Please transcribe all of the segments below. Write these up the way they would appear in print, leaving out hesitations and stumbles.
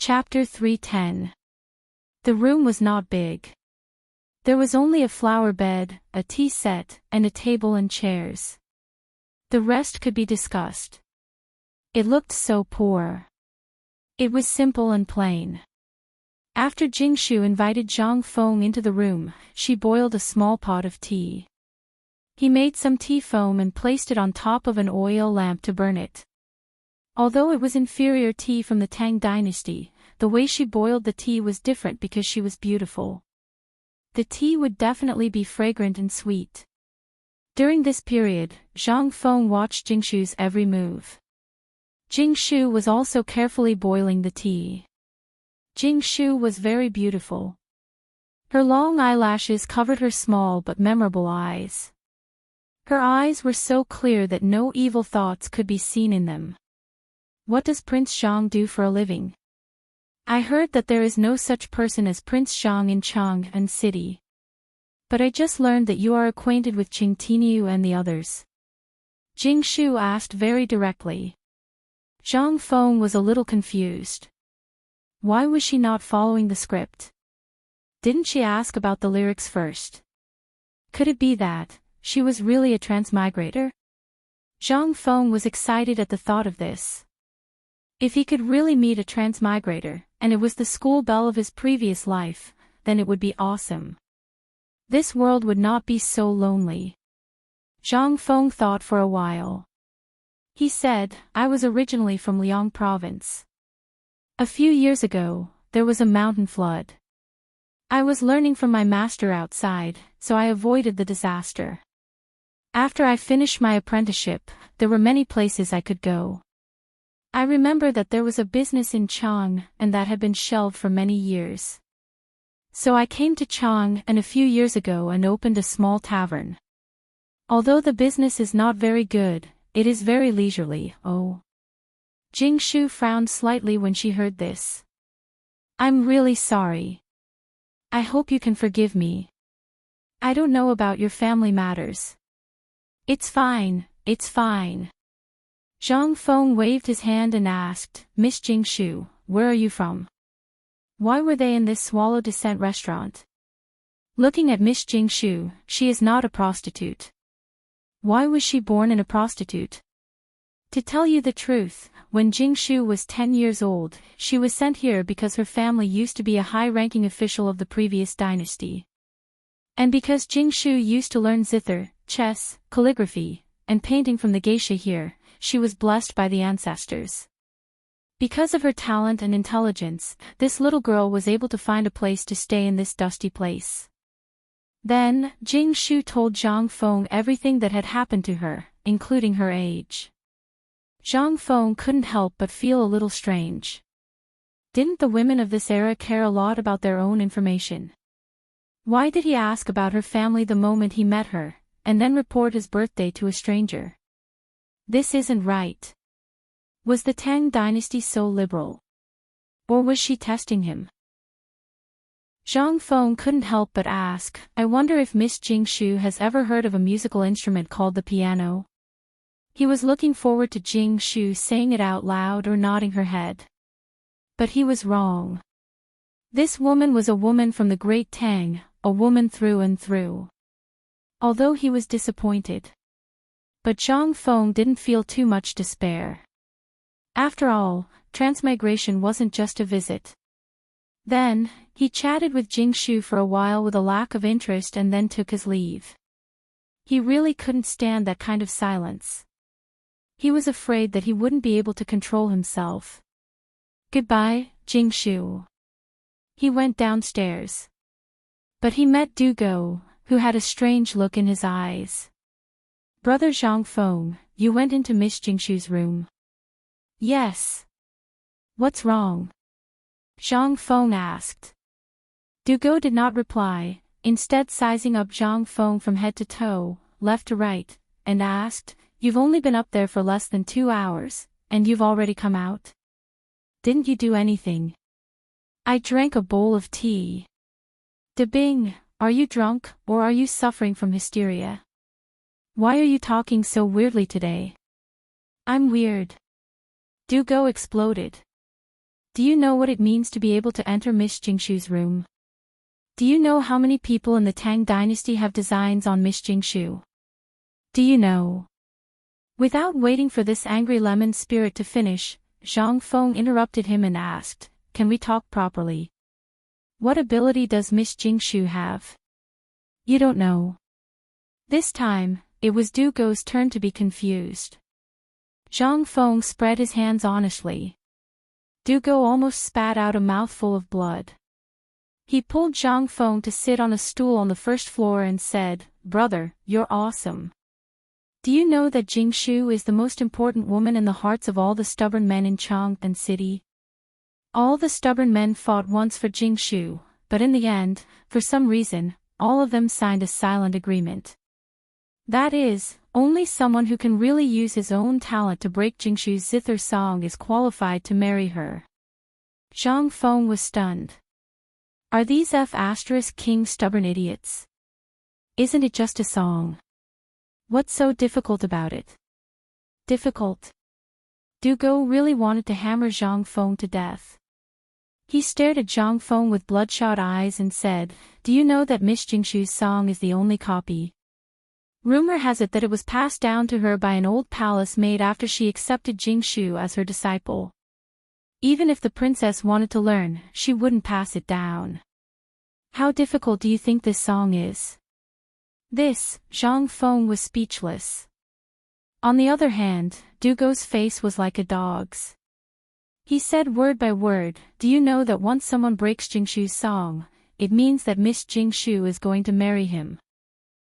Chapter 310. The room was not big. There was only a flower bed, a tea set, and a table and chairs. The rest could be discussed. It looked so poor. It was simple and plain. After Jingshu invited Zhang Feng into the room, she boiled a small pot of tea. He made some tea foam and placed it on top of an oil lamp to burn it. Although it was inferior tea from the Tang Dynasty, the way she boiled the tea was different because she was beautiful. The tea would definitely be fragrant and sweet. During this period, Zhang Feng watched Jingshu's every move. Jingshu was also carefully boiling the tea. Jingshu was very beautiful. Her long eyelashes covered her small but memorable eyes. Her eyes were so clear that no evil thoughts could be seen in them. What does Prince Zhang do for a living? I heard that there is no such person as Prince Zhang in Chang'an City. But I just learned that you are acquainted with Qingtiniu and the others. Jingshu asked very directly. Zhang Feng was a little confused. Why was she not following the script? Didn't she ask about the lyrics first? Could it be that she was really a transmigrator? Zhang Feng was excited at the thought of this. If he could really meet a transmigrator, and it was the school belle of his previous life, then it would be awesome. This world would not be so lonely. Zhang Feng thought for a while. He said, I was originally from Liang province. A few years ago, there was a mountain flood. I was learning from my master outside, so I avoided the disaster. After I finished my apprenticeship, there were many places I could go. I remember that there was a business in Chang, and that had been shelved for many years. So I came to Chang a few years ago and opened a small tavern. Although the business is not very good, it is very leisurely. Oh. Jingshu frowned slightly when she heard this. I'm really sorry. I hope you can forgive me. I don't know about your family matters. It's fine, it's fine. Zhang Feng waved his hand and asked, Miss Jingshu, where are you from? Why were they in this Swallow Descent restaurant? Looking at Miss Jingshu, she is not a prostitute. Why was she born in a prostitute? To tell you the truth, when Jingshu was 10 years old, she was sent here because her family used to be a high-ranking official of the previous dynasty. And because Jingshu used to learn zither, chess, calligraphy, and painting from the geisha here, she was blessed by the ancestors. Because of her talent and intelligence, this little girl was able to find a place to stay in this dusty place. Then, Jingshu told Zhang Feng everything that had happened to her, including her age. Zhang Feng couldn't help but feel a little strange. Didn't the women of this era care a lot about their own information? Why did he ask about her family the moment he met her, and then report his birthday to a stranger? This isn't right. Was the Tang Dynasty so liberal? Or was she testing him? Zhang Feng couldn't help but ask, I wonder if Miss Jingshu has ever heard of a musical instrument called the piano? He was looking forward to Jingshu saying it out loud or nodding her head. But he was wrong. This woman was a woman from the great Tang, a woman through and through. Although he was disappointed. But Zhang Feng didn't feel too much despair. After all, transmigration wasn't just a visit. Then, he chatted with Jingshu for a while with a lack of interest and then took his leave. He really couldn't stand that kind of silence. He was afraid that he wouldn't be able to control himself. Goodbye, Jingshu. He went downstairs. But he met Dugo, who had a strange look in his eyes. Brother Zhang Feng, you went into Miss Jingshu's room. Yes. What's wrong? Zhang Feng asked. Dugo did not reply, instead sizing up Zhang Feng from head to toe, left to right, and asked, You've only been up there for less than 2 hours, and you've already come out? Didn't you do anything? I drank a bowl of tea. Dabing, are you drunk, or are you suffering from hysteria? Why are you talking so weirdly today? I'm weird. Dugo exploded. Do you know what it means to be able to enter Miss Jingshu's room? Do you know how many people in the Tang Dynasty have designs on Miss Jingshu? Do you know? Without waiting for this angry lemon spirit to finish, Zhang Feng interrupted him and asked, "Can we talk properly? What ability does Miss Jingshu have?" "You don't know." This time, it was Du Go's turn to be confused. Zhang Feng spread his hands honestly. Du Go almost spat out a mouthful of blood. He pulled Zhang Feng to sit on a stool on the first floor and said, "Brother, you're awesome. Do you know that Jingshu is the most important woman in the hearts of all the stubborn men in Chang and City? All the stubborn men fought once for Jingshu, but in the end, for some reason, all of them signed a silent agreement. That is, only someone who can really use his own talent to break Jingshu's zither song is qualified to marry her." Zhang Feng was stunned. Are these King stubborn idiots? Isn't it just a song? What's so difficult about it? Difficult? Du Go really wanted to hammer Zhang Feng to death. He stared at Zhang Feng with bloodshot eyes and said, "Do you know that Miss Jingshu's song is the only copy? Rumor has it that it was passed down to her by an old palace maid after she accepted Jingshu as her disciple. Even if the princess wanted to learn, she wouldn't pass it down. How difficult do you think this song is?" Zhang Feng was speechless. On the other hand, Du Go's face was like a dog's. He said word by word, "Do you know that once someone breaks Jingshu's song, it means that Miss Jingshu is going to marry him?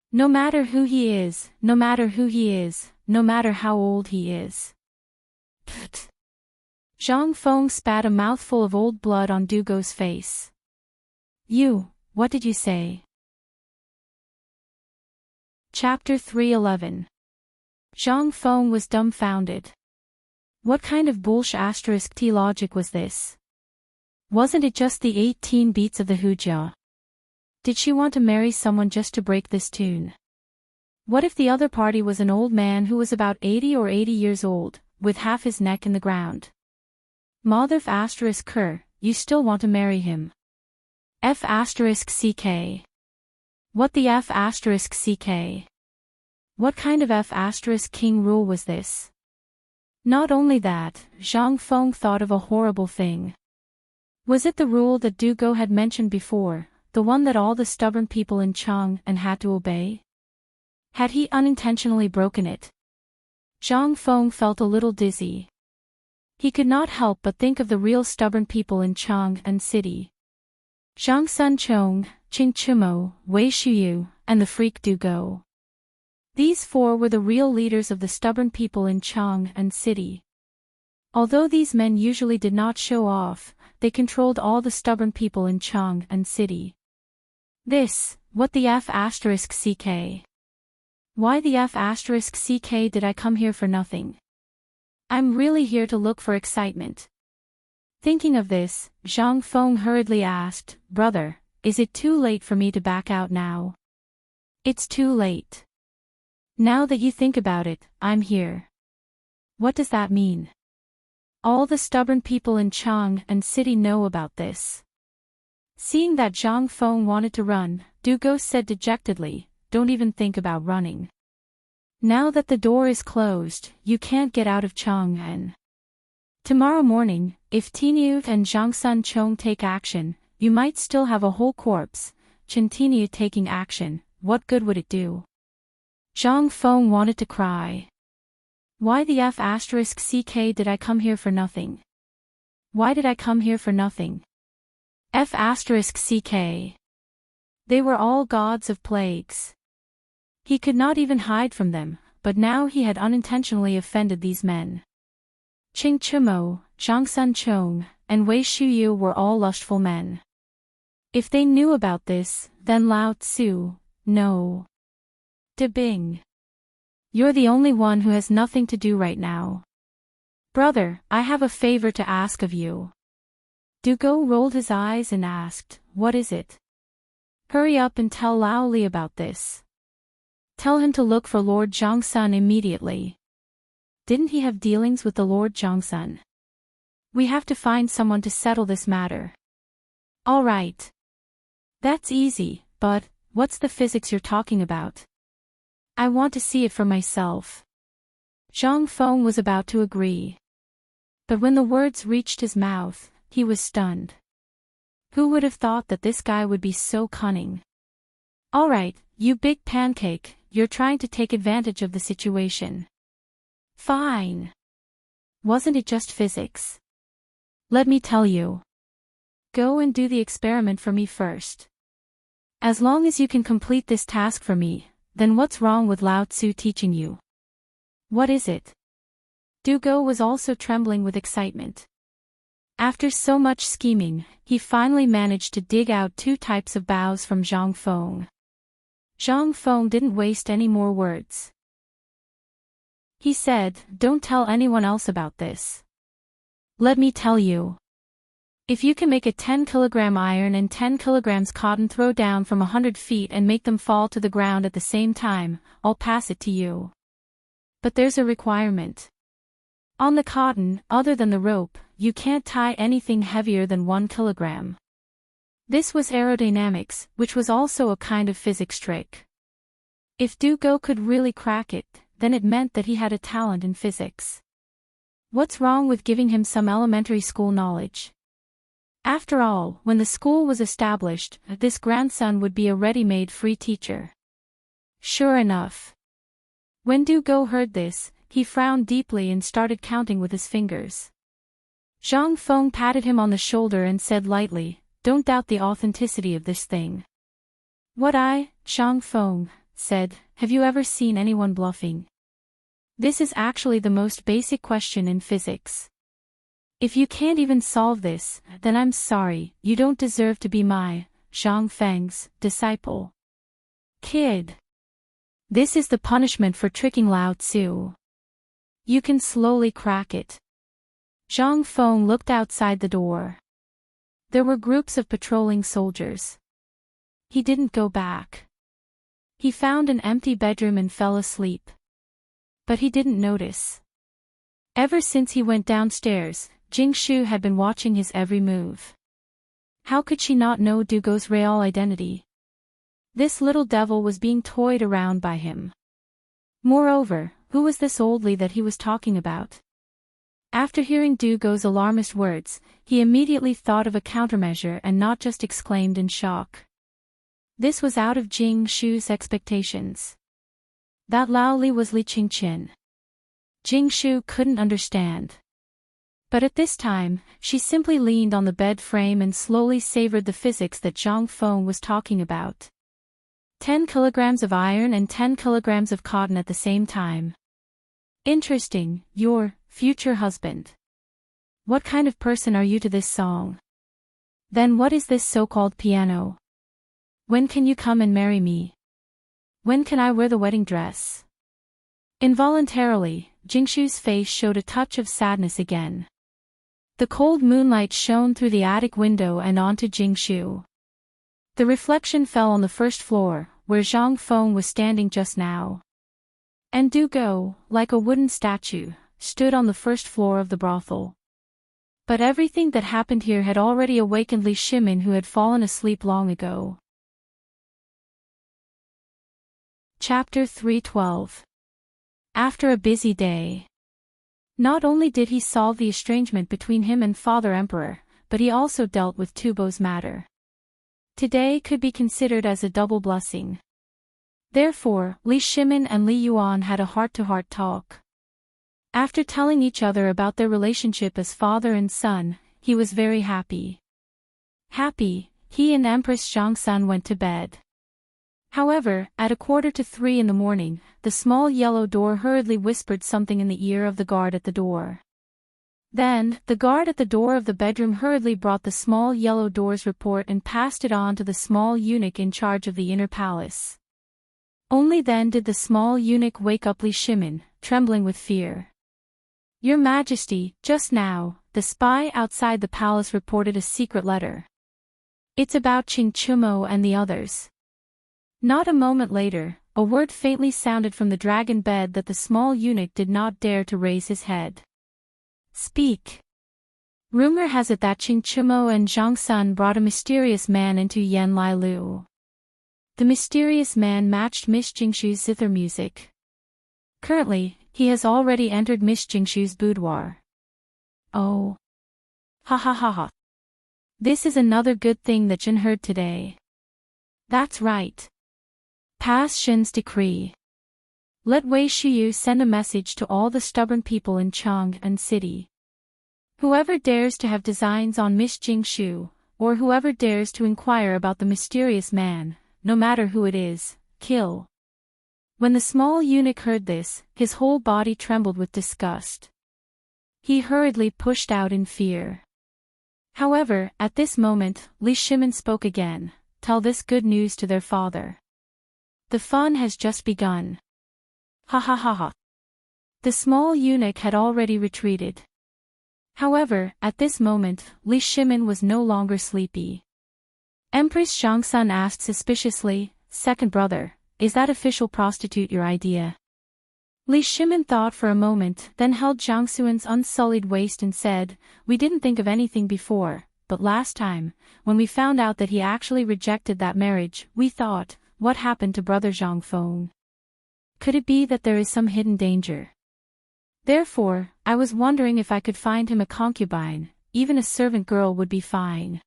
No matter who he is, no matter who he is, no matter how old he is." Pfft. Zhang Feng spat a mouthful of old blood on Du Go's face. What did you say?" Chapter 311. Zhang Feng was dumbfounded. What kind of bullshit logic was this? Wasn't it just the 18 beats of the hujia? Did she want to marry someone just to break this tune? What if the other party was an old man who was about 80 years old, with half his neck in the ground? Motherf Ker, you still want to marry him? F*ck. What the F*ck? What kind of F*king rule was this? Not only that, Zhang Feng thought of a horrible thing. Was it the rule that Du Go had mentioned before, the one that all the stubborn people in Chang and had to obey? Had he unintentionally broken it? Zhang Feng felt a little dizzy. He could not help but think of the real stubborn people in Chang and City. Zhang Sun Chong, Qing Chumo, Wei Shuyu, and the freak Du Go. These four were the real leaders of the stubborn people in Chang and City. Although these men usually did not show off, they controlled all the stubborn people in Chang and City. What the F*ck? Why the F*ck did I come here for nothing? I'm really here to look for excitement. Thinking of this, Zhang Feng hurriedly asked, "Brother, is it too late for me to back out now?" "It's too late. Now that you think about it, I'm here." "What does that mean?" "All the stubborn people in Chang and City know about this." Seeing that Zhang Feng wanted to run, Du Go said dejectedly, "Don't even think about running. Now that the door is closed, you can't get out of Chang'an. Tomorrow morning, if Tinyu and Zhangsun Chong take action, you might still have a whole corpse. Tinyu taking action, what good would it do?" Zhang Feng wanted to cry. Why the F*ck did I come here for nothing? Why did I come here for nothing? F*ck. They were all gods of plagues. He could not even hide from them, but now he had unintentionally offended these men. Qing Chumo, Zhangsun Chong, and Wei Shuyu were all lustful men. If they knew about this, then Lao Tzu, no. De Bing. You're the only one who has nothing to do right now. Brother, I have a favor to ask of you. Du Go rolled his eyes and asked, "What is it?" "Hurry up and tell Lao Li about this. Tell him to look for Lord Zhangsun immediately." Didn't he have dealings with the Lord Zhangsun? We have to find someone to settle this matter. All right. That's easy, but what's the physics you're talking about? I want to see it for myself. Zhang Feng was about to agree. But when the words reached his mouth, he was stunned. Who would have thought that this guy would be so cunning? All right, you big pancake, you're trying to take advantage of the situation. Fine. Wasn't it just physics? Let me tell you. Go and do the experiment for me first. As long as you can complete this task for me, then what's wrong with Lao Tzu teaching you? What is it? Dugo was also trembling with excitement. After so much scheming, he finally managed to dig out 2 types of bows from Zhang Feng. Zhang Feng didn't waste any more words. He said, "Don't tell anyone else about this. Let me tell you. If you can make a 10-kilogram iron and 10 kilograms cotton throw down from 100 feet and make them fall to the ground at the same time, I'll pass it to you. But there's a requirement. On the cotton, other than the rope, you can't tie anything heavier than 1 kilogram. This was aerodynamics, which was also a kind of physics trick. If Dugo could really crack it, then it meant that he had a talent in physics. What's wrong with giving him some elementary school knowledge? After all, when the school was established, this grandson would be a ready-made free teacher. Sure enough. When Dugo heard this, he frowned deeply and started counting with his fingers. Zhang Feng patted him on the shoulder and said lightly, "Don't doubt the authenticity of this thing." "What Zhang Feng said, "have you ever seen anyone bluffing? This is actually the most basic question in physics. If you can't even solve this, then I'm sorry, you don't deserve to be my, Zhang Feng's, disciple. Kid. This is the punishment for tricking Lao Tzu. You can slowly crack it." Zhang Feng looked outside the door. There were groups of patrolling soldiers. He didn't go back. He found an empty bedroom and fell asleep. But he didn't notice. Ever since he went downstairs, Jingshu had been watching his every move. How could she not know Dugo's real identity? This little devil was being toyed around by him. Moreover, who was this oldie that he was talking about? After hearing Dugo's alarmist words, he immediately thought of a countermeasure and not just exclaimed in shock. This was out of Jingshu's expectations. That Lao Li was Li Qingqian. Jingshu couldn't understand. But at this time, she simply leaned on the bed frame and slowly savored the physics that Zhang Feng was talking about. 10 kilograms of iron and 10 kilograms of cotton at the same time. Interesting, your future husband. What kind of person are you to this song? Then what is this so-called piano? When can you come and marry me? When can I wear the wedding dress? Involuntarily, Jingshu's face showed a touch of sadness again. The cold moonlight shone through the attic window and onto Jingshu. The reflection fell on the first floor, where Zhang Feng was standing just now. And Dugo, like a wooden statue, stood on the first floor of the brothel. But everything that happened here had already awakened Li Shimin, who had fallen asleep long ago. Chapter 312. After a busy day. Not only did he solve the estrangement between him and Father Emperor, but he also dealt with Tubo's matter. Today could be considered as a double blessing. Therefore, Li Shimin and Li Yuan had a heart-to-heart talk. After telling each other about their relationship as father and son, he was very happy. Happy, he and Empress Zhangsan went to bed. However, at 2:45 in the morning, the small yellow door hurriedly whispered something in the ear of the guard at the door. Then, the guard at the door of the bedroom hurriedly brought the small yellow door's report and passed it on to the small eunuch in charge of the inner palace. Only then did the small eunuch wake up Li Shimin, trembling with fear. "Your Majesty, just now, the spy outside the palace reported a secret letter. It's about Qing Chumo and the others." Not a moment later, a word faintly sounded from the dragon bed that the small eunuch did not dare to raise his head. "Speak." Rumor has it that Qing Chimo and Zhang Sun brought a mysterious man into Yan Lai Lu. The mysterious man matched Miss Jingshu's zither music. Currently, he has already entered Miss Jingshu's boudoir. Oh. Ha ha ha ha. This is another good thing that Jin heard today. That's right. Pass Shin's decree. Let Wei Shiyu send a message to all the stubborn people in Chang'an City. Whoever dares to have designs on Miss Jingshu, or whoever dares to inquire about the mysterious man, no matter who it is, kill. When the small eunuch heard this, his whole body trembled with disgust. He hurriedly pushed out in fear. However, at this moment, Li Shimin spoke again. Tell this good news to their father. The fun has just begun. Ha ha ha ha. The small eunuch had already retreated. However, at this moment, Li Shimin was no longer sleepy. Empress Zhangsun asked suspiciously, "Second brother, is that official prostitute your idea?" Li Shimin thought for a moment, then held Zhang Xuan's unsullied waist and said, "We didn't think of anything before, but last time, when we found out that he actually rejected that marriage, we thought, what happened to brother Zhang Feng? Could it be that there is some hidden danger? Therefore, I was wondering if I could find him a concubine, even a servant girl would be fine.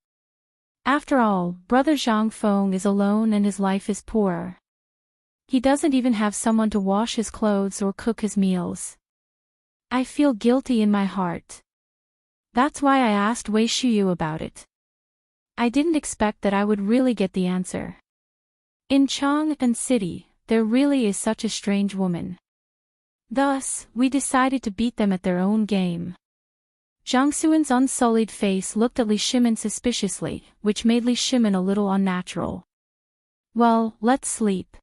After all, brother Zhang Feng is alone and his life is poor. He doesn't even have someone to wash his clothes or cook his meals. I feel guilty in my heart. That's why I asked Wei Shiyu about it. I didn't expect that I would really get the answer. In Chang'an City, there really is such a strange woman. Thus, we decided to beat them at their own game." Zhang Xuan's unsullied face looked at Li Shimin suspiciously, which made Li Shimin a little unnatural. "Well, let's sleep.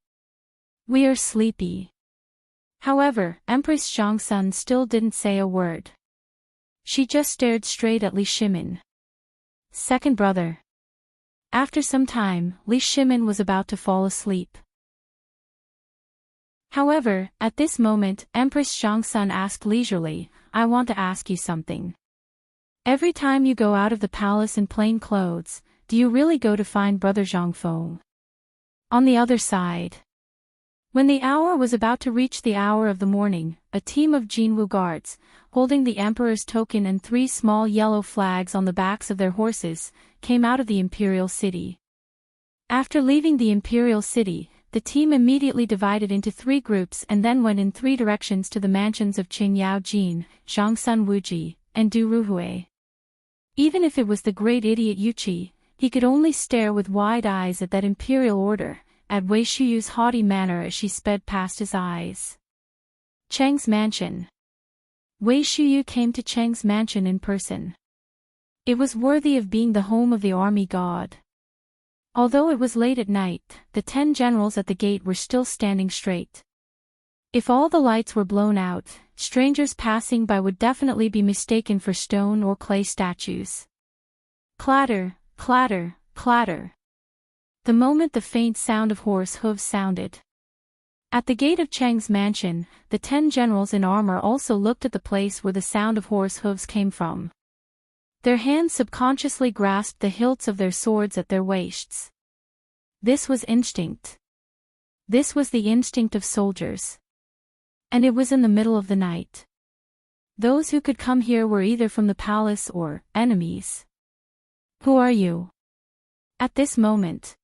We are sleepy." However, Empress Zhangsun still didn't say a word. She just stared straight at Li Shimin. "Second brother." After some time, Li Shimin was about to fall asleep. However, at this moment, Empress Zhangsun asked leisurely, "I want to ask you something. Every time you go out of the palace in plain clothes, do you really go to find brother Zhang Feng?" On the other side. When the hour was about to reach the hour of the morning, a team of Jinwu guards, holding the emperor's token and 3 small yellow flags on the backs of their horses, came out of the imperial city. After leaving the imperial city, the team immediately divided into 3 groups and then went in 3 directions to the mansions of Qing Yao Jin, Zhang Sun Wuji, and Du Ruhui. Even if it was the great idiot Yuqi, he could only stare with wide eyes at that imperial order, at Wei Shiyu's haughty manner as she sped past his eyes. Cheng's mansion. Wei Shiyu came to Cheng's mansion in person. It was worthy of being the home of the army god. Although it was late at night, the 10 generals at the gate were still standing straight. If all the lights were blown out, strangers passing by would definitely be mistaken for stone or clay statues. Clatter, clatter, clatter. The moment the faint sound of horse hooves sounded. At the gate of Cheng's mansion, the 10 generals in armor also looked at the place where the sound of horse hooves came from. Their hands subconsciously grasped the hilts of their swords at their waists. This was instinct. This was the instinct of soldiers. And it was in the middle of the night. Those who could come here were either from the palace or enemies. "Who are you?" At this moment,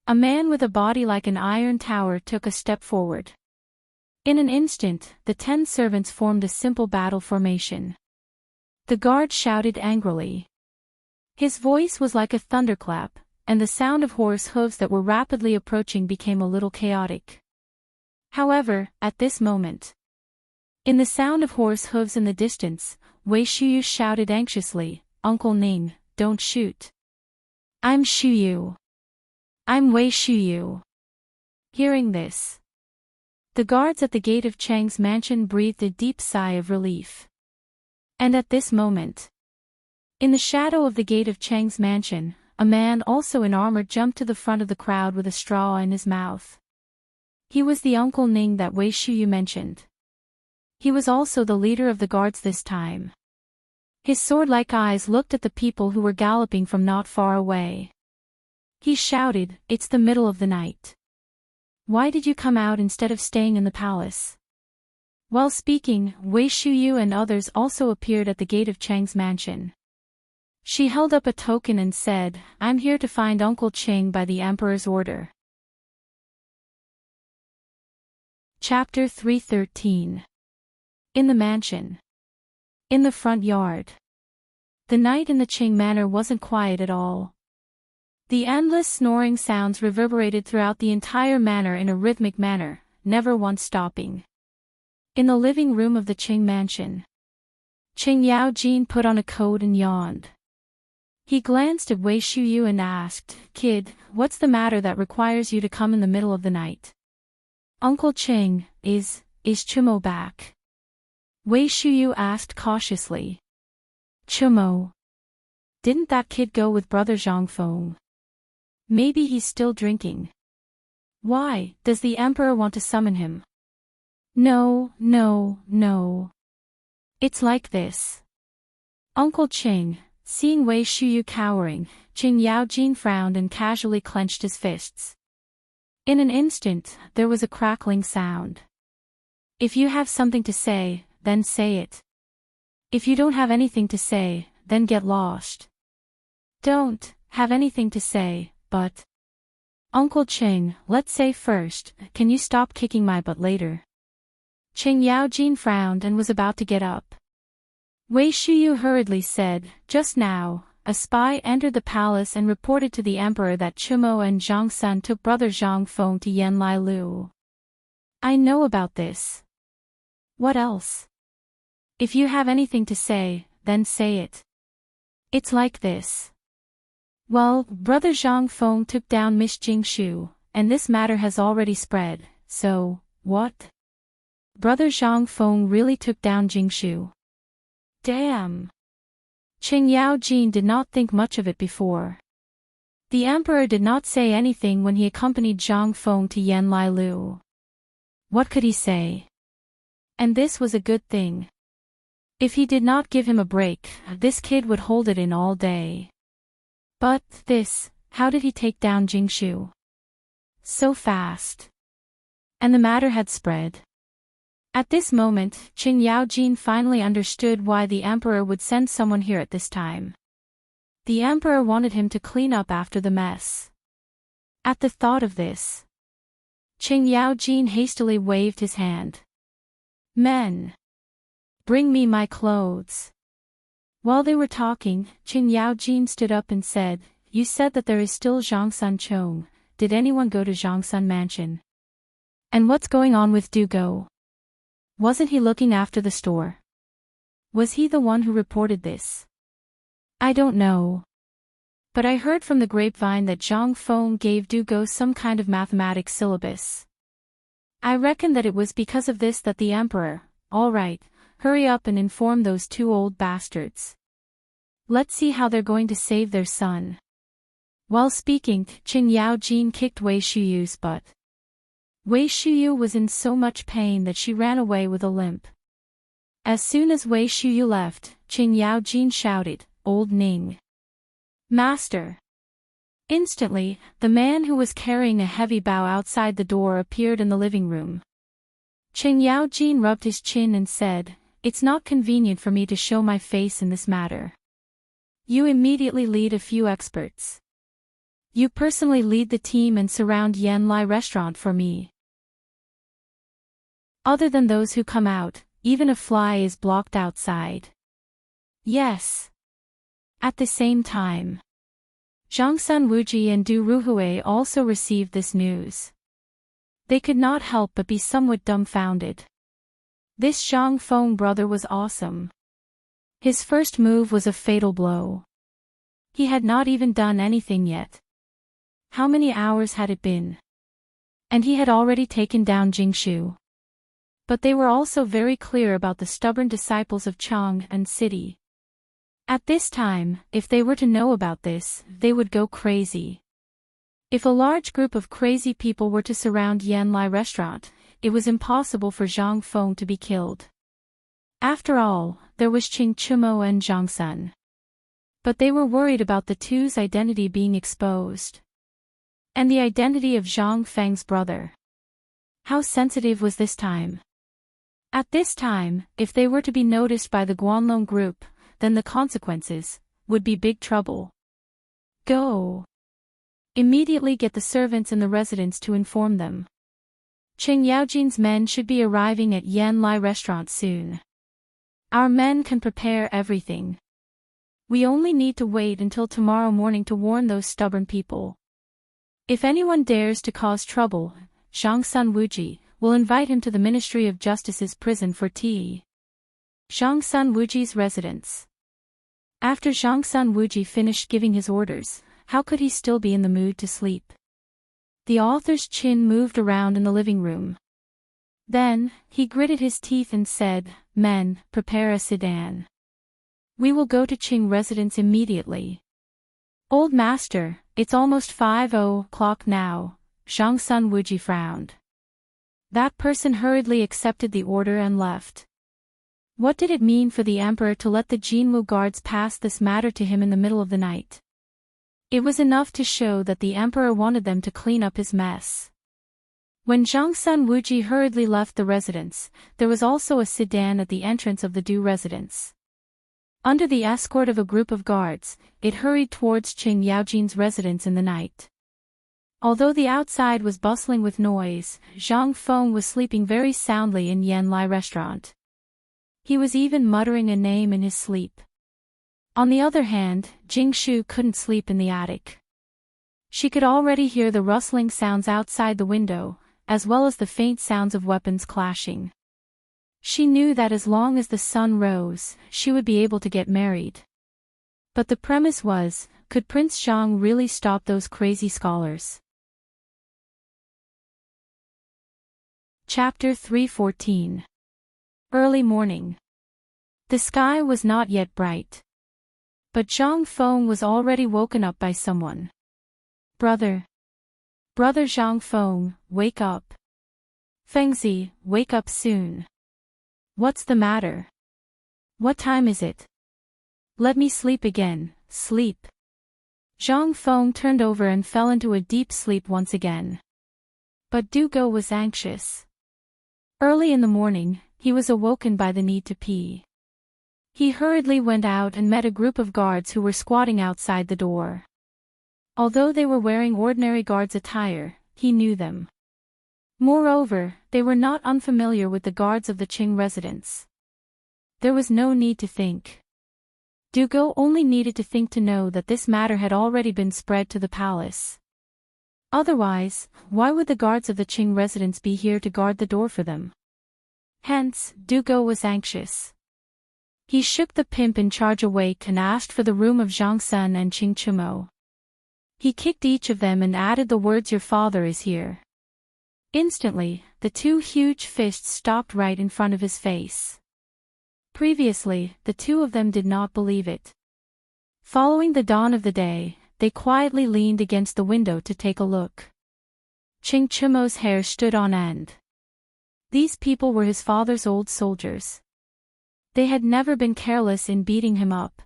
a man with a body like an iron tower took a step forward. In an instant, the 10 servants formed a simple battle formation. The guard shouted angrily. His voice was like a thunderclap, and the sound of horse hooves that were rapidly approaching became a little chaotic. However, at this moment, in the sound of horse hooves in the distance, Wei Shiyu shouted anxiously, "Uncle Ning, don't shoot. I'm Shiyu. I'm Wei Shiyu." Hearing this, the guards at the gate of Cheng's mansion breathed a deep sigh of relief. And at this moment, in the shadow of the gate of Cheng's mansion, a man also in armor jumped to the front of the crowd with a straw in his mouth. He was the Uncle Ning that Wei Shiyu mentioned. He was also the leader of the guards this time. His sword-like eyes looked at the people who were galloping from not far away. He shouted, "It's the middle of the night. Why did you come out instead of staying in the palace?" While speaking, Wei Shuyu and others also appeared at the gate of Chang's mansion. She held up a token and said, "I'm here to find Uncle Chang by the Emperor's order." Chapter 313. In the mansion. In the front yard. The night in the Chang manor wasn't quiet at all. The endless snoring sounds reverberated throughout the entire manor in a rhythmic manner, never once stopping. In the living room of the Chang mansion, Chang Yaojin put on a coat and yawned. He glanced at Wei Shuyu and asked, "Kid, what's the matter that requires you to come in the middle of the night?" "Uncle Chang, is Chumo back?" Wei Shuyu asked cautiously. "Chumo? Didn't that kid go with Brother Zhang Feng? Maybe he's still drinking. Why, does the Emperor want to summon him?" No. It's like this. Uncle Chang." Seeing Wei Shuyu cowering, Chang Yaojin frowned and casually clenched his fists. In an instant, there was a crackling sound. "If you have something to say, then say it. If you don't have anything to say, then get lost." "Don't have anything to say, but..." "Uncle Chang, let's say first, can you stop kicking my butt later?" Chang Yaojin frowned and was about to get up. Wei Shuyu hurriedly said, "Just now, a spy entered the palace and reported to the Emperor that Chumo and Zhang Sun took Brother Zhang Feng to Yanlai Lu. I know about this." "What else?" "If you have anything to say, then say it. It's like this. Well, Brother Zhang Feng took down Miss Jingshu, and this matter has already spread, so, what? Brother Zhang Feng really took down Jingshu. Damn." Chang Yaojin did not think much of it before. The Emperor did not say anything when he accompanied Zhang Feng to Yanlai Lu. What could he say? And this was a good thing. If he did not give him a break, this kid would hold it in all day. But this, how did he take down Jingshu? So fast. And the matter had spread. At this moment, Chang Yaojin finally understood why the Emperor would send someone here at this time. The Emperor wanted him to clean up after the mess. At the thought of this, Chang Yaojin hastily waved his hand. "Men! Bring me my clothes." While they were talking, Chang Yaojin stood up and said, "You said that there is still Zhang Sun Chong. Did anyone go to Zhang Sun Mansion? And what's going on with Du Go? Wasn't he looking after the store? Was he the one who reported this?" "I don't know. But I heard from the grapevine that Zhang Feng gave Du Go some kind of mathematics syllabus. I reckon that it was because of this that the Emperor..." "All right, hurry up and inform those two old bastards. Let's see how they're going to save their son." While speaking, Chang Yaojin kicked Wei Shuyu's butt. Wei Shuyu was in so much pain that she ran away with a limp. As soon as Wei Shuyu left, Chang Yaojin shouted, "Old Ning! Master!" Instantly, the man who was carrying a heavy bow outside the door appeared in the living room. Chang Yaojin rubbed his chin and said, "It's not convenient for me to show my face in this matter. You immediately lead a few experts. You personally lead the team and surround Yanlai restaurant for me. Other than those who come out, even a fly is blocked outside." "Yes." At the same time, Zhang Sun Wuji and Du Ruhui also received this news. They could not help but be somewhat dumbfounded. This Zhang Feng brother was awesome. His first move was a fatal blow. He had not even done anything yet. How many hours had it been? And he had already taken down Jingshu. But they were also very clear about the stubborn disciples of Chang and City. At this time, if they were to know about this, they would go crazy. If a large group of crazy people were to surround Yanlai restaurant, it was impossible for Zhang Feng to be killed. After all, there was Qing Chumo and Zhang Sun. But they were worried about the two's identity being exposed. And the identity of Zhang Feng's brother. How sensitive was this time? At this time, if they were to be noticed by the Guanlong group, then the consequences would be big trouble. Go. Immediately get the servants in the residence to inform them. Qing Yaojin's men should be arriving at Yan Lai restaurant soon. Our men can prepare everything. We only need to wait until tomorrow morning to warn those stubborn people. If anyone dares to cause trouble, Zhang Sun Wuji will invite him to the Ministry of Justice's prison for tea. Zhang Sun Wuji's residence. After Zhang Sun Wuji finished giving his orders, how could he still be in the mood to sleep? The author's chin moved around in the living room. Then, he gritted his teeth and said, "Men, prepare a sedan. We will go to Qing residence immediately." "Old master, it's almost 5:00 now," Zhang Sun Wuji frowned. That person hurriedly accepted the order and left. What did it mean for the emperor to let the Jinwu guards pass this matter to him in the middle of the night? It was enough to show that the emperor wanted them to clean up his mess. When Zhang Sun Wuji hurriedly left the residence, there was also a sedan at the entrance of the Du residence. Under the escort of a group of guards, it hurried towards Qing Yaojin's residence in the night. Although the outside was bustling with noise, Zhang Feng was sleeping very soundly in Yan Lai restaurant. He was even muttering a name in his sleep. On the other hand, Jing Shu couldn't sleep in the attic. She could already hear the rustling sounds outside the window, as well as the faint sounds of weapons clashing. She knew that as long as the sun rose, she would be able to get married. But the premise was, could Prince Zhang really stop those crazy scholars? Chapter 314. Early morning. The sky was not yet bright. But Zhang Feng was already woken up by someone. Brother Zhang Feng, wake up. Fengzi, wake up soon. What's the matter? What time is it? Let me sleep again, sleep. Zhang Feng turned over and fell into a deep sleep once again. But Du Go was anxious. Early in the morning, he was awoken by the need to pee. He hurriedly went out and met a group of guards who were squatting outside the door. Although they were wearing ordinary guards' attire, he knew them. Moreover, they were not unfamiliar with the guards of the Qing residence. There was no need to think. Du Go only needed to think to know that this matter had already been spread to the palace. Otherwise, why would the guards of the Qing residence be here to guard the door for them? Hence, Du Go was anxious. He shook the pimp in charge awake and asked for the room of Zhang Sun and Qing Chumo. He kicked each of them and added the words, "Your father is here." Instantly, the two huge fists stopped right in front of his face. Previously, the two of them did not believe it. Following the dawn of the day, they quietly leaned against the window to take a look. Qing Chumo's hair stood on end. These people were his father's old soldiers. They had never been careless in beating him up.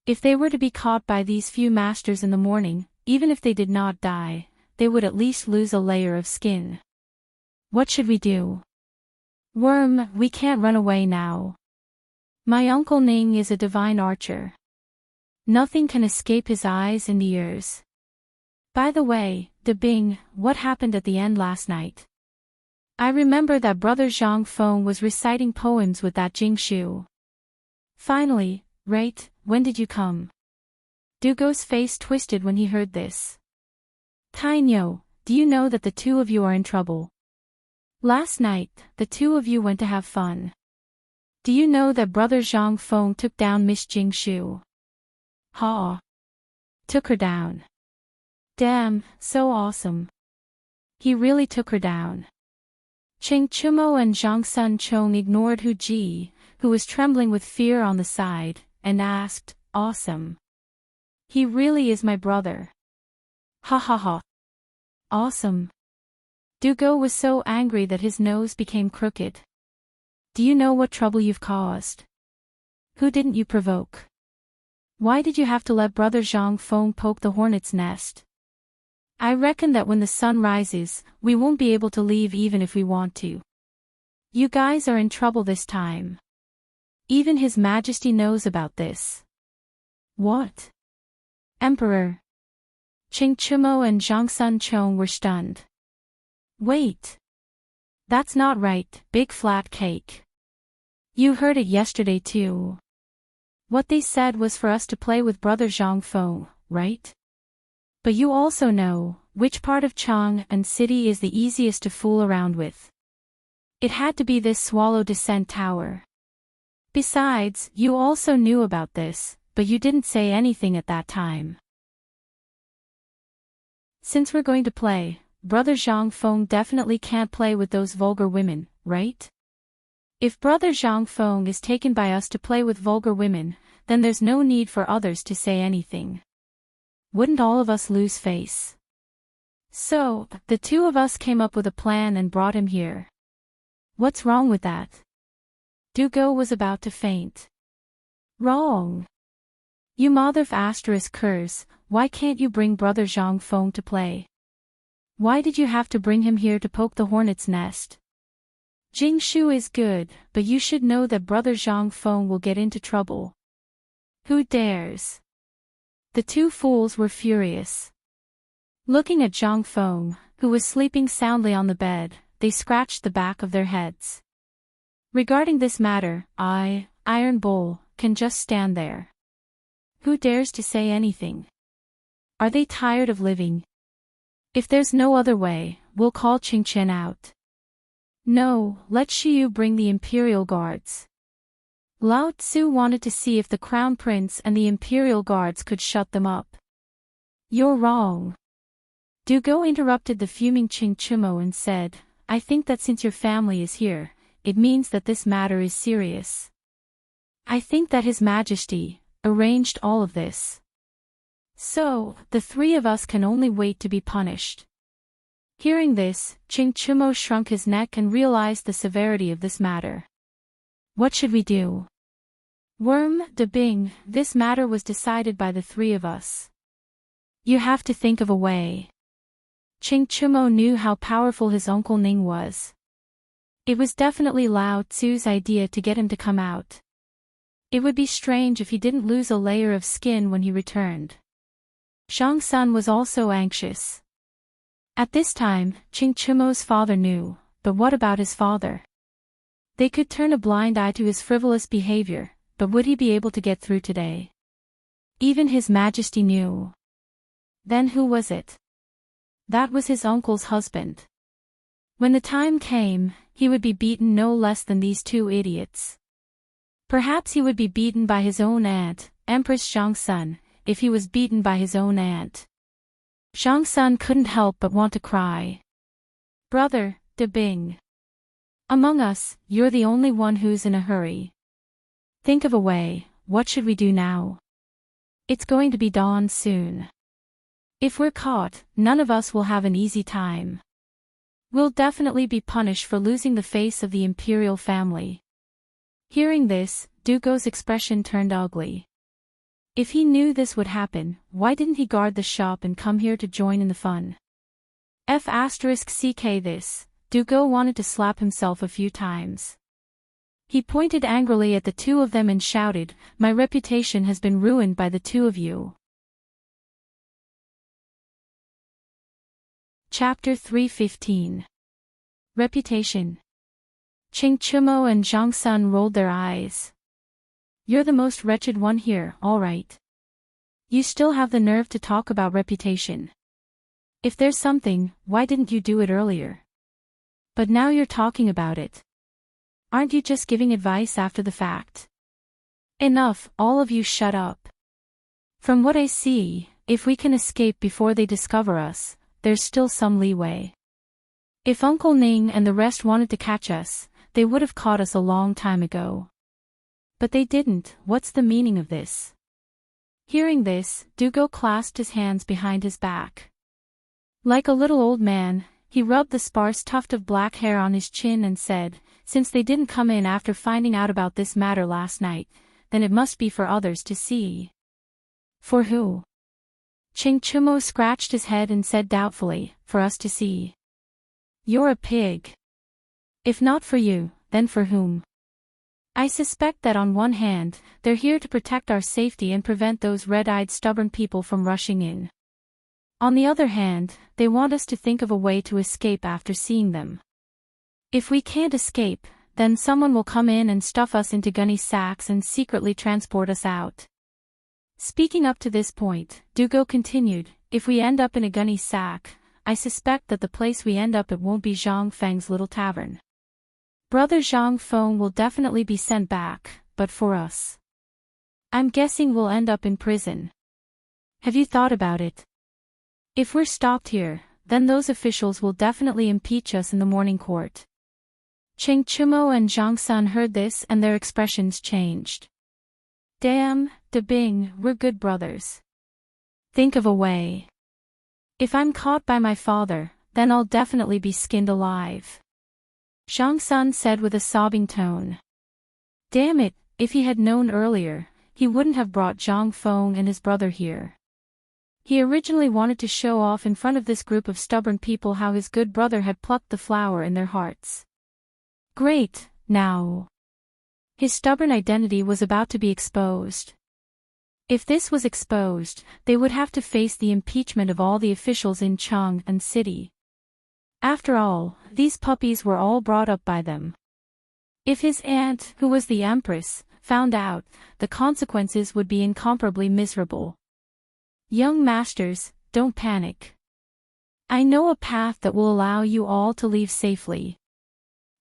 If they were to be caught by these few masters in the morning, even if they did not die, they would at least lose a layer of skin. What should we do? Worm, we can't run away now. My Uncle Ning is a divine archer. Nothing can escape his eyes and ears. By the way, De Bing, what happened at the end last night? I remember that Brother Zhang Feng was reciting poems with that Jing Shu. Finally, right, when did you come? Du Go's face twisted when he heard this. Tainyo, do you know that the two of you are in trouble? Last night, the two of you went to have fun. Do you know that Brother Zhang Feng took down Miss Jing Shu? Ha! Took her down. Damn, so awesome. He really took her down. Qing Chumo and Zhang Sun Chong ignored Hu Ji, who was trembling with fear on the side, and asked, "Awesome. He really is my brother." Ha ha ha. Awesome. Du Go was so angry that his nose became crooked. Do you know what trouble you've caused? Who didn't you provoke? Why did you have to let Brother Zhang Feng poke the hornet's nest? I reckon that when the sun rises, we won't be able to leave even if we want to. You guys are in trouble this time. Even His Majesty knows about this. What? Emperor? Qing Chumo and Zhang Sun Chong were stunned. Wait. That's not right, big flat cake. You heard it yesterday too. What they said was for us to play with Brother Zhang Feng, right? But you also know, which part of Chang and City is the easiest to fool around with. It had to be this Swallow Descent Tower. Besides, you also knew about this, but you didn't say anything at that time. Since we're going to play, Brother Zhang Feng definitely can't play with those vulgar women, right? If Brother Zhang Feng is taken by us to play with vulgar women, then there's no need for others to say anything. Wouldn't all of us lose face? So, the two of us came up with a plan and brought him here. What's wrong with that? Dugo was about to faint. Wrong. You mother of asterisk curse, why can't you bring Brother Zhang Feng to play? Why did you have to bring him here to poke the hornet's nest? Jing Shu is good, but you should know that Brother Zhang Feng will get into trouble. Who dares? The two fools were furious. Looking at Zhang Feng, who was sleeping soundly on the bed, they scratched the back of their heads. Regarding this matter, I, Iron Bull, can just stand there. Who dares to say anything? Are they tired of living? If there's no other way, we'll call Qing Chen out. No, let Shiyu bring the Imperial Guards. Lao Tzu wanted to see if the Crown Prince and the Imperial Guards could shut them up. You're wrong. Dugo interrupted the fuming Qing Chumo and said, I think that since your family is here, it means that this matter is serious. I think that His Majesty arranged all of this. So, the three of us can only wait to be punished. Hearing this, Qing Chumo shrunk his neck and realized the severity of this matter. What should we do? Worm, De Bing, this matter was decided by the three of us. You have to think of a way. Qing Chumo knew how powerful his Uncle Ning was. It was definitely Lao Tzu's idea to get him to come out. It would be strange if he didn't lose a layer of skin when he returned. Zhang Sun was also anxious. At this time, Qing Chumo's father knew, but what about his father? They could turn a blind eye to his frivolous behavior, but would he be able to get through today? Even His Majesty knew. Then who was it? That was his uncle's husband. When the time came, he would be beaten no less than these two idiots. Perhaps he would be beaten by his own aunt, Empress Zhang Sun, if he was beaten by his own aunt. Zhang Sun couldn't help but want to cry. Brother, De Bing. Among us, you're the only one who's in a hurry. Think of a way, what should we do now? It's going to be dawn soon. If we're caught, none of us will have an easy time. We'll definitely be punished for losing the face of the imperial family. Hearing this, Dugo's expression turned ugly. If he knew this would happen, why didn't he guard the shop and come here to join in the fun? *CK this, Dugo wanted to slap himself a few times. He pointed angrily at the two of them and shouted, my reputation has been ruined by the two of you. Chapter 315. Reputation. Qing Chumo and Zhang Sun rolled their eyes. You're the most wretched one here, all right. You still have the nerve to talk about reputation. If there's something, why didn't you do it earlier? But now you're talking about it. Aren't you just giving advice after the fact? Enough, all of you shut up. From what I see, if we can escape before they discover us, there's still some leeway. If Uncle Ning and the rest wanted to catch us, they would have caught us a long time ago. But they didn't. What's the meaning of this? Hearing this, Dugo clasped his hands behind his back. Like a little old man, he rubbed the sparse tuft of black hair on his chin and said, since they didn't come in after finding out about this matter last night, then it must be for others to see. For who? Ching Chumo scratched his head and said doubtfully, for us to see. You're a pig. If not for you, then for whom? I suspect that on one hand, they're here to protect our safety and prevent those red-eyed stubborn people from rushing in. On the other hand, they want us to think of a way to escape after seeing them. If we can't escape, then someone will come in and stuff us into gunny sacks and secretly transport us out. Speaking up to this point, Dugo continued, if we end up in a gunny sack, I suspect that the place we end up at won't be Zhang Feng's little tavern. Brother Zhang Feng will definitely be sent back, but for us, I'm guessing we'll end up in prison. Have you thought about it? If we're stopped here, then those officials will definitely impeach us in the morning court. Cheng Chumo and Zhang Sun heard this and their expressions changed. Damn, De Bing, we're good brothers. Think of a way. If I'm caught by my father, then I'll definitely be skinned alive. Zhang Sun said with a sobbing tone. Damn it, if he had known earlier, he wouldn't have brought Zhang Feng and his brother here. He originally wanted to show off in front of this group of stubborn people how his good brother had plucked the flower in their hearts. Great, now. His stubborn identity was about to be exposed. If this was exposed, they would have to face the impeachment of all the officials in Chang'an City. After all, these puppies were all brought up by them. If his aunt, who was the empress, found out, the consequences would be incomparably miserable. Young masters, don't panic. I know a path that will allow you all to leave safely.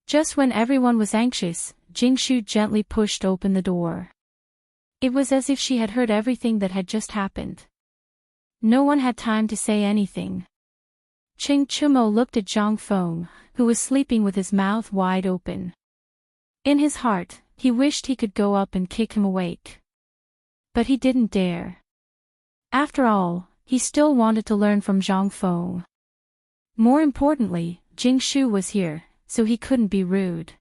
Just when everyone was anxious, Jingshu gently pushed open the door. It was as if she had heard everything that had just happened. No one had time to say anything. Ching Chumo looked at Zhang Feng, who was sleeping with his mouth wide open. In his heart, he wished he could go up and kick him awake. But he didn't dare. After all, he still wanted to learn from Zhang Feng. More importantly, Jingshu was here, so he couldn't be rude.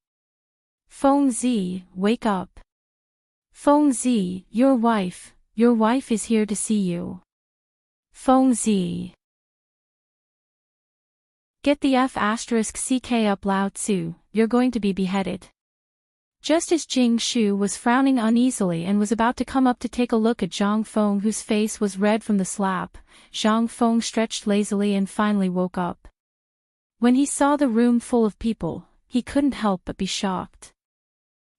Feng Zi, wake up. Feng Zi, your wife is here to see you. Feng Zi. Get the F*CK up, Lao Tzu, you're going to be beheaded. Just as Jing Shu was frowning uneasily and was about to come up to take a look at Zhang Feng, whose face was red from the slap, Zhang Feng stretched lazily and finally woke up. When he saw the room full of people, he couldn't help but be shocked.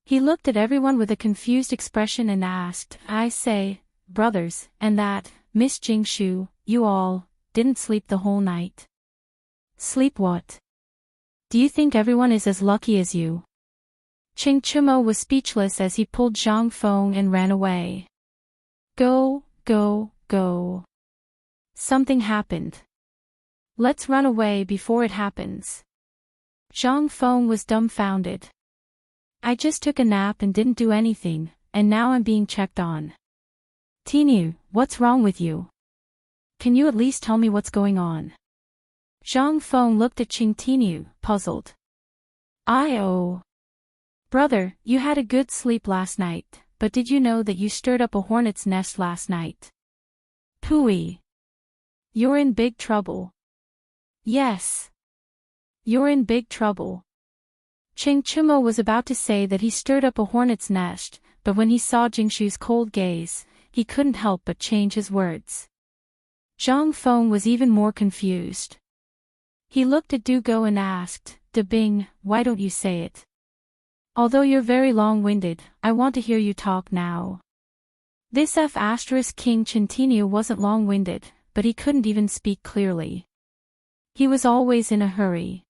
He looked at everyone with a confused expression and asked, I say, brothers, and that, Miss Jing Shu, you all, didn't sleep the whole night? Sleep what? Do you think everyone is as lucky as you? Ching Chumo was speechless as he pulled Zhang Feng and ran away. Go, go, go. Something happened. Let's run away before it happens. Zhang Feng was dumbfounded. I just took a nap and didn't do anything, and now I'm being checked on. Tinu, what's wrong with you? Can you at least tell me what's going on? Zhang Feng looked at Qing Tinu, puzzled. Oh. Brother, you had a good sleep last night, but did you know that you stirred up a hornet's nest last night? Pooey. You're in big trouble. Yes. You're in big trouble. Ching Chumo was about to say that he stirred up a hornet's nest, but when he saw Jingshu's cold gaze, he couldn't help but change his words. Zhang Feng was even more confused. He looked at Dugo and asked, De Bing, why don't you say it? Although you're very long-winded, I want to hear you talk now. This F*King Chintinu wasn't long-winded, but he couldn't even speak clearly. He was always in a hurry.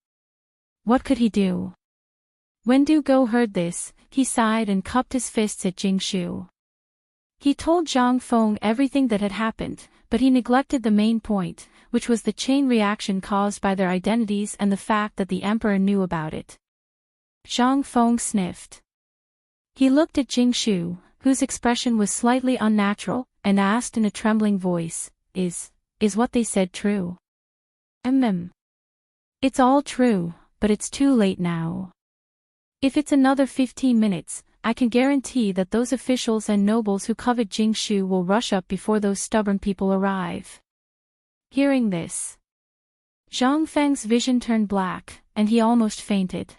What could he do? When Dugo heard this, he sighed and cupped his fists at Jingshu. He told Zhang Feng everything that had happened, but he neglected the main point, which was the chain reaction caused by their identities and the fact that the emperor knew about it. Zhang Feng sniffed. He looked at Jingshu, whose expression was slightly unnatural, and asked in a trembling voice, Is what they said true? It's all true, but it's too late now. If it's another 15 minutes, I can guarantee that those officials and nobles who covet Jingshu will rush up before those stubborn people arrive." Hearing this, Zhang Feng's vision turned black, and he almost fainted.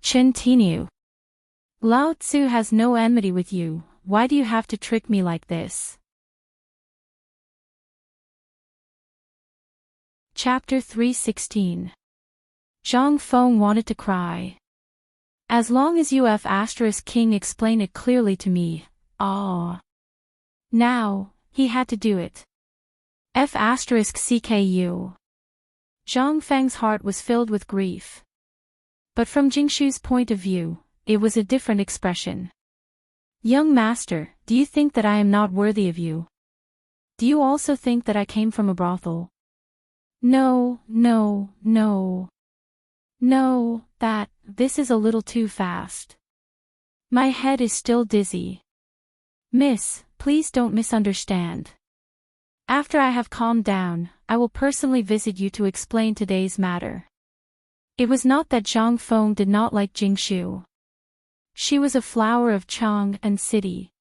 "Chen Tinu. Lao Tzu has no enmity with you, why do you have to trick me like this?" Chapter 316. Zhang Feng wanted to cry. "As long as you King explain it clearly to me, ah." Now, he had to do it. CKU. Zhang Feng's heart was filled with grief. But from Jingshu's point of view, it was a different expression. "Young master, do you think that I am not worthy of you? Do you also think that I came from a brothel?" No, this is a little too fast. My head is still dizzy. Miss, please don't misunderstand. After I have calmed down, I will personally visit you to explain today's matter." It was not that Zhang Feng did not like Jingshu. She was a flower of Chang and city.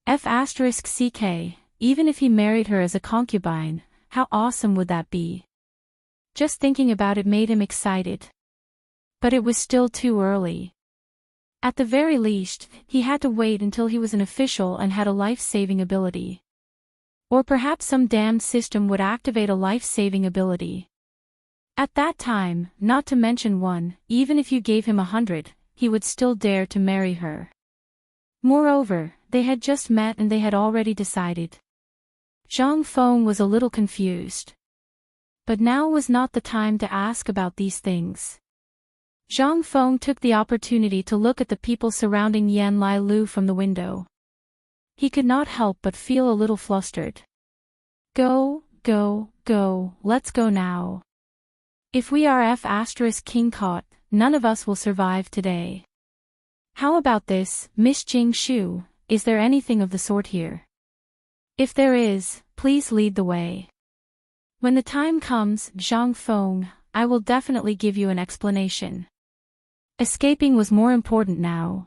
CK, even if he married her as a concubine, how awesome would that be? Just thinking about it made him excited. But it was still too early. At the very least, he had to wait until he was an official and had a life-saving ability. Or perhaps some damned system would activate a life-saving ability. At that time, not to mention one, even if you gave him 100, he would still dare to marry her. Moreover, they had just met and they had already decided. Zhang Feng was a little confused. But now was not the time to ask about these things. Zhang Feng took the opportunity to look at the people surrounding Yan Lai Lu from the window. He could not help but feel a little flustered. Go, let's go now. If we are King caught, none of us will survive today. How about this, Miss Jingshu, is there anything of the sort here? If there is, please lead the way. When the time comes, Zhang Feng, I will definitely give you an explanation. Escaping was more important now.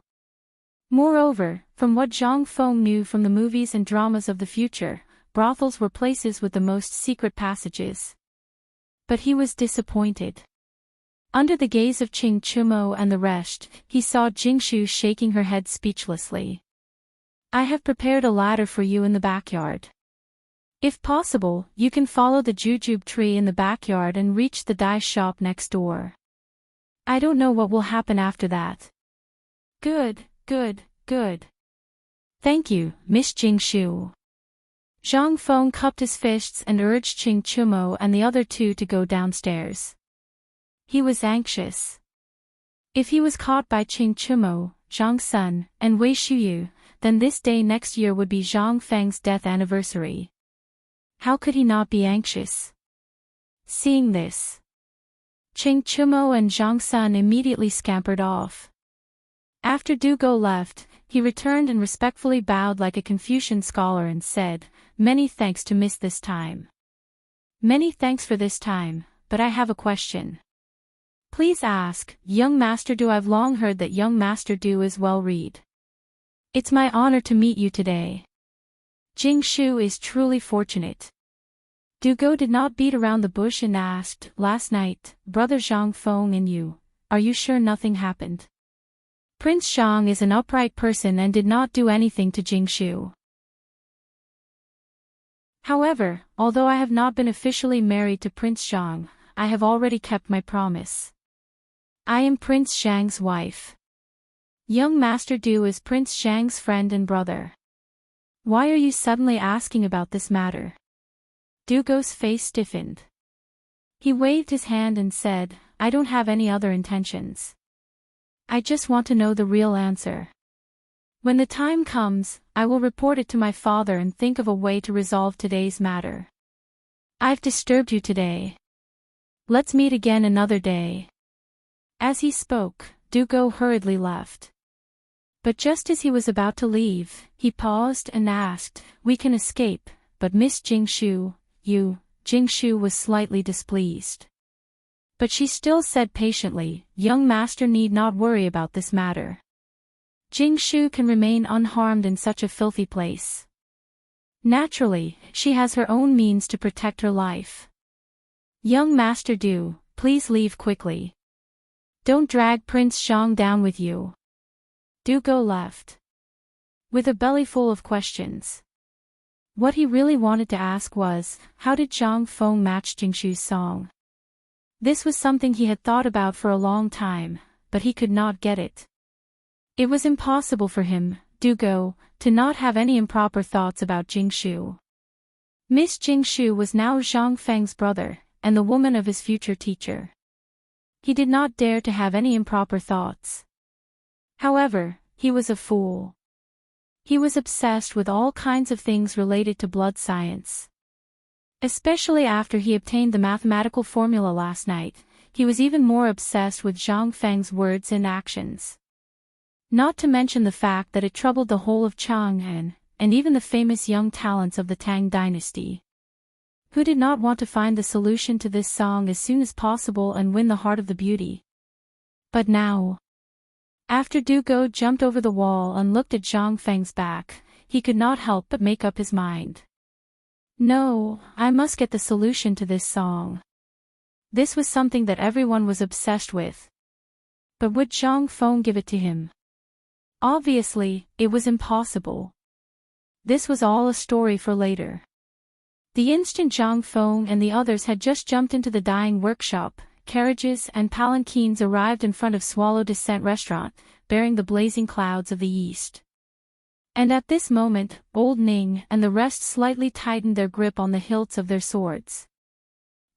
Moreover, from what Zhang Feng knew from the movies and dramas of the future, brothels were places with the most secret passages. But he was disappointed. Under the gaze of Qing Chumo and the rest, he saw Jingshu shaking her head speechlessly. I have prepared a ladder for you in the backyard. If possible, you can follow the jujube tree in the backyard and reach the dye shop next door. I don't know what will happen after that. Good. Thank you, Miss Jingshu. Zhang Feng cupped his fists and urged Qing Chumo and the other two to go downstairs. He was anxious. If he was caught by Qing Chumo, Zhang Sun, and Wei Shuyu, then this day next year would be Zhang Feng's death anniversary. How could he not be anxious? Seeing this, Qing Chumo and Zhang Sun immediately scampered off. After Dugo left, he returned and respectfully bowed like a Confucian scholar and said, Many thanks to Miss this time. Many thanks for this time, but I have a question. Please ask, young master Do. I've long heard that young master Do is well read. It's my honor to meet you today. Jingshu is truly fortunate. Dugo did not beat around the bush and asked, last night, brother Zhang Feng and you, are you sure nothing happened? Prince Zhang is an upright person and did not do anything to Jingshu. However, although I have not been officially married to Prince Zhang, I have already kept my promise. I am Prince Zhang's wife. Young Master Du is Prince Zhang's friend and brother. Why are you suddenly asking about this matter? Dugo's face stiffened. He waved his hand and said, I don't have any other intentions. I just want to know the real answer. When the time comes, I will report it to my father and think of a way to resolve today's matter. I've disturbed you today. Let's meet again another day. As he spoke, Dugo hurriedly left. But just as he was about to leave, he paused and asked, We can escape, but Miss Jingshu, Jingshu was slightly displeased. But she still said patiently, Young master need not worry about this matter. Jingshu can remain unharmed in such a filthy place. Naturally, she has her own means to protect her life. Young Master Du, please leave quickly. Don't drag Prince Zhang down with you. Du Go left. With a belly full of questions. What he really wanted to ask was, how did Zhang Feng match Jingshu's song? This was something he had thought about for a long time, but he could not get it. It was impossible for him, Du Go, to not have any improper thoughts about Jingshu. Miss Jingshu was now Zhang Feng's brother, and the woman of his future teacher. He did not dare to have any improper thoughts. However, he was a fool. He was obsessed with all kinds of things related to blood science. Especially after he obtained the mathematical formula last night, he was even more obsessed with Zhang Feng's words and actions. Not to mention the fact that it troubled the whole of Chang'an, and even the famous young talents of the Tang Dynasty. Who did not want to find the solution to this song as soon as possible and win the heart of the beauty? But now, after Du Go jumped over the wall and looked at Zhang Feng's back, he could not help but make up his mind. No, I must get the solution to this song. This was something that everyone was obsessed with. But would Zhang Feng give it to him? Obviously, it was impossible. This was all a story for later. The instant Zhang Feng and the others had just jumped into the dyeing workshop, carriages and palanquins arrived in front of Swallow Descent Restaurant, bearing the blazing clouds of the east. And at this moment, Old Ning and the rest slightly tightened their grip on the hilts of their swords.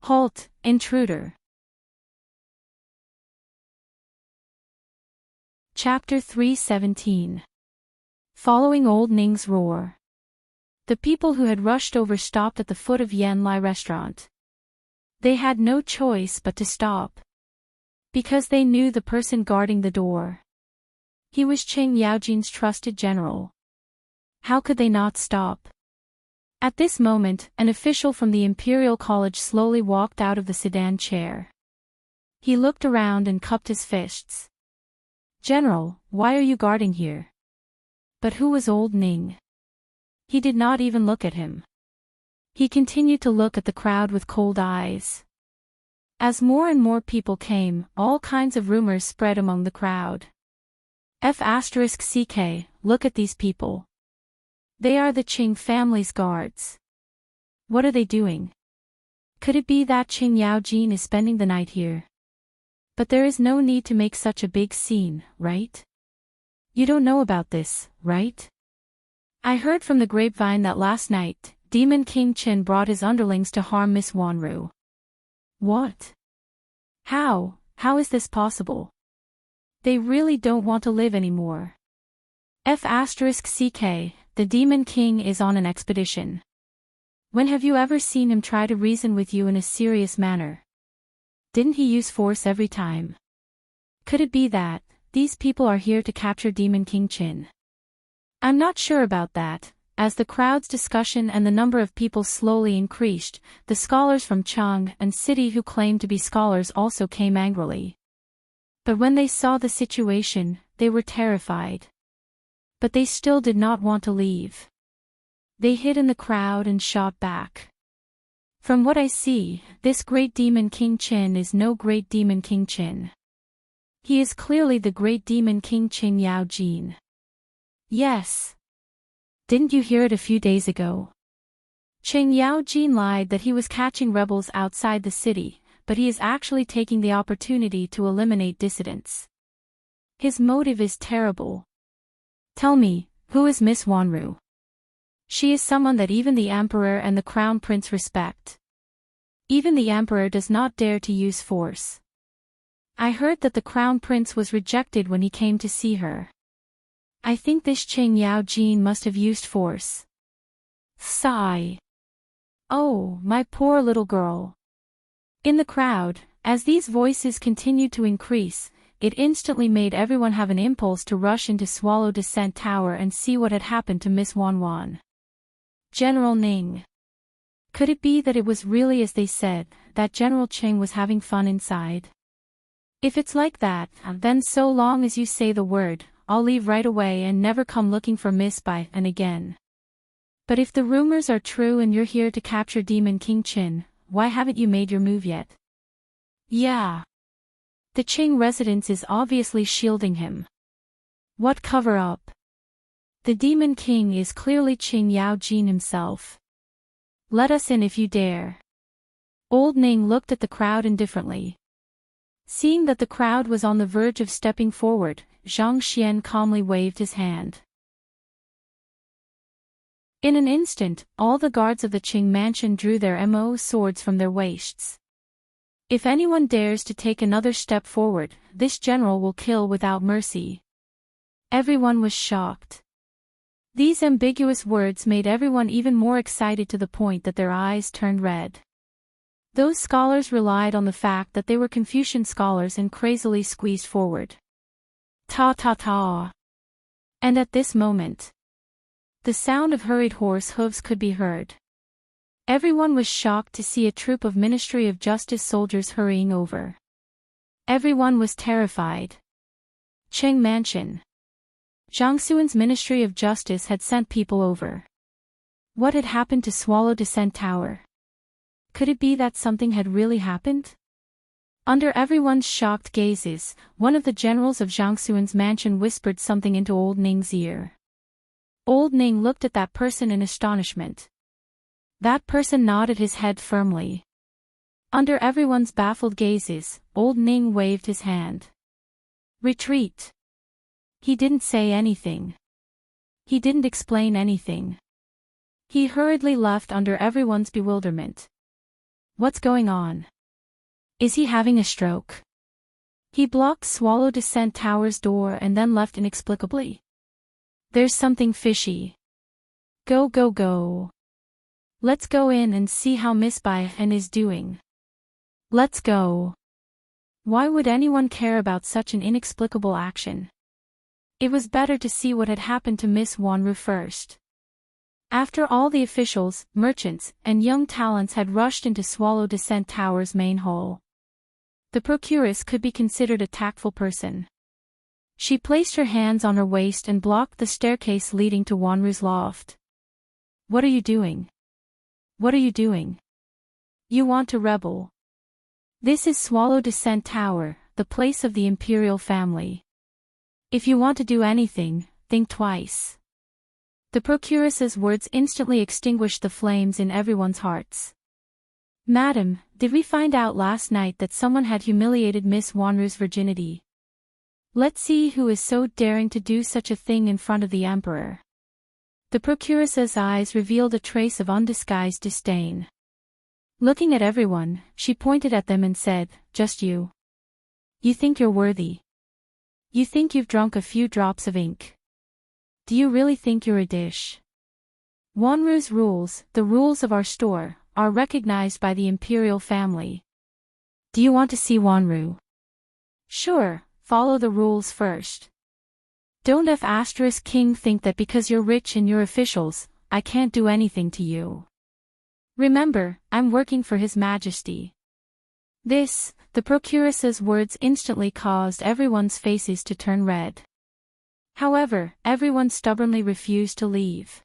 Halt, intruder! Chapter 317. Following Old Ning's roar. The people who had rushed over stopped at the foot of Yan Lai Restaurant. They had no choice but to stop. Because they knew the person guarding the door. He was Qing Yaojin's trusted general. How could they not stop? At this moment, an official from the Imperial College slowly walked out of the sedan chair. He looked around and cupped his fists. General, why are you guarding here? But who was Old Ning? He did not even look at him. He continued to look at the crowd with cold eyes. As more and more people came, all kinds of rumors spread among the crowd. F***CK, look at these people. They are the Qing family's guards. What are they doing? Could it be that Qing Yaojin is spending the night here? But there is no need to make such a big scene, right? You don't know about this, right? I heard from the grapevine that last night, Demon King Qin brought his underlings to harm Miss Wanru. What? How is this possible? They really don't want to live anymore. F***CK, the Demon King is on an expedition. When have you ever seen him try to reason with you in a serious manner? Didn't he use force every time? Could it be that these people are here to capture Demon King Qin? I'm not sure about that. As the crowd's discussion and the number of people slowly increased, the scholars from Chang and City who claimed to be scholars also came angrily. But when they saw the situation, they were terrified. But they still did not want to leave. They hid in the crowd and shot back. From what I see, this great Demon King Qin is no great Demon King Qin. He is clearly the great Demon King Qing Yaojin. Yes. Didn't you hear it a few days ago? Qing Yaojin lied that he was catching rebels outside the city, but he is actually taking the opportunity to eliminate dissidents. His motive is terrible. Tell me, who is Miss Wanru? She is someone that even the Emperor and the Crown Prince respect. Even the Emperor does not dare to use force. I heard that the Crown Prince was rejected when he came to see her. I think this Qing Yaojin must have used force. Sigh. Oh, my poor little girl. In the crowd, as these voices continued to increase, it instantly made everyone have an impulse to rush into Swallow Descent Tower and see what had happened to Miss Wanwan. General Ning. Could it be that it was really as they said, that General Qing was having fun inside? If it's like that, then so long as you say the word, I'll leave right away and never come looking for Miss Bai and again. But if the rumors are true and you're here to capture Demon King Qin, why haven't you made your move yet? Yeah. The Qing residence is obviously shielding him. What cover-up? The Demon King is clearly Qing Yaojin himself. Let us in if you dare. Old Ning looked at the crowd indifferently. Seeing that the crowd was on the verge of stepping forward, Zhang Xian calmly waved his hand. In an instant, all the guards of the Qing mansion drew their mo swords from their waists. If anyone dares to take another step forward, this general will kill without mercy. Everyone was shocked. These ambiguous words made everyone even more excited to the point that their eyes turned red. Those scholars relied on the fact that they were Confucian scholars and crazily squeezed forward. Ta ta ta. And at this moment, the sound of hurried horse hooves could be heard. Everyone was shocked to see a troop of Ministry of Justice soldiers hurrying over. Everyone was terrified. Qing Mansion. Zhang Xuan's Ministry of Justice had sent people over. What had happened to Swallow Descent Tower? Could it be that something had really happened? Under everyone's shocked gazes, one of the generals of Zhang Xuan's mansion whispered something into Old Ning's ear. Old Ning looked at that person in astonishment. That person nodded his head firmly. Under everyone's baffled gazes, Old Ning waved his hand. Retreat. He didn't say anything. He didn't explain anything. He hurriedly left under everyone's bewilderment. What's going on? Is he having a stroke? He blocked Swallow Descent Tower's door and then left inexplicably. There's something fishy. Go go go. Let's go in and see how Miss Bai is doing. Let's go. Why would anyone care about such an inexplicable action? It was better to see what had happened to Miss Wanru first. After all, the officials, merchants, and young talents had rushed into Swallow Descent Tower's main hall. The procuress could be considered a tactful person. She placed her hands on her waist and blocked the staircase leading to Wanru's loft. What are you doing? What are you doing? You want to rebel? This is Swallow Descent Tower, the place of the imperial family. If you want to do anything, think twice. The procuress's words instantly extinguished the flames in everyone's hearts. Madam, did we find out last night that someone had humiliated Miss Wanru's virginity? Let's see who is so daring to do such a thing in front of the emperor. The procuress's eyes revealed a trace of undisguised disdain. Looking at everyone, she pointed at them and said, just you. You think you're worthy? You think you've drunk a few drops of ink? Do you really think you're a dish? Wanru's rules, the rules of our store, are recognized by the imperial family. Do you want to see Wanru? Sure, follow the rules first. Don't King think that because you're rich and you're officials, I can't do anything to you. Remember, I'm working for His Majesty. This, the procuress's words instantly caused everyone's faces to turn red. However, everyone stubbornly refused to leave.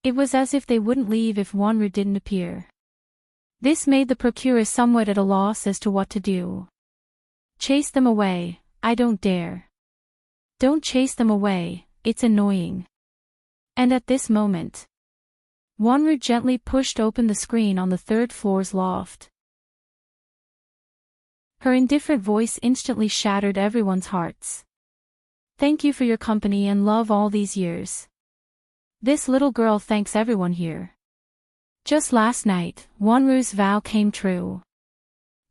It was as if they wouldn't leave if Wanru didn't appear. This made the procuress somewhat at a loss as to what to do. Chase them away, I don't dare. Don't chase them away, it's annoying. And at this moment, Wanru gently pushed open the screen on the third floor's loft. Her indifferent voice instantly shattered everyone's hearts. Thank you for your company and love all these years. This little girl thanks everyone here. Just last night, Wanru's vow came true.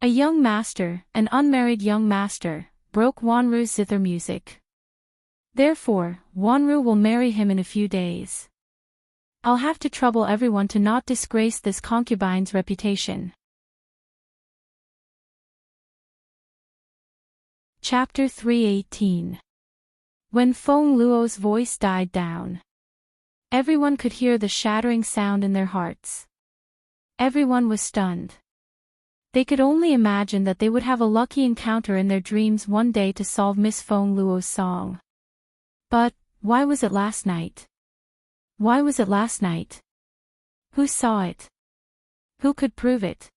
A young master, an unmarried young master, broke Wanru's zither music. Therefore, Wanru will marry him in a few days. I'll have to trouble everyone to not disgrace this concubine's reputation. Chapter 318. When Feng Luo's voice died down, everyone could hear the shattering sound in their hearts. Everyone was stunned. They could only imagine that they would have a lucky encounter in their dreams one day to solve Miss Feng Luo's song. But, why was it last night? Why was it last night? Who saw it? Who could prove it?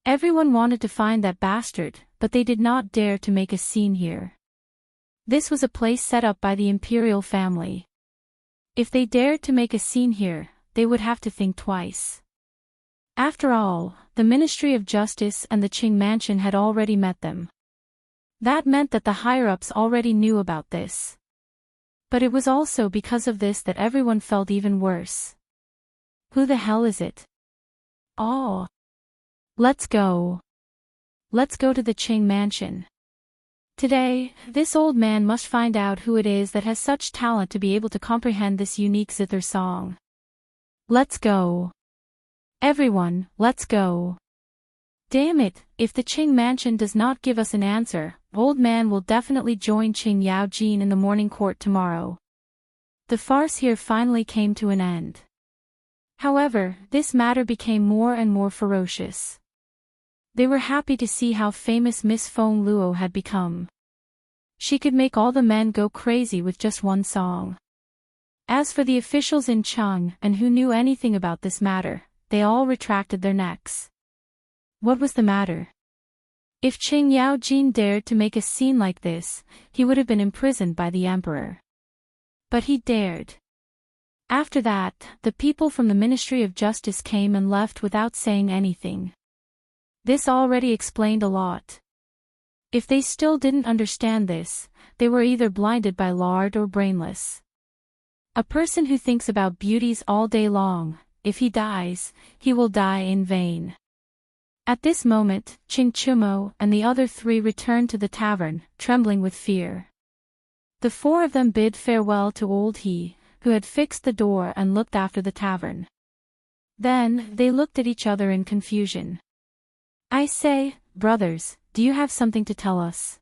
Everyone wanted to find that bastard, but they did not dare to make a scene here. This was a place set up by the imperial family. If they dared to make a scene here, they would have to think twice. After all, the Ministry of Justice and the Qing mansion had already met them. That meant that the higher-ups already knew about this. But it was also because of this that everyone felt even worse. Who the hell is it? Oh. Let's go. Let's go to the Qing mansion. Today, this old man must find out who it is that has such talent to be able to comprehend this unique zither song. Let's go. Everyone, let's go. Damn it, if the Qing mansion does not give us an answer, old man will definitely join Qing Yao Jin in the morning court tomorrow. The farce here finally came to an end. However, this matter became more and more ferocious. They were happy to see how famous Miss Feng Luo had become. She could make all the men go crazy with just one song. As for the officials in Cheng and who knew anything about this matter, they all retracted their necks. What was the matter? If Qing Yao Jin dared to make a scene like this, he would have been imprisoned by the emperor. But he dared. After that, the people from the Ministry of Justice came and left without saying anything. This already explained a lot. If they still didn't understand this, they were either blinded by lard or brainless. A person who thinks about beauties all day long, if he dies, he will die in vain. At this moment, Qing Chumo and the other three returned to the tavern, trembling with fear. The four of them bid farewell to old He, who had fixed the door and looked after the tavern. Then, they looked at each other in confusion. I say, brothers, do you have something to tell us?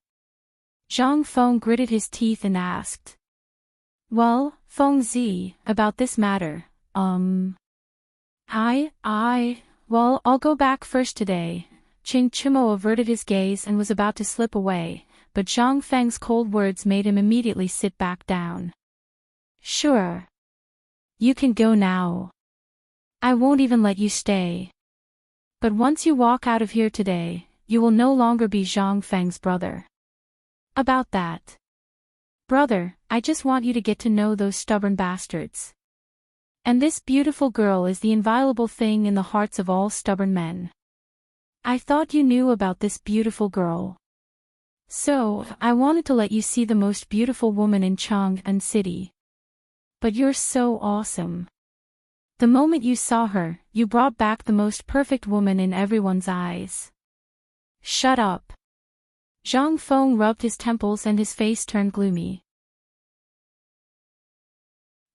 Zhang Feng gritted his teeth and asked. Well, Feng Zi, about this matter, well, I'll go back first today. Qing Chumo averted his gaze and was about to slip away, but Zhang Feng's cold words made him immediately sit back down. Sure. You can go now. I won't even let you stay. But once you walk out of here today, you will no longer be Zhang Feng's brother. About that. Brother, I just want you to get to know those stubborn bastards. And this beautiful girl is the inviolable thing in the hearts of all stubborn men. I thought you knew about this beautiful girl. So, I wanted to let you see the most beautiful woman in Chang'an City. But you're so awesome. The moment you saw her, you brought back the most perfect woman in everyone's eyes. Shut up. Zhang Feng rubbed his temples and his face turned gloomy.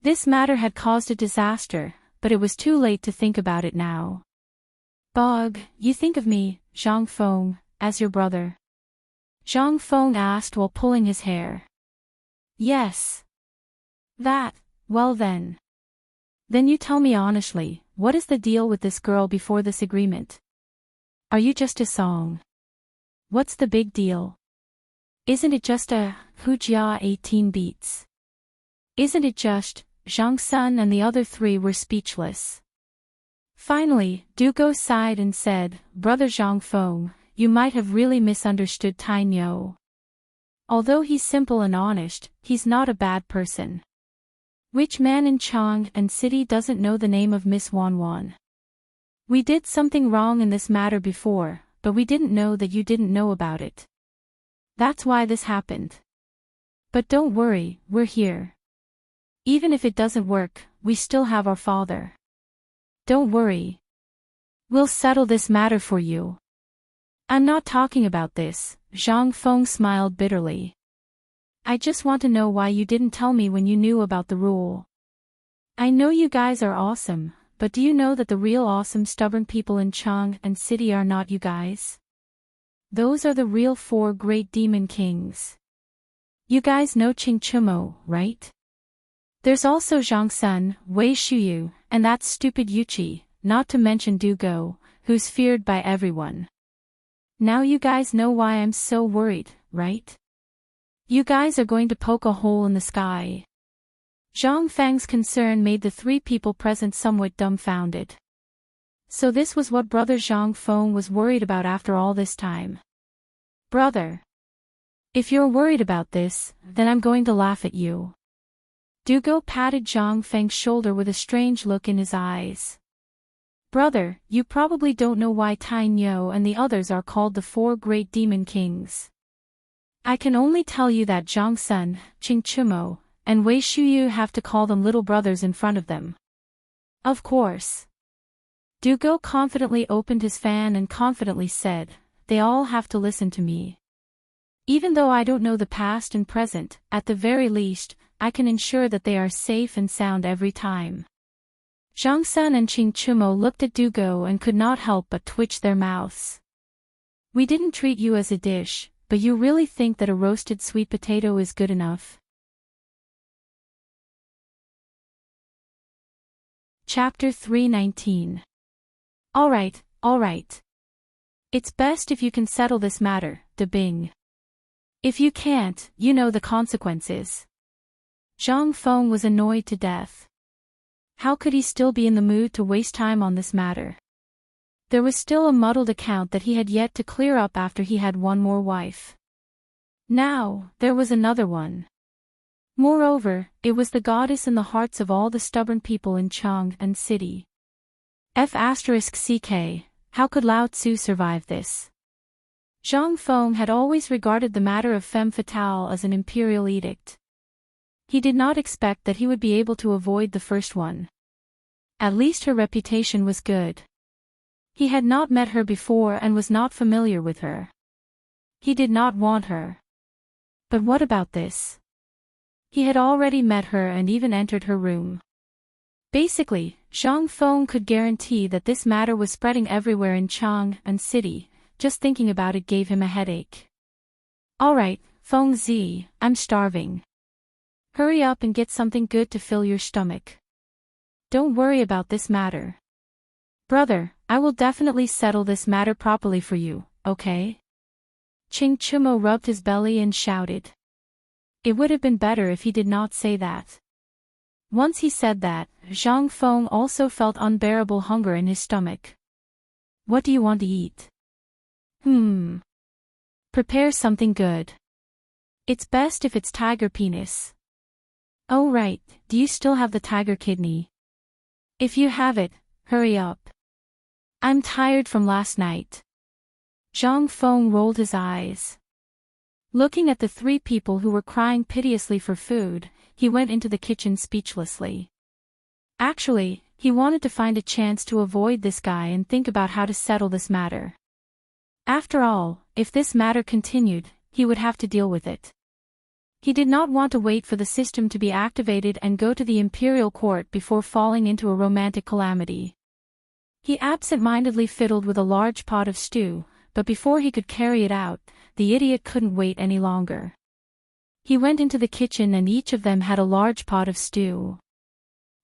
This matter had caused a disaster, but it was too late to think about it now. Bog, you think of me, Zhang Feng, as your brother? Zhang Feng asked while pulling his hair. Yes. That, well then. Then you tell me honestly, what is the deal with this girl before this agreement? Are you just a song? What's the big deal? Isn't it just a, Hujia 18 beats? Isn't it just, Zhang Sun and the other three were speechless. Finally, Dugo sighed and said, Brother Zhang Feng, you might have really misunderstood Tai Niu. Although he's simple and honest, he's not a bad person. Which man in Chang'an City doesn't know the name of Miss Wan Wan? We did something wrong in this matter before, but we didn't know that you didn't know about it. That's why this happened. But don't worry, we're here. Even if it doesn't work, we still have our father. Don't worry. We'll settle this matter for you. I'm not talking about this, Zhang Feng smiled bitterly. I just want to know why you didn't tell me when you knew about the rule. I know you guys are awesome, but do you know that the real awesome stubborn people in Chang'an City are not you guys? Those are the real 4 great demon kings. You guys know Qing Chumo, right? There's also Zhang Sun, Wei Shuyu, and that stupid Yuqi, not to mention Dugo, who's feared by everyone. Now you guys know why I'm so worried, right? You guys are going to poke a hole in the sky. Zhang Feng's concern made the three people present somewhat dumbfounded. So this was what Brother Zhang Feng was worried about after all this time. Brother. If you're worried about this, then I'm going to laugh at you. Dugo patted Zhang Feng's shoulder with a strange look in his eyes. Brother, you probably don't know why Tai Nyo and the others are called the four great demon kings. I can only tell you that Zhang Sun, Qing Chumo, and Wei Shuyu have to call them little brothers in front of them. Of course. Dugo confidently opened his fan and confidently said, they all have to listen to me. Even though I don't know the past and present, at the very least, I can ensure that they are safe and sound every time. Zhang Sun and Qing Chumo looked at Dugo and could not help but twitch their mouths. We didn't treat you as a dish, but you really think that a roasted sweet potato is good enough? Chapter 319. Alright. It's best if you can settle this matter, De Bing. If you can't, you know the consequences. Zhang Feng was annoyed to death. How could he still be in the mood to waste time on this matter? There was still a muddled account that he had yet to clear up after he had one more wife. Now, there was another one. Moreover, it was the goddess in the hearts of all the stubborn people in Chang and City. F***ck, how could Lao Tzu survive this? Zhang Feng had always regarded the matter of femme fatale as an imperial edict. He did not expect that he would be able to avoid the first one. At least her reputation was good. He had not met her before and was not familiar with her. He did not want her. But what about this? He had already met her and even entered her room. Basically, Zhang Feng could guarantee that this matter was spreading everywhere in Chang and City. Just thinking about it gave him a headache. Alright, Feng Zi, I'm starving. Hurry up and get something good to fill your stomach. Don't worry about this matter. Brother, I will definitely settle this matter properly for you, okay? Qing Chumo rubbed his belly and shouted. It would have been better if he did not say that. Once he said that, Zhang Feng also felt unbearable hunger in his stomach. What do you want to eat? Prepare something good. It's best if it's tiger penis. Oh right, do you still have the tiger kidney? If you have it, hurry up. I'm tired from last night. Zhang Feng rolled his eyes. Looking at the three people who were crying piteously for food, he went into the kitchen speechlessly. Actually, he wanted to find a chance to avoid this guy and think about how to settle this matter. After all, if this matter continued, he would have to deal with it. He did not want to wait for the system to be activated and go to the imperial court before falling into a romantic calamity. He absent-mindedly fiddled with a large pot of stew, but before he could carry it out, the idiot couldn't wait any longer. He went into the kitchen and each of them had a large pot of stew.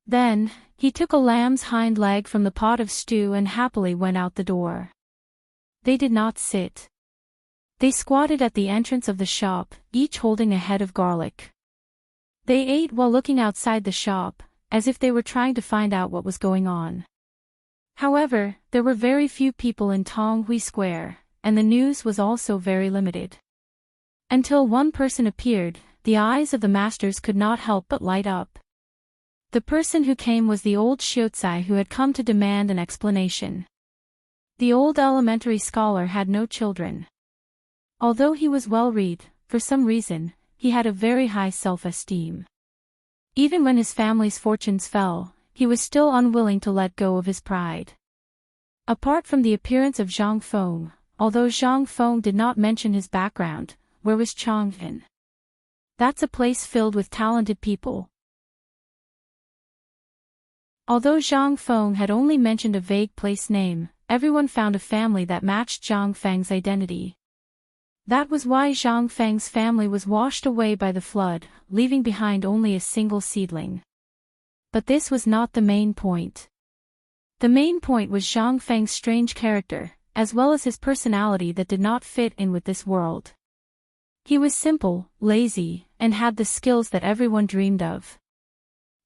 Then, he took a lamb's hind leg from the pot of stew and happily went out the door. They did not sit. They squatted at the entrance of the shop, each holding a head of garlic. They ate while looking outside the shop, as if they were trying to find out what was going on. However, there were very few people in Tonghui Square, and the news was also very limited. Until one person appeared, the eyes of the masters could not help but light up. The person who came was the old Shiozai who had come to demand an explanation. The old elementary scholar had no children. Although he was well-read, for some reason, he had a very high self-esteem. Even when his family's fortunes fell, he was still unwilling to let go of his pride. Apart from the appearance of Zhang Feng, although Zhang Feng did not mention his background, where was Chang'an? That's a place filled with talented people. Although Zhang Feng had only mentioned a vague place name, everyone found a family that matched Zhang Feng's identity. That was why Zhang Feng's family was washed away by the flood, leaving behind only a single seedling. But this was not the main point. The main point was Zhang Feng's strange character, as well as his personality that did not fit in with this world. He was simple, lazy, and had the skills that everyone dreamed of.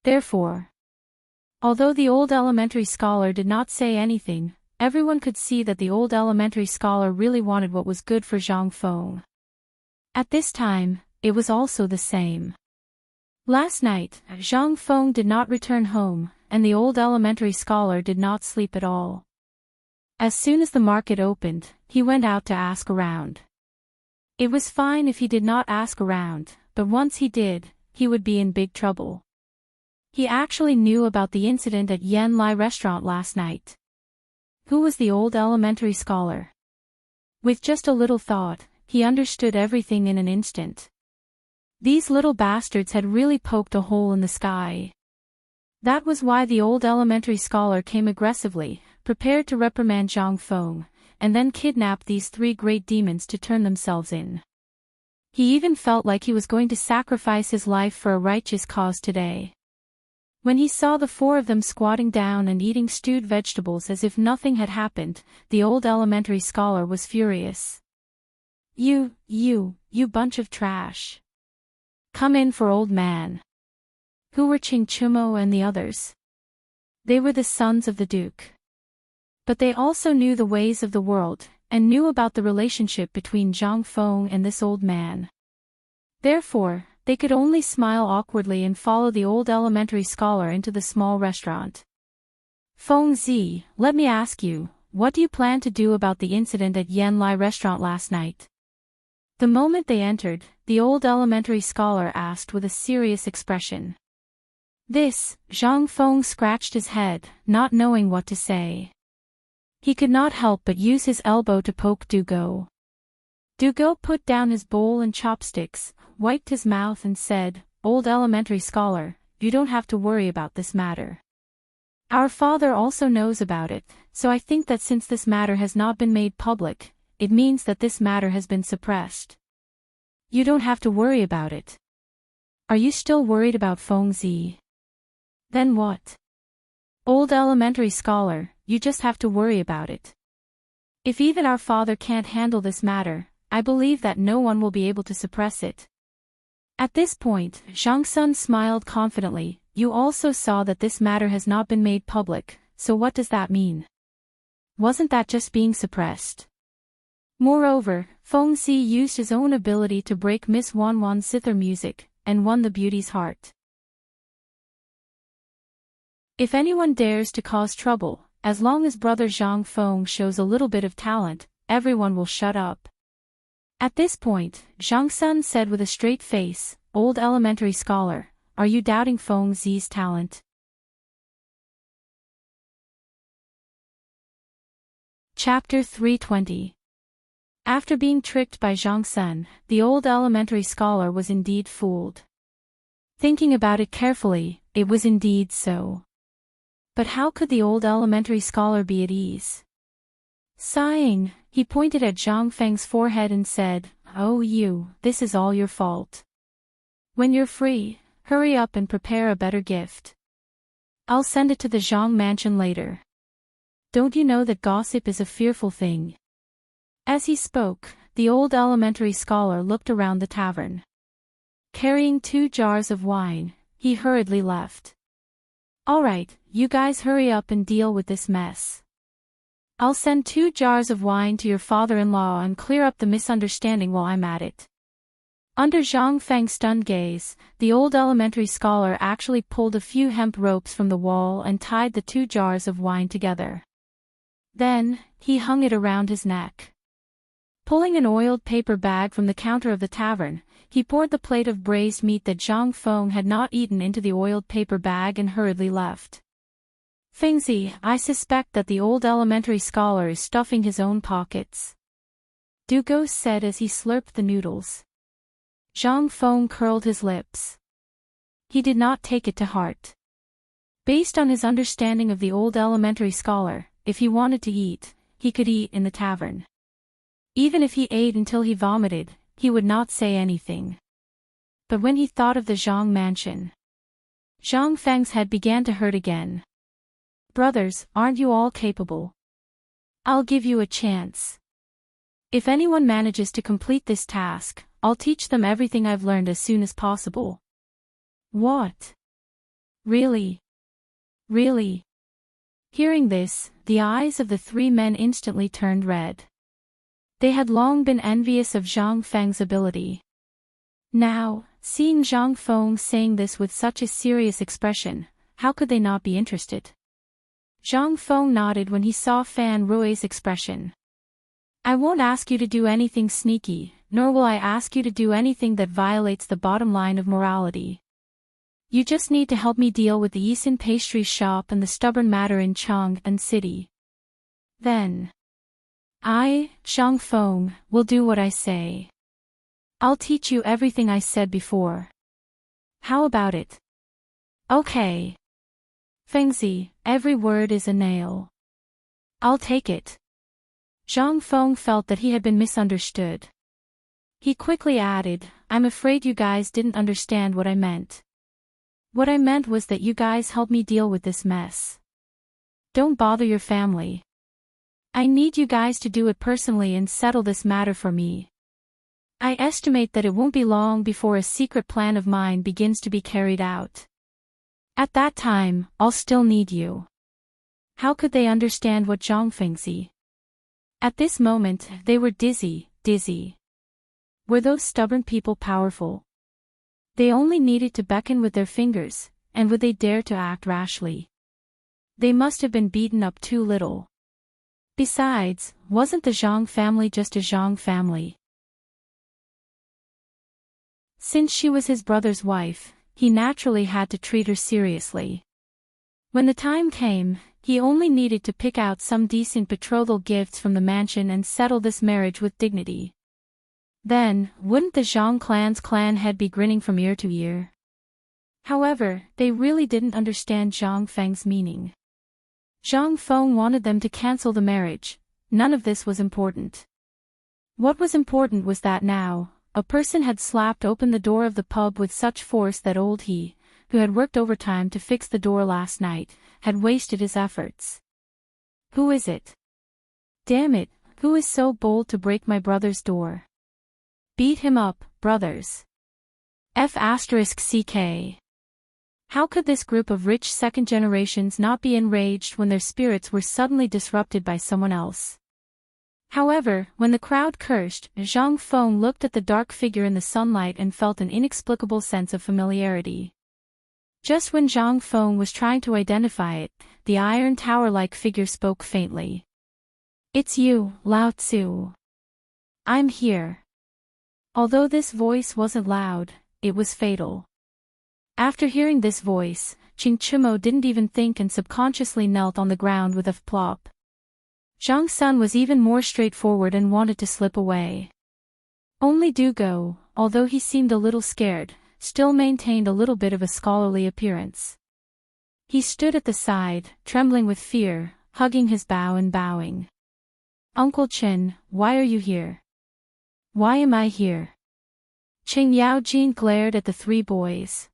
Therefore, although the old elementary scholar did not say anything, everyone could see that the old elementary scholar really wanted what was good for Zhang Feng. At this time, it was also the same. Last night, Zhang Feng did not return home, and the old elementary scholar did not sleep at all. As soon as the market opened, he went out to ask around. It was fine if he did not ask around, but once he did, he would be in big trouble. He actually knew about the incident at Yan Lai restaurant last night. Who was the old elementary scholar? With just a little thought, he understood everything in an instant. These little bastards had really poked a hole in the sky. That was why the old elementary scholar came aggressively, prepared to reprimand Zhang Feng, and then kidnap these three great demons to turn themselves in. He even felt like he was going to sacrifice his life for a righteous cause today. When he saw the four of them squatting down and eating stewed vegetables as if nothing had happened, the old elementary scholar was furious. You bunch of trash. Come in for old man. Who were Ching Chumo and the others? They were the sons of the Duke. But they also knew the ways of the world, and knew about the relationship between Zhang Feng and this old man. Therefore, they could only smile awkwardly and follow the old elementary scholar into the small restaurant. Feng Zi, let me ask you, what do you plan to do about the incident at Yan Lai restaurant last night? The moment they entered, the old elementary scholar asked with a serious expression. This, Zhang Feng scratched his head, not knowing what to say. He could not help but use his elbow to poke Dugo. Dugo put down his bowl and chopsticks, wiped his mouth and said, Old elementary scholar, you don't have to worry about this matter. Our father also knows about it, so I think that since this matter has not been made public, it means that this matter has been suppressed. You don't have to worry about it. Are you still worried about Feng Zi? Then what? Old elementary scholar, you just have to worry about it. If even our father can't handle this matter, I believe that no one will be able to suppress it. At this point, Zhang Sun smiled confidently. You also saw that this matter has not been made public, so what does that mean? Wasn't that just being suppressed? Moreover, Feng Zi used his own ability to break Miss Wan Wan's zither music, and won the beauty's heart. If anyone dares to cause trouble, as long as brother Zhang Feng shows a little bit of talent, everyone will shut up. At this point, Zhang Sun said with a straight face, Old elementary scholar, are you doubting Feng Zi's talent? Chapter 320. After being tricked by Zhang Sun, the old elementary scholar was indeed fooled. Thinking about it carefully, it was indeed so. But how could the old elementary scholar be at ease? Sighing, he pointed at Zhang Feng's forehead and said, Oh this is all your fault. When you're free, hurry up and prepare a better gift. I'll send it to the Zhang mansion later. Don't you know that gossip is a fearful thing? As he spoke, the old elementary scholar looked around the tavern. Carrying 2 jars of wine, he hurriedly left. Alright, you guys hurry up and deal with this mess. I'll send 2 jars of wine to your father-in-law and clear up the misunderstanding while I'm at it. Under Zhang Feng's stunned gaze, the old elementary scholar actually pulled a few hemp ropes from the wall and tied the 2 jars of wine together. Then, he hung it around his neck. Pulling an oiled paper bag from the counter of the tavern, he poured the plate of braised meat that Zhang Feng had not eaten into the oiled paper bag and hurriedly left. Fengzi, I suspect that the old elementary scholar is stuffing his own pockets. Dugo said as he slurped the noodles. Zhang Feng curled his lips. He did not take it to heart. Based on his understanding of the old elementary scholar, if he wanted to eat, he could eat in the tavern. Even if he ate until he vomited, he would not say anything. But when he thought of the Zhang mansion, Zhang Feng's head began to hurt again. Brothers, aren't you all capable? I'll give you a chance. If anyone manages to complete this task, I'll teach them everything I've learned as soon as possible. What? Really? Really? Hearing this, the eyes of the three men instantly turned red. They had long been envious of Zhang Feng's ability. Now, seeing Zhang Feng saying this with such a serious expression, how could they not be interested? Zhang Feng nodded when he saw Fan Rui's expression. I won't ask you to do anything sneaky, nor will I ask you to do anything that violates the bottom line of morality. You just need to help me deal with the Yisan pastry shop and the stubborn matter in Chang'an City. Then, I, Zhang Feng, will do what I say. I'll teach you everything I said before. How about it? Okay. Fengzi, every word is a nail. I'll take it. Zhang Feng felt that he had been misunderstood. He quickly added, I'm afraid you guys didn't understand what I meant. What I meant was that you guys help me deal with this mess. Don't bother your family. I need you guys to do it personally and settle this matter for me. I estimate that it won't be long before a secret plan of mine begins to be carried out. At that time, I'll still need you. How could they understand what Zhang Fengzi? At this moment, they were dizzy. Were those stubborn people powerful? They only needed to beckon with their fingers, and would they dare to act rashly? They must have been beaten up too little. Besides, wasn't the Zhang family just a Zhang family? Since she was his brother's wife, he naturally had to treat her seriously. When the time came, he only needed to pick out some decent betrothal gifts from the mansion and settle this marriage with dignity. Then, wouldn't the Zhang clan's clan head be grinning from ear to ear? However, they really didn't understand Zhang Feng's meaning. Zhang Feng wanted them to cancel the marriage. None of this was important. What was important was that now, a person had slapped open the door of the pub with such force that old he, who had worked overtime to fix the door last night, had wasted his efforts. Who is it? Damn it, who is so bold to break my brother's door? Beat him up, brothers. F***CK. How could this group of rich second generations not be enraged when their spirits were suddenly disrupted by someone else? However, when the crowd cursed, Zhang Feng looked at the dark figure in the sunlight and felt an inexplicable sense of familiarity. Just when Zhang Feng was trying to identify it, the iron tower-like figure spoke faintly. It's you, Lao Tzu. I'm here. Although this voice wasn't loud, it was fatal. After hearing this voice, Qing Chimo didn't even think and subconsciously knelt on the ground with a plop. Zhang Sun was even more straightforward and wanted to slip away. Only Du Go, although he seemed a little scared, still maintained a little bit of a scholarly appearance. He stood at the side, trembling with fear, hugging his bow and bowing. Uncle Chen, why are you here? Why am I here? Qing Yaojin glared at the three boys.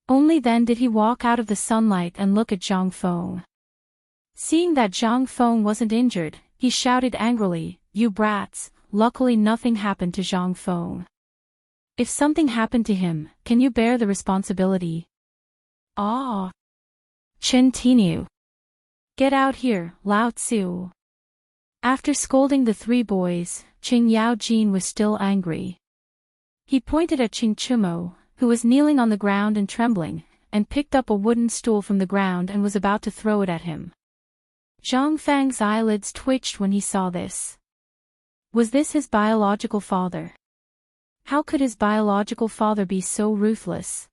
Only then did he walk out of the sunlight and look at Zhang Feng. Seeing that Zhang Feng wasn't injured, he shouted angrily, You brats, luckily nothing happened to Zhang Feng. If something happened to him, can you bear the responsibility? Ah. Chen Tinu. Get out here, Lao Tzu. After scolding the three boys, Qing Yaojin was still angry. He pointed at Qing Chimo, who was kneeling on the ground and trembling, and picked up a wooden stool from the ground and was about to throw it at him. Zhang Feng's eyelids twitched when he saw this. Was this his biological father? How could his biological father be so ruthless?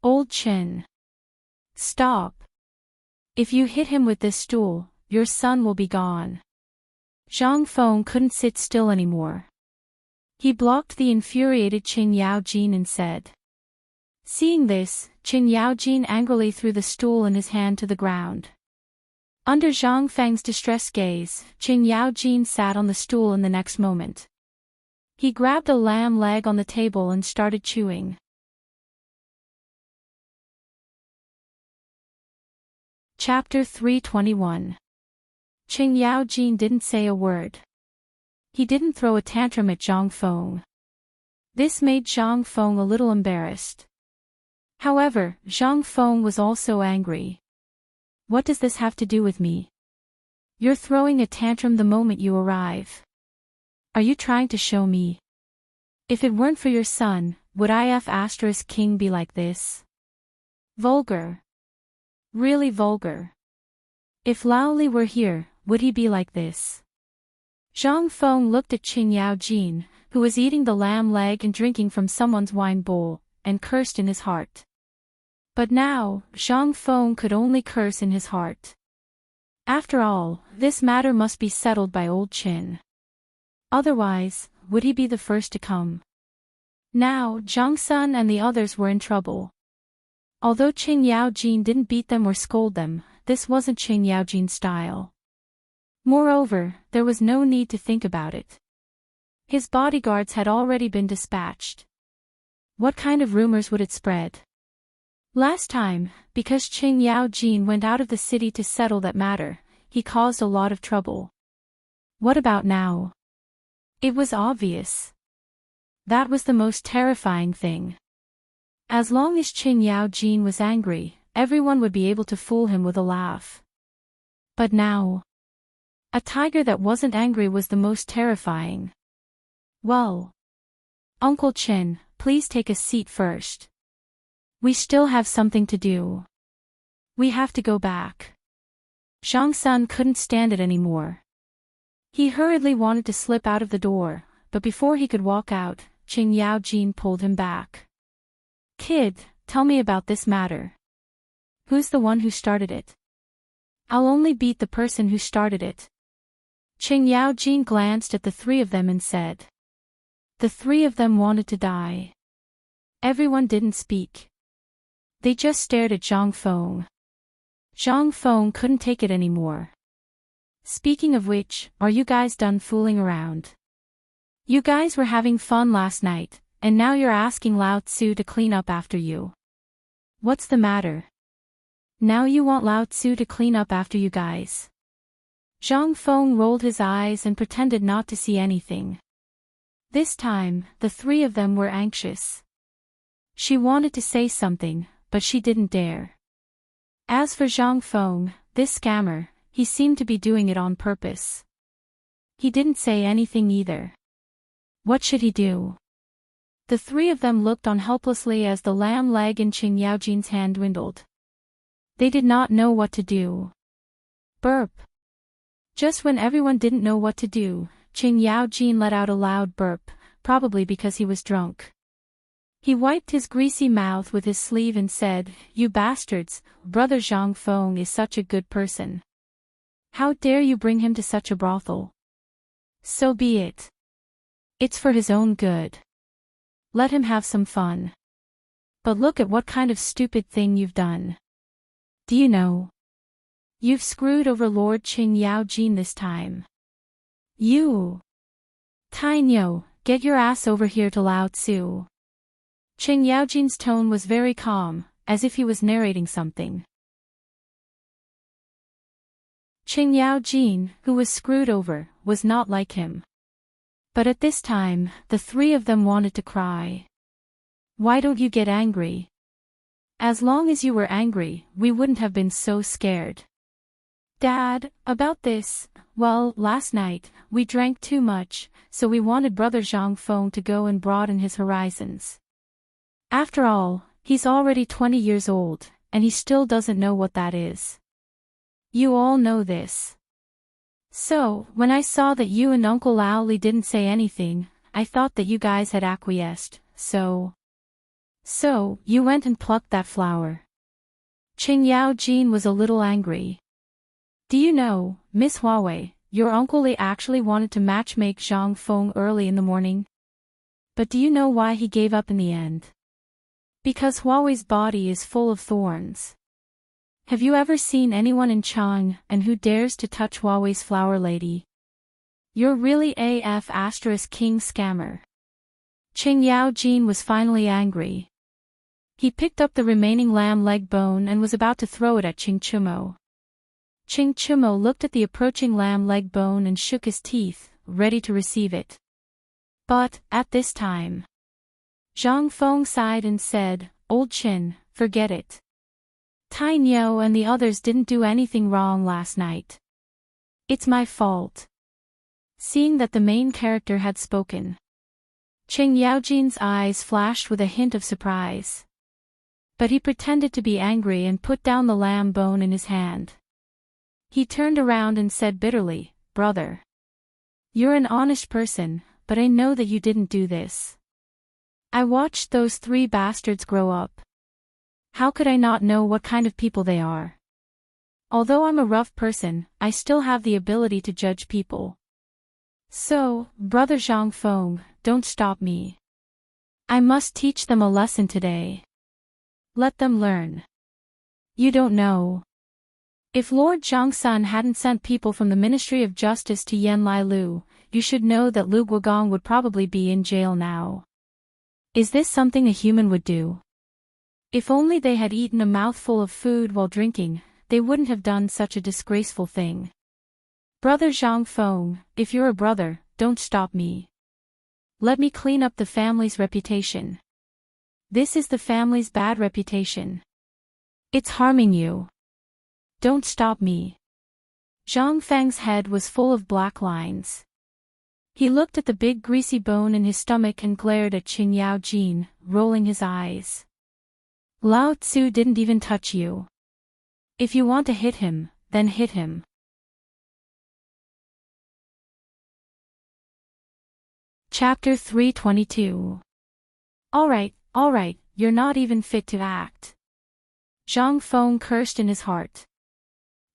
Old Chen. Stop. If you hit him with this stool, your son will be gone. Zhang Feng couldn't sit still anymore. He blocked the infuriated Qing Yaojin and said. Seeing this, Qing Yaojin angrily threw the stool in his hand to the ground. Under Zhang Feng's distressed gaze, Qing Yaojin sat on the stool in the next moment. He grabbed a lamb leg on the table and started chewing. Chapter 321. Qing Yaojin didn't say a word. He didn't throw a tantrum at Zhang Feng. This made Zhang Feng a little embarrassed. However, Zhang Feng was also angry. What does this have to do with me? You're throwing a tantrum the moment you arrive. Are you trying to show me? If it weren't for your son, would King be like this? Vulgar. Really vulgar. If Lao Li were here, would he be like this? Zhang Feng looked at Qing Yaojin, who was eating the lamb leg and drinking from someone's wine bowl, and cursed in his heart. But now, Zhang Feng could only curse in his heart. After all, this matter must be settled by old Qin. Otherwise, would he be the first to come? Now, Zhang Sun and the others were in trouble. Although Qing Yaojin didn't beat them or scold them, this wasn't Qing Yaojin's style. Moreover, there was no need to think about it. His bodyguards had already been dispatched. What kind of rumors would it spread? Last time, because Qing Yaojin went out of the city to settle that matter, he caused a lot of trouble. What about now? It was obvious. That was the most terrifying thing. As long as Qing Yaojin was angry, everyone would be able to fool him with a laugh. But now, a tiger that wasn't angry was the most terrifying. Well, Uncle Qin, please take a seat first. We still have something to do. We have to go back. Zhang Sun couldn't stand it anymore. He hurriedly wanted to slip out of the door, but before he could walk out, Qing Yaojin pulled him back. Kid, tell me about this matter. Who's the one who started it? I'll only beat the person who started it. Qing Yaojin glanced at the three of them and said. The three of them wanted to die. Everyone didn't speak. They just stared at Zhang Feng. Zhang Feng couldn't take it anymore. Speaking of which, are you guys done fooling around? You guys were having fun last night, and now you're asking Lao Tzu to clean up after you. What's the matter? Now you want Lao Tzu to clean up after you guys? Zhang Feng rolled his eyes and pretended not to see anything. This time, the three of them were anxious. She wanted to say something, but she didn't dare. As for Zhang Feng, this scammer, he seemed to be doing it on purpose. He didn't say anything either. What should he do? The three of them looked on helplessly as the lamb leg in Qing Yaojin's hand dwindled. They did not know what to do. Burp. Just when everyone didn't know what to do, Qing Yaojin let out a loud burp, probably because he was drunk. He wiped his greasy mouth with his sleeve and said, You bastards, brother Zhang Feng is such a good person. How dare you bring him to such a brothel? So be it. It's for his own good. Let him have some fun. But look at what kind of stupid thing you've done. Do you know? You've screwed over Lord Qing Yaojin this time. You! Tainyo, get your ass over here to Lao Tzu. Qing Yaojin's tone was very calm, as if he was narrating something. Qing Yaojin, who was screwed over, was not like him. But at this time, the three of them wanted to cry. Why don't you get angry? As long as you were angry, we wouldn't have been so scared. Dad, about this, well, last night, we drank too much, so we wanted brother Zhang Feng to go and broaden his horizons. After all, he's already 20 years old, and he still doesn't know what that is. You all know this. So, when I saw that you and Uncle Lao Li didn't say anything, I thought that you guys had acquiesced, so, you went and plucked that flower. Qing Yaojin was a little angry. Do you know, Miss Huawei, your Uncle Li actually wanted to matchmake Zhang Feng early in the morning? But do you know why he gave up in the end? Because Huawei's body is full of thorns. Have you ever seen anyone in Chang and who dares to touch Huawei's flower lady? You're really AF *king scammer. Qing Yaojin was finally angry. He picked up the remaining lamb leg bone and was about to throw it at Qing Chumo. Qing Chumo looked at the approaching lamb leg bone and shook his teeth, ready to receive it. But, at this time, Zhang Feng sighed and said, Old Chin, forget it. Tai Niu and the others didn't do anything wrong last night. It's my fault. Seeing that the main character had spoken, Qing Yaojin's eyes flashed with a hint of surprise. But he pretended to be angry and put down the lamb bone in his hand. He turned around and said bitterly, Brother. You're an honest person, but I know that you didn't do this. I watched those 3 bastards grow up. How could I not know what kind of people they are? Although I'm a rough person, I still have the ability to judge people. So, Brother Zhang Feng, don't stop me. I must teach them a lesson today. Let them learn. You don't know. If Lord Zhangsun hadn't sent people from the Ministry of Justice to Yanlai Lu, you should know that Lu Guogong would probably be in jail now. Is this something a human would do? If only they had eaten a mouthful of food while drinking, they wouldn't have done such a disgraceful thing. Brother Zhang Feng, if you're a brother, don't stop me. Let me clean up the family's reputation. This is the family's bad reputation. It's harming you. Don't stop me. Zhang Feng's head was full of black lines. He looked at the big greasy bone in his stomach and glared at Qing Yaojin, rolling his eyes. Lao Tzu didn't even touch you. If you want to hit him, then hit him. Chapter 322. Alright, you're not even fit to act. Zhang Feng cursed in his heart.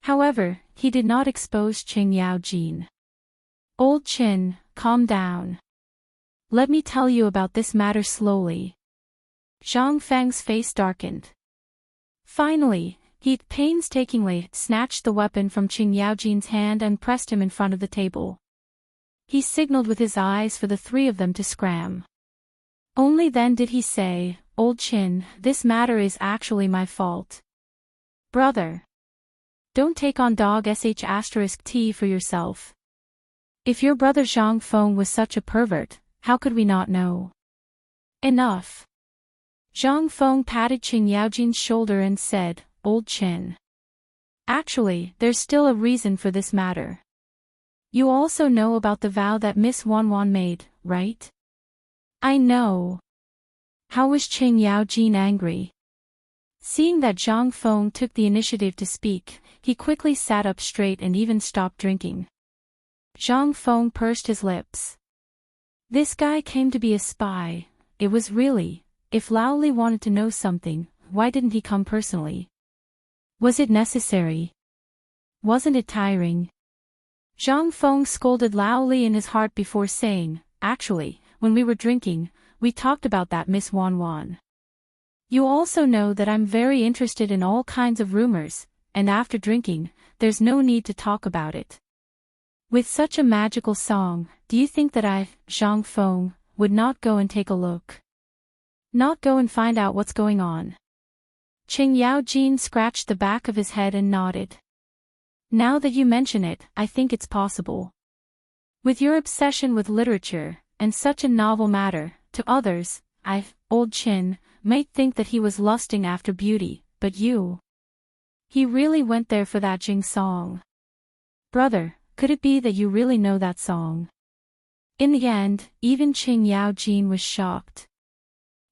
However, he did not expose Qing Yaojin. Old Qin, calm down. Let me tell you about this matter slowly. Zhang Feng's face darkened. Finally, he painstakingly snatched the weapon from Qing Yaojin's hand and pressed him in front of the table. He signaled with his eyes for the 3 of them to scram. Only then did he say, Old Qin, this matter is actually my fault. Brother. Don't take on dog sh*t for yourself. If your brother Zhang Feng was such a pervert, how could we not know? Enough. Zhang Feng patted Qing Yaojin's shoulder and said, Old Qin. Actually, there's still a reason for this matter. You also know about the vow that Miss Wanwan made, right? I know. How was Qing Yaojin angry? Seeing that Zhang Feng took the initiative to speak, he quickly sat up straight and even stopped drinking. Zhang Feng pursed his lips. This guy came to be a spy. It was really, if Lao Li wanted to know something, why didn't he come personally? Was it necessary? Wasn't it tiring? Zhang Feng scolded Lao Li in his heart before saying, Actually, when we were drinking, we talked about that Miss Wanwan. You also know that I'm very interested in all kinds of rumors, and after drinking, there's no need to talk about it. With such a magical song, do you think that I, Zhang Feng, would not go and take a look? Not go and find out what's going on? Qing Yaojin scratched the back of his head and nodded. Now that you mention it, I think it's possible. With your obsession with literature, and such a novel matter, to others, Old Qin, might think that he was lusting after beauty, but you. He really went there for that Jing song. Brother, could it be that you really know that song? In the end, even Qing Yaojin was shocked.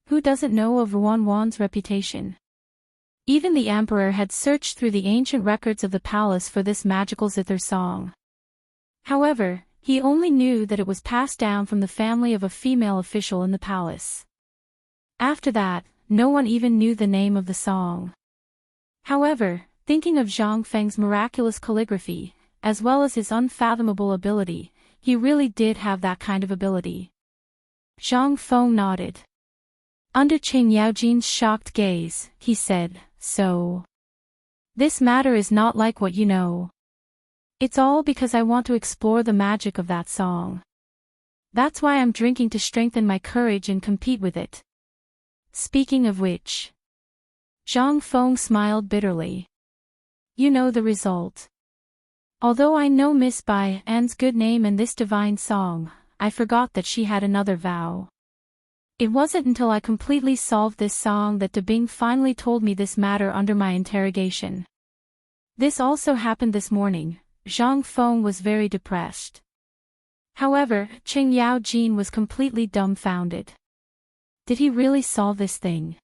Who doesn't know of Wanwan's reputation? Even the emperor had searched through the ancient records of the palace for this magical zither song. However, he only knew that it was passed down from the family of a female official in the palace. After that, no one even knew the name of the song. However, thinking of Zhang Feng's miraculous calligraphy, as well as his unfathomable ability, he really did have that kind of ability. Zhang Feng nodded. Under Qing Yaojin's shocked gaze, he said, So. This matter is not like what you know. It's all because I want to explore the magic of that song. That's why I'm drinking to strengthen my courage and compete with it. Speaking of which. Zhang Feng smiled bitterly. You know the result. Although I know Miss Bai An's good name and this divine song, I forgot that she had another vow. It wasn't until I completely solved this song that Bing finally told me this matter under my interrogation. This also happened this morning. Zhang Feng was very depressed. However, Qing Yao Jin was completely dumbfounded. Did he really solve this thing?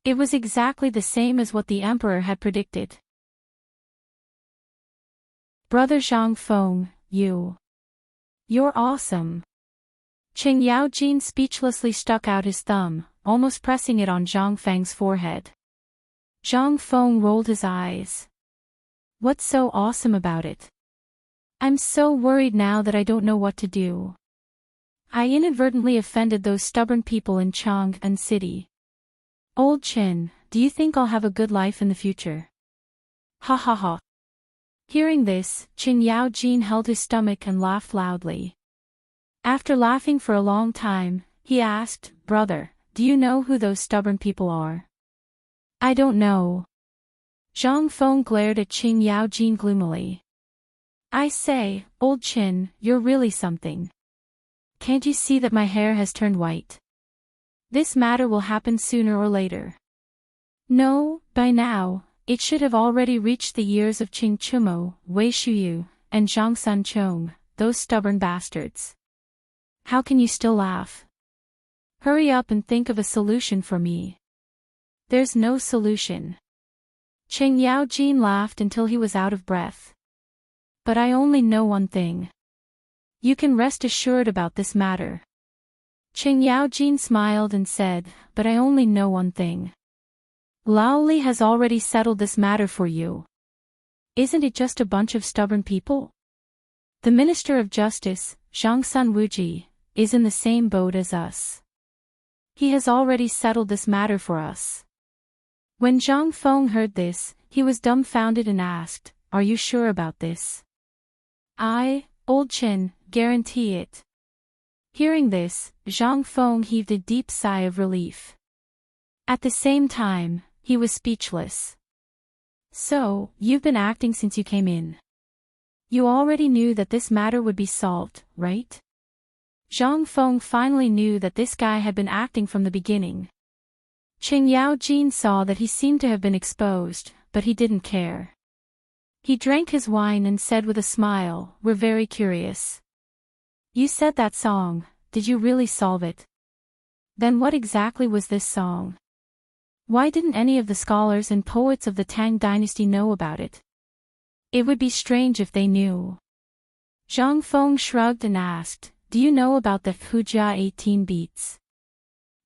It was exactly the same as what the emperor had predicted. Brother Zhang Feng, you're awesome. Qing Yao Jin speechlessly stuck out his thumb, almost pressing it on Zhang Feng's forehead. Zhang Feng rolled his eyes. What's so awesome about it? I'm so worried now that I don't know what to do. I inadvertently offended those stubborn people in Chang'an City. Old Qin, do you think I'll have a good life in the future? Ha ha ha. Hearing this, Qin Yao Jin held his stomach and laughed loudly. After laughing for a long time, he asked, Brother, do you know who those stubborn people are? I don't know. Zhang Feng glared at Qin Yao Jin gloomily. I say, old Qin, you're really something. Can't you see that my hair has turned white? This matter will happen sooner or later. No, by now, it should have already reached the ears of Qing Chumo, Wei Shuyu, and Zhang Sun Chong, those stubborn bastards. How can you still laugh? Hurry up and think of a solution for me. There's no solution. Qing Yao Jin laughed until he was out of breath. But I only know one thing. You can rest assured about this matter. Qing Yao Jin smiled and said, but I only know one thing. Lao Li has already settled this matter for you. Isn't it just a bunch of stubborn people? The Minister of Justice, Zhang Sun Wuji, is in the same boat as us. He has already settled this matter for us. When Zhang Feng heard this, he was dumbfounded and asked, Are you sure about this? Old Qin, guarantee it. Hearing this, Zhang Feng heaved a deep sigh of relief. At the same time, he was speechless. So, you've been acting since you came in. You already knew that this matter would be solved, right? Zhang Feng finally knew that this guy had been acting from the beginning. Qing Yao Jin saw that he seemed to have been exposed, but he didn't care. He drank his wine and said with a smile, We're very curious. You said that song, did you really solve it? Then what exactly was this song? Why didn't any of the scholars and poets of the Tang Dynasty know about it? It would be strange if they knew. Zhang Feng shrugged and asked, Do you know about the Hujia 18 beats?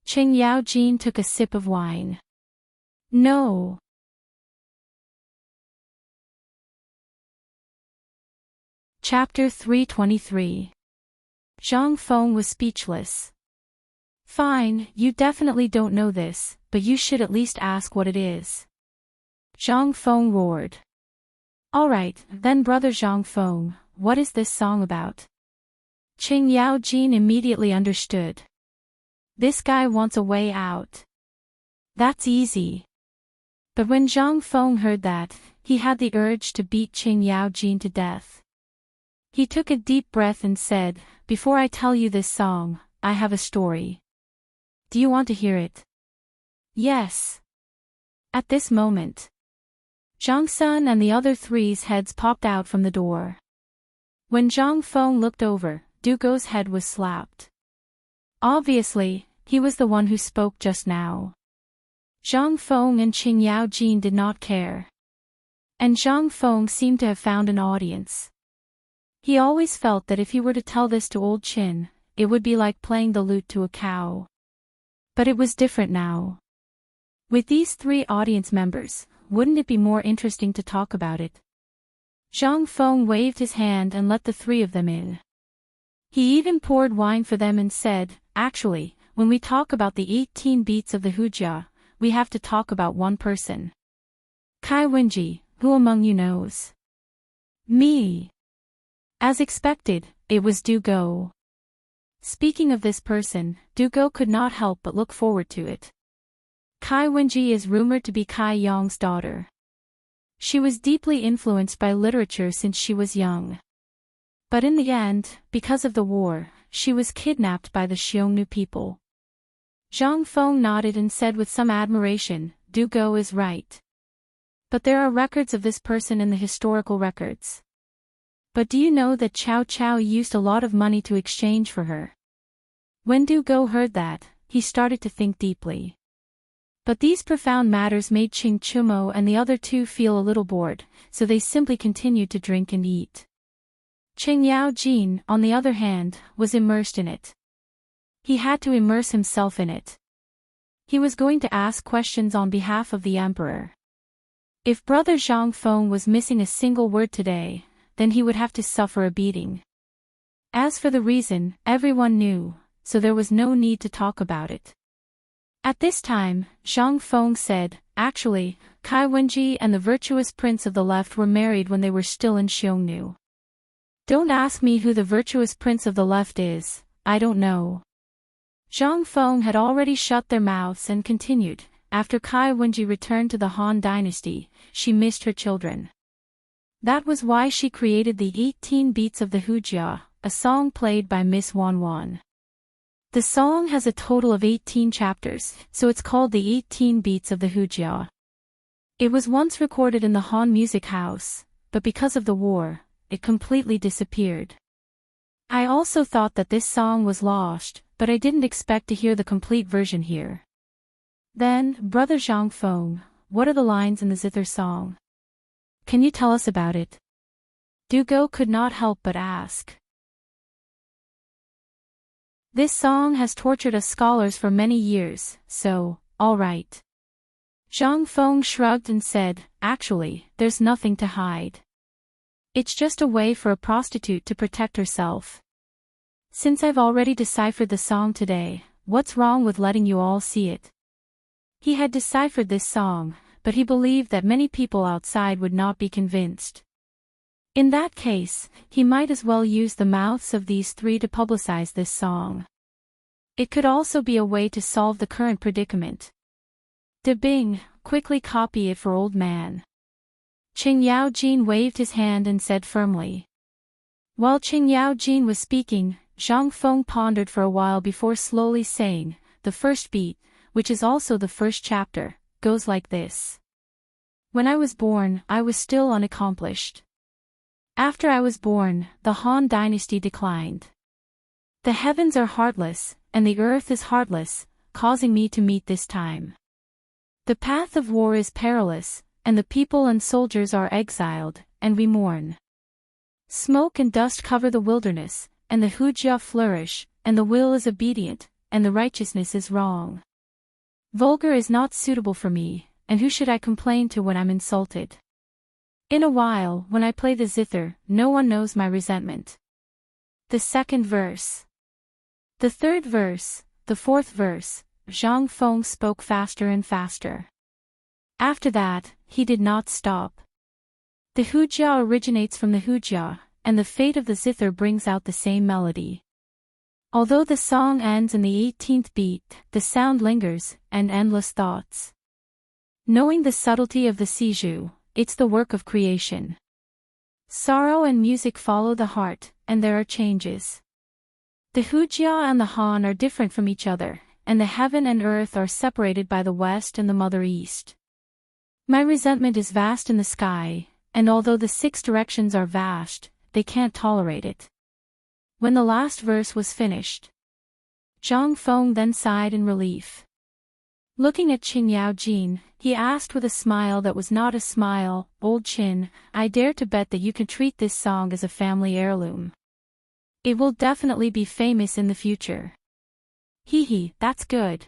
Qing Yao Jin took a sip of wine. No. Chapter 323. Zhang Feng was speechless. Fine, you definitely don't know this, but you should at least ask what it is. Zhang Feng roared. Alright, then brother Zhang Feng, what is this song about? Qing Yao Jin immediately understood. This guy wants a way out. That's easy. But when Zhang Feng heard that, he had the urge to beat Qing Yao Jin to death. He took a deep breath and said, Before I tell you this song, I have a story. Do you want to hear it? Yes. At this moment, Zhang Sun and the other three's heads popped out from the door. When Zhang Feng looked over, Dugo's head was slapped. Obviously, he was the one who spoke just now. Zhang Feng and Qing Yao Jin did not care. And Zhang Feng seemed to have found an audience. He always felt that if he were to tell this to old Qin, it would be like playing the lute to a cow. But it was different now. With these three audience members, wouldn't it be more interesting to talk about it? Zhang Feng waved his hand and let the three of them in. He even poured wine for them and said, Actually, when we talk about the 18 beats of the Hujia, we have to talk about one person. Kai Wenji, who among you knows? Me. As expected, it was Dugo. Speaking of this person, Dugo could not help but look forward to it. Kai Wenji is rumored to be Kai Yong's daughter. She was deeply influenced by literature since she was young. But in the end, because of the war, she was kidnapped by the Xiongnu people. Zhang Feng nodded and said with some admiration, Du Go is right. But there are records of this person in the historical records. But do you know that Cao Cao used a lot of money to exchange for her? When Du Go heard that, he started to think deeply. But these profound matters made Qing Chumo and the other two feel a little bored, so they simply continued to drink and eat. Qing Yao Jin, on the other hand, was immersed in it. He had to immerse himself in it. He was going to ask questions on behalf of the emperor. If Brother Zhang Feng was missing a single word today, then he would have to suffer a beating. As for the reason, everyone knew, so there was no need to talk about it. At this time, Zhang Feng said, actually, Kai Wenji and the virtuous prince of the left were married when they were still in Xiongnu. Don't ask me who the virtuous prince of the left is, I don't know. Zhang Feng had already shut their mouths and continued, after Kai Wenji returned to the Han Dynasty, she missed her children. That was why she created the 18 Beats of the Hujia, a song played by Miss Wan Wan. The song has a total of 18 chapters, so it's called the 18 Beats of the Hujia. It was once recorded in the Han Music House, but because of the war, it completely disappeared. I also thought that this song was lost, but I didn't expect to hear the complete version here. Then, Brother Zhang Feng, what are the lines in the zither song? Can you tell us about it? Du Go could not help but ask. This song has tortured us scholars for many years, so, all right. Zhang Feng shrugged and said, actually, there's nothing to hide. It's just a way for a prostitute to protect herself. Since I've already deciphered the song today, what's wrong with letting you all see it? He had deciphered this song, but he believed that many people outside would not be convinced. In that case, he might as well use the mouths of these three to publicize this song. It could also be a way to solve the current predicament. De Bing, quickly copy it for old man. Qing Yao Jin waved his hand and said firmly. While Qing Yao Jin was speaking, Zhang Feng pondered for a while before slowly saying, the first beat, which is also the first chapter, goes like this. When I was born, I was still unaccomplished. After I was born, the Han Dynasty declined. The heavens are heartless, and the earth is heartless, causing me to meet this time. The path of war is perilous, and the people and soldiers are exiled, and we mourn. Smoke and dust cover the wilderness, and the Hujia flourish, and the will is obedient, and the righteousness is wrong. Vulgar is not suitable for me, and who should I complain to when I'm insulted? In a while, when I play the zither, no one knows my resentment. The second verse. The third verse, the fourth verse, Zhang Feng spoke faster and faster. After that, he did not stop. The Hujia originates from the Hujia, and the fate of the zither brings out the same melody. Although the song ends in the 18th beat, the sound lingers, and endless thoughts. Knowing the subtlety of the Siju, it's the work of creation. Sorrow and music follow the heart, and there are changes. The Hujia and the Han are different from each other, and the heaven and earth are separated by the west and the mother east. My resentment is vast in the sky, and although the 6 directions are vast, they can't tolerate it. When the last verse was finished, Zhang Feng then sighed in relief. Looking at Qing Yao Jin, he asked with a smile that was not a smile, Old Qin, I dare to bet that you can treat this song as a family heirloom. It will definitely be famous in the future. Hee, that's good.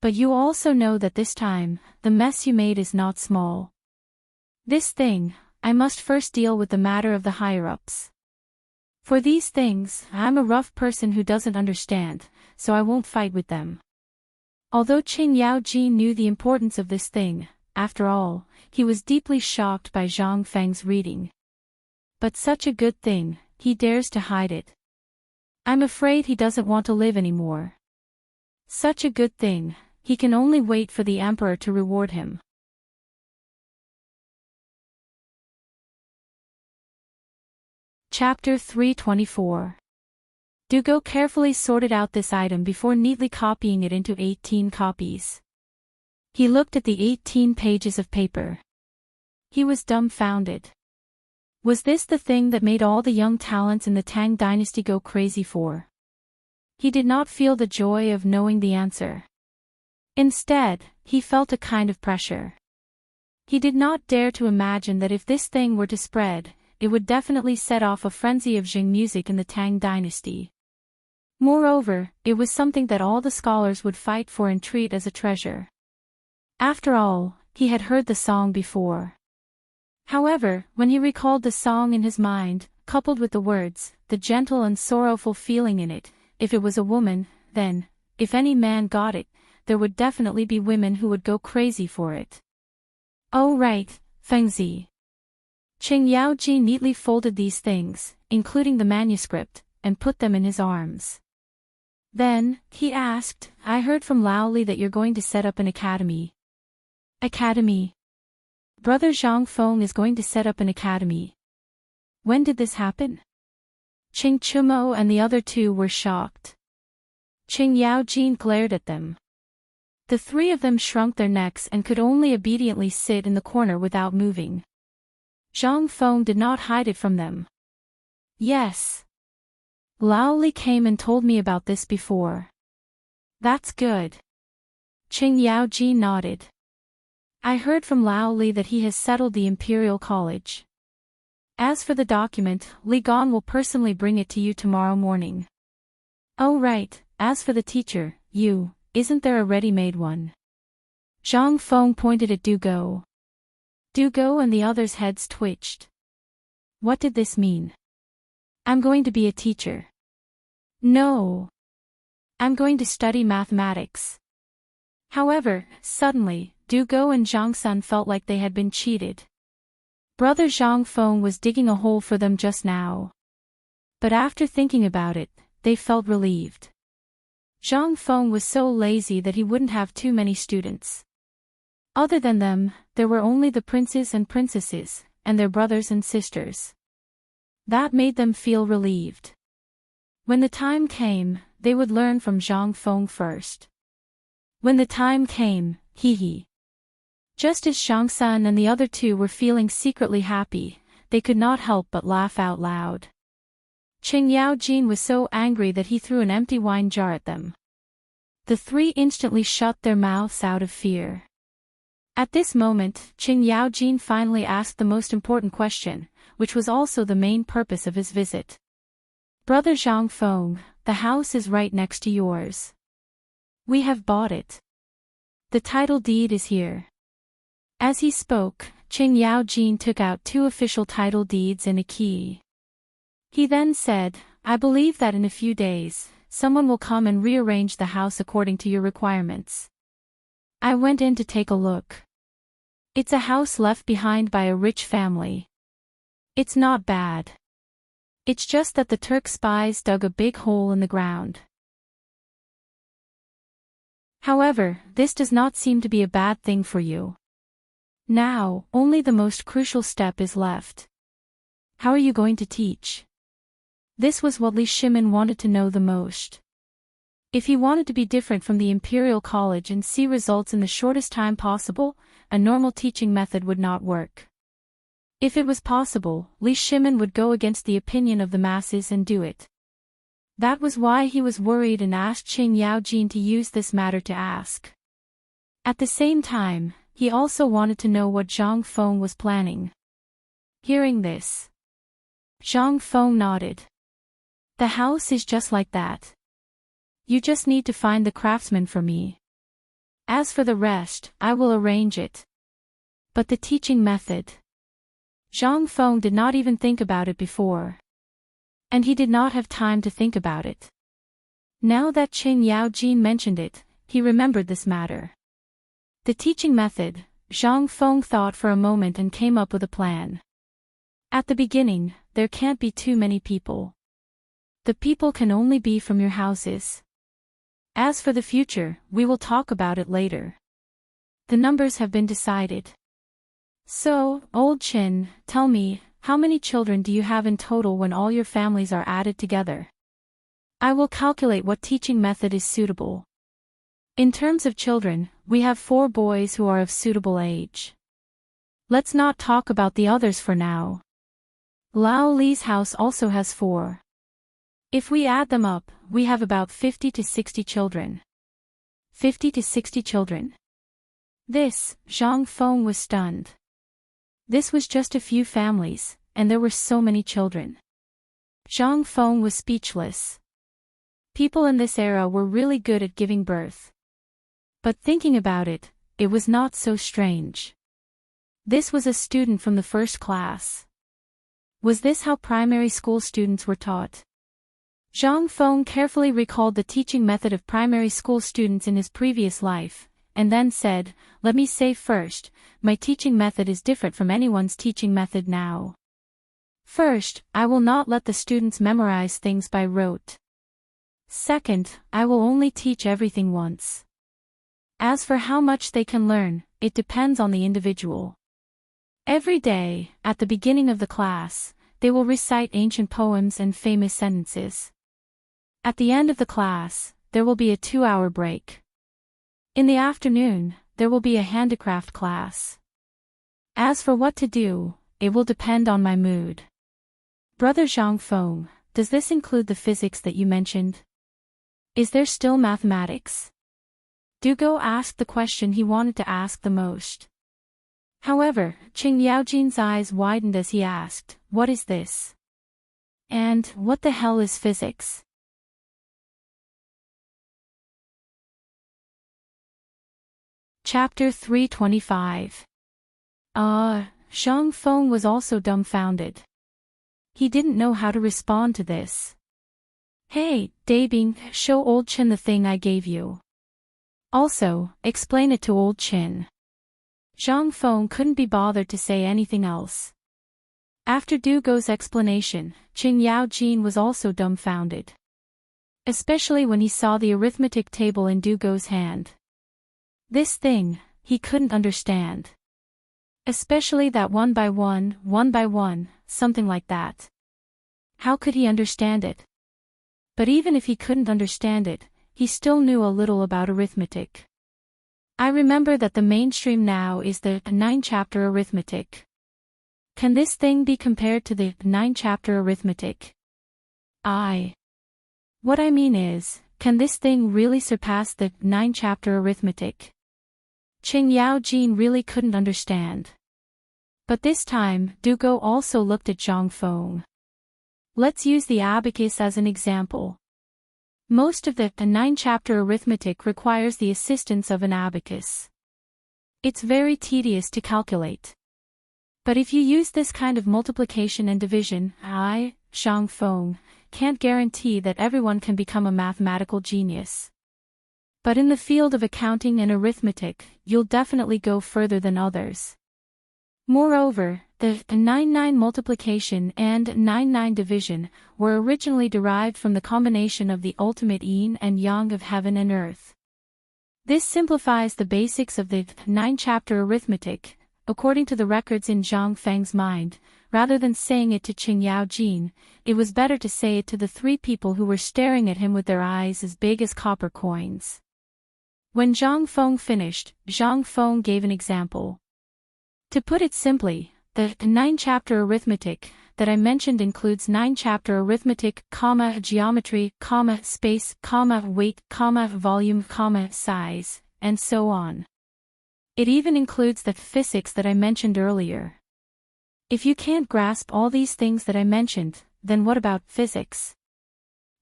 But you also know that this time, the mess you made is not small. This thing, I must first deal with the matter of the higher-ups. For these things, I'm a rough person who doesn't understand, so I won't fight with them. Although Qing Yao Jin knew the importance of this thing, after all, he was deeply shocked by Zhang Feng's reading. But such a good thing, he dares to hide it. I'm afraid he doesn't want to live anymore. Such a good thing, he can only wait for the emperor to reward him. Chapter 324. Dugo carefully sorted out this item before neatly copying it into 18 copies. He looked at the 18 pages of paper. He was dumbfounded. Was this the thing that made all the young talents in the Tang Dynasty go crazy for? He did not feel the joy of knowing the answer. Instead, he felt a kind of pressure. He did not dare to imagine that if this thing were to spread, it would definitely set off a frenzy of Jing music in the Tang Dynasty. Moreover, it was something that all the scholars would fight for and treat as a treasure. After all, he had heard the song before. However, when he recalled the song in his mind, coupled with the words, the gentle and sorrowful feeling in it, if it was a woman, then, if any man got it, there would definitely be women who would go crazy for it. Oh right, Fengzi. Qing Yaoji neatly folded these things, including the manuscript, and put them in his arms. Then, he asked, I heard from Lao Li that you're going to set up an academy. Academy? Brother Zhang Feng is going to set up an academy. When did this happen? Qing Chumo and the other two were shocked. Qing Yaojin glared at them. The three of them shrunk their necks and could only obediently sit in the corner without moving. Zhang Feng did not hide it from them. Yes. Lao Li came and told me about this before. That's good. Qing Yaoji nodded. I heard from Lao Li that he has settled the Imperial College. As for the document, Li Gong will personally bring it to you tomorrow morning. Oh right, as for the teacher, isn't there a ready-made one? Zhang Feng pointed at Dugo. Dugo and the others' heads twitched. What did this mean? I'm going to be a teacher. No. I'm going to study mathematics. However, suddenly, Dugo and Zhang Sun felt like they had been cheated. Brother Zhang Feng was digging a hole for them just now. But after thinking about it, they felt relieved. Zhang Feng was so lazy that he wouldn't have too many students. Other than them, there were only the princes and princesses, and their brothers and sisters. That made them feel relieved. When the time came, they would learn from Zhang Feng first. When the time came, just as Zhang Sun and the other two were feeling secretly happy, they could not help but laugh out loud. Qing Yaojin was so angry that he threw an empty wine jar at them. The three instantly shut their mouths out of fear. At this moment, Qing Yaojin finally asked the most important question, which was also the main purpose of his visit. Brother Zhang Feng, the house is right next to yours. We have bought it. The title deed is here. As he spoke, Qing Yaojin took out 2 official title deeds and a key. He then said, I believe that in a few days, someone will come and rearrange the house according to your requirements. I went in to take a look. It's a house left behind by a rich family. It's not bad. It's just that the Turk spies dug a big hole in the ground. However, this does not seem to be a bad thing for you. Now, only the most crucial step is left. How are you going to teach? This was what Li Shimin wanted to know the most. If he wanted to be different from the Imperial College and see results in the shortest time possible, a normal teaching method would not work. If it was possible, Li Shimin would go against the opinion of the masses and do it. That was why he was worried and asked Qing Yaojin to use this matter to ask. At the same time, he also wanted to know what Zhang Feng was planning. Hearing this, Zhang Feng nodded. The house is just like that. You just need to find the craftsman for me. As for the rest, I will arrange it. But the teaching method. Zhang Feng did not even think about it before. And he did not have time to think about it. Now that Qing Yaojin mentioned it, he remembered this matter. The teaching method, Zhang Feng thought for a moment and came up with a plan. At the beginning, there can't be too many people. The people can only be from your houses. As for the future, we will talk about it later. The numbers have been decided. So, old Qin, tell me, how many children do you have in total when all your families are added together? I will calculate what teaching method is suitable. In terms of children, we have 4 boys who are of suitable age. Let's not talk about the others for now. Lao Li's house also has 4. If we add them up, we have about 50 to 60 children. 50 to 60 children. Zhang Feng was stunned. This was just a few families, and there were so many children. Zhang Feng was speechless. People in this era were really good at giving birth. But thinking about it, it was not so strange. This was a student from the first class. Was this how primary school students were taught? Zhang Feng carefully recalled the teaching method of primary school students in his previous life, and then said, "Let me say first, my teaching method is different from anyone's teaching method now. First, I will not let the students memorize things by rote. Second, I will only teach everything once. As for how much they can learn, it depends on the individual. Every day, at the beginning of the class, they will recite ancient poems and famous sentences. At the end of the class, there will be a 2-hour break. In the afternoon, there will be a handicraft class. As for what to do, it will depend on my mood." Brother Zhang Feng, does this include the physics that you mentioned? Is there still mathematics? Dugo asked the question he wanted to ask the most. However, Qing Yaojin's eyes widened as he asked, "What is this? And what the hell is physics?" Chapter 325. Zhang Feng was also dumbfounded. He didn't know how to respond to this. "Hey, Dabing, show old Chin the thing I gave you. Also, explain it to old Chin." Zhang Feng couldn't be bothered to say anything else. After Dugo's explanation, Qing Yaojin was also dumbfounded. Especially when he saw the arithmetic table in Dugo's hand. This thing, he couldn't understand. Especially that 1 by 1, something like that. How could he understand it? But even if he couldn't understand it, he still knew a little about arithmetic. I remember that the mainstream now is the 9-chapter arithmetic. Can this thing be compared to the 9-chapter arithmetic? What I mean is, can this thing really surpass the 9-chapter arithmetic? Qing Yaojin really couldn't understand. But this time, Dugo also looked at Zhang Feng. Let's use the abacus as an example. Most of the 9-chapter arithmetic requires the assistance of an abacus. It's very tedious to calculate. But if you use this kind of multiplication and division, Zhang Feng, can't guarantee that everyone can become a mathematical genius. But in the field of accounting and arithmetic, you'll definitely go further than others. Moreover, the 9-9 multiplication and 9-9 division were originally derived from the combination of the ultimate yin and yang of heaven and earth. This simplifies the basics of the 9-chapter arithmetic, according to the records in Zhang Feng's mind. Rather than saying it to Qing Yaojin, it was better to say it to the 3 people who were staring at him with their eyes as big as copper coins. When Zhang Feng finished, Zhang Feng gave an example. To put it simply, the 9-chapter arithmetic that I mentioned includes 9-chapter arithmetic, geometry, space, weight, volume, size, and so on. It even includes the physics that I mentioned earlier. If you can't grasp all these things that I mentioned, then what about physics?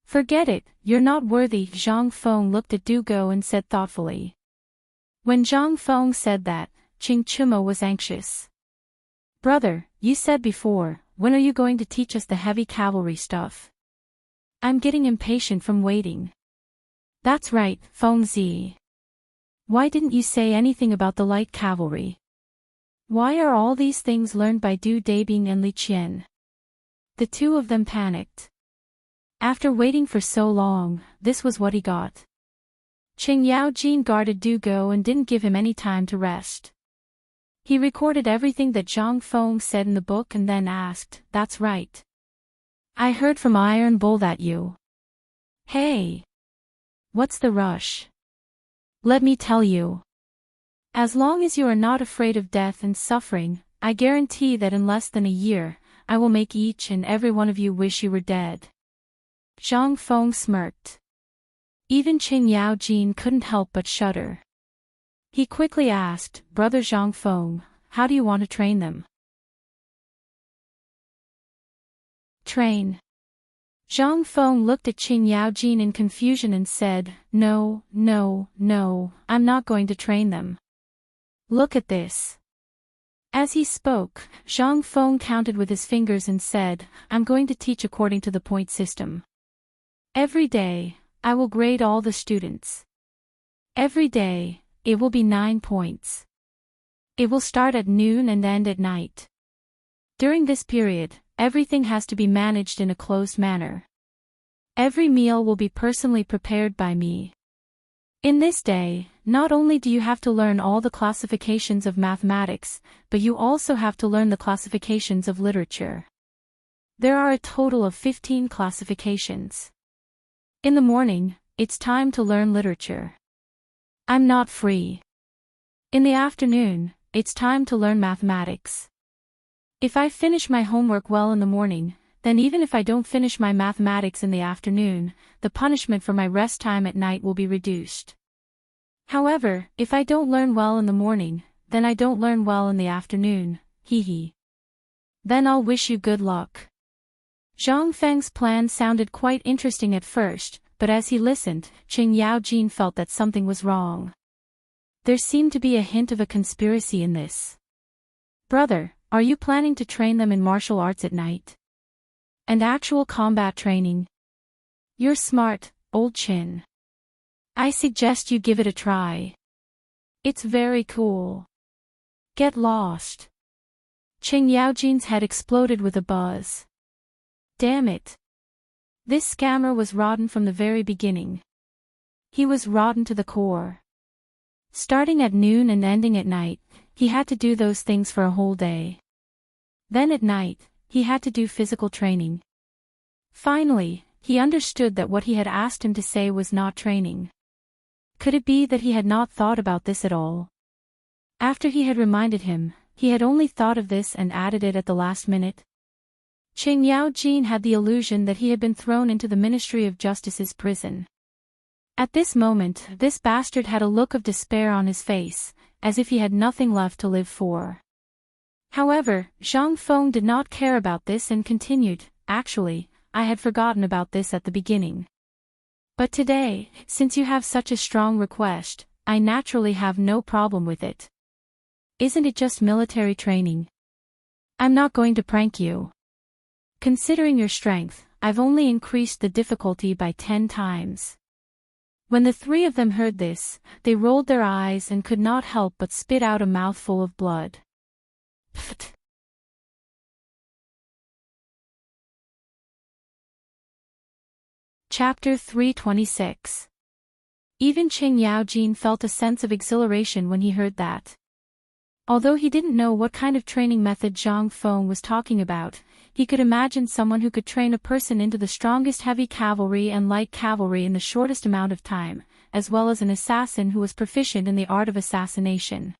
Forget it, you're not worthy. Zhang Feng looked at Dugo and said thoughtfully. When Zhang Feng said that, Qing Chimo was anxious. "Brother, you said before, when are you going to teach us the heavy cavalry stuff? I'm getting impatient from waiting." "That's right, Feng Zi. Why didn't you say anything about the light cavalry? Why are all these things learned by Du Dabing and Li Qian?" The 2 of them panicked. After waiting for so long, this was what he got. Qing Yaojin guarded Dugo and didn't give him any time to rest. He recorded everything that Zhang Feng said in the book and then asked, "That's right. I heard from Iron Bull that you Hey! What's the rush? Let me tell you. As long as you are not afraid of death and suffering, I guarantee that in less than a year, I will make each and every one of you wish you were dead. Zhang Feng smirked. Even Qing Yao Jin couldn't help but shudder. He quickly asked, Brother Zhang Feng, how do you want to train them? Train. Zhang Feng looked at Qing Yao Jin in confusion and said, No, no, no, I'm not going to train them. Look at this. As he spoke, Zhang Feng counted with his fingers and said, I'm going to teach according to the point system. Every day, I will grade all the students. Every day, it will be 9 points. It will start at noon and end at night. During this period, everything has to be managed in a closed manner. Every meal will be personally prepared by me. In this day, not only do you have to learn all the classifications of mathematics, but you also have to learn the classifications of literature. There are a total of 15 classifications. In the morning, it's time to learn literature. I'm not free. In the afternoon, it's time to learn mathematics. If I finish my homework well in the morning, then even if I don't finish my mathematics in the afternoon, the punishment for my rest time at night will be reduced. However, if I don't learn well in the morning, then I don't learn well in the afternoon, hee. Then I'll wish you good luck. Zhang Feng's plan sounded quite interesting at first, but as he listened, Qing Yao Jin felt that something was wrong. There seemed to be a hint of a conspiracy in this. Brother, are you planning to train them in martial arts at night? And actual combat training? You're smart, old Qin. I suggest you give it a try. It's very cool. Get lost. Qing Yaojin's head exploded with a buzz. Damn it. This scammer was rotten from the very beginning. He was rotten to the core. Starting at noon and ending at night, he had to do those things for a whole day. Then at night, he had to do physical training. Finally, he understood that what he had asked him to say was not training. Could it be that he had not thought about this at all? After he had reminded him, he had only thought of this and added it at the last minute. Qing Yao Jin had the illusion that he had been thrown into the Ministry of Justice's prison. At this moment, this bastard had a look of despair on his face, as if he had nothing left to live for. However, Zhang Feng did not care about this and continued, Actually, I had forgotten about this at the beginning. But today, since you have such a strong request, I naturally have no problem with it. Isn't it just military training? I'm not going to prank you. Considering your strength, I've only increased the difficulty by 10 times. When the three of them heard this, they rolled their eyes and could not help but spit out a mouthful of blood. Pfft. Chapter 326. Even Qing Yao Jin felt a sense of exhilaration when he heard that. Although he didn't know what kind of training method Zhang Feng was talking about, he could imagine someone who could train a person into the strongest heavy cavalry and light cavalry in the shortest amount of time, as well as an assassin who was proficient in the art of assassination.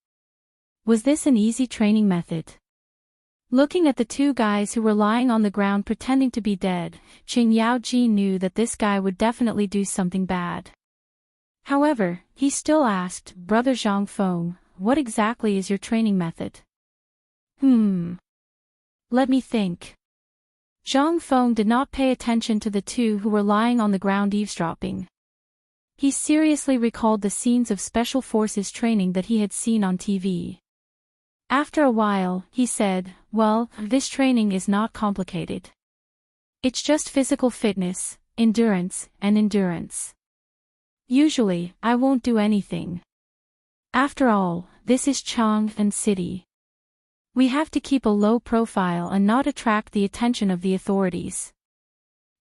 Was this an easy training method? Looking at the two guys who were lying on the ground pretending to be dead, Qing Yao Jin knew that this guy would definitely do something bad. However, he still asked, Brother Zhang Feng, what exactly is your training method? Let me think. Zhang Feng did not pay attention to the two who were lying on the ground eavesdropping. He seriously recalled the scenes of Special Forces training that he had seen on TV. After a while, he said, Well, this training is not complicated. It's just physical fitness, endurance, and endurance. Usually, I won't do anything. After all, this is Chang'an City. We have to keep a low profile and not attract the attention of the authorities.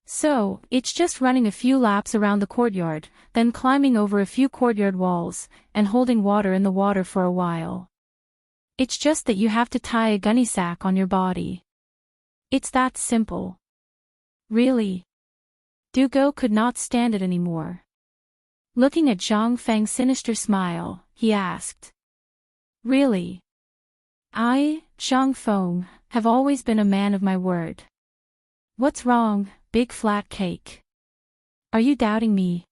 So, it's just running a few laps around the courtyard, then climbing over a few courtyard walls, and holding water in the water for a while. It's just that you have to tie a gunny sack on your body. It's that simple. Really? Go could not stand it anymore. Looking at Zhang Feng's sinister smile, he asked. Really? I, Zhang Feng, have always been a man of my word. What's wrong, big flat cake? Are you doubting me?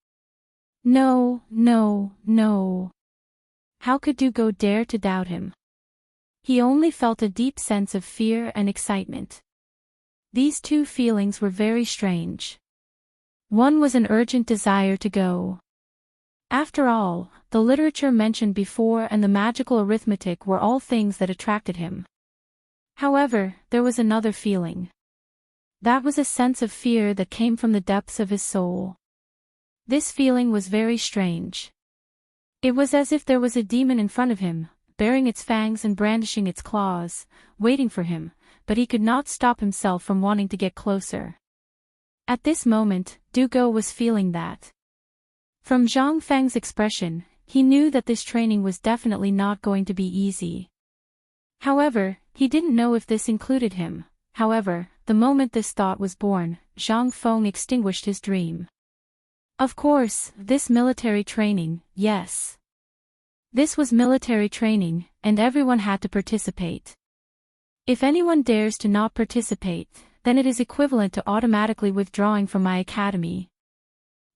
No, no, no. How could Go dare to doubt him? He only felt a deep sense of fear and excitement. These two feelings were very strange. One was an urgent desire to go. After all, the literature mentioned before and the magical arithmetic were all things that attracted him. However, there was another feeling. That was a sense of fear that came from the depths of his soul. This feeling was very strange. It was as if there was a demon in front of him, baring its fangs and brandishing its claws, waiting for him, but he could not stop himself from wanting to get closer. At this moment, Go was feeling that. From Zhang Feng's expression, he knew that this training was definitely not going to be easy. However, he didn't know if this included him. However, the moment this thought was born, Zhang Feng extinguished his dream. Of course, this military training, yes. This was military training, and everyone had to participate. If anyone dares to not participate, then it is equivalent to automatically withdrawing from my academy.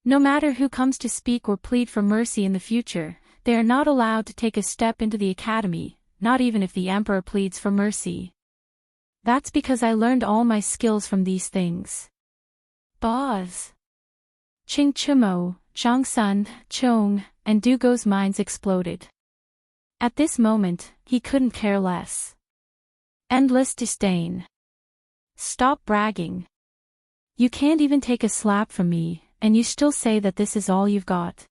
No matter who comes to speak or plead for mercy in the future, they are not allowed to take a step into the academy, not even if the emperor pleads for mercy. That's because I learned all my skills from these things. Boz. Qing Chimo, Zhang Sun, Chong, and Go's minds exploded. At this moment, he couldn't care less. Endless disdain. Stop bragging. You can't even take a slap from me, and you still say that this is all you've got.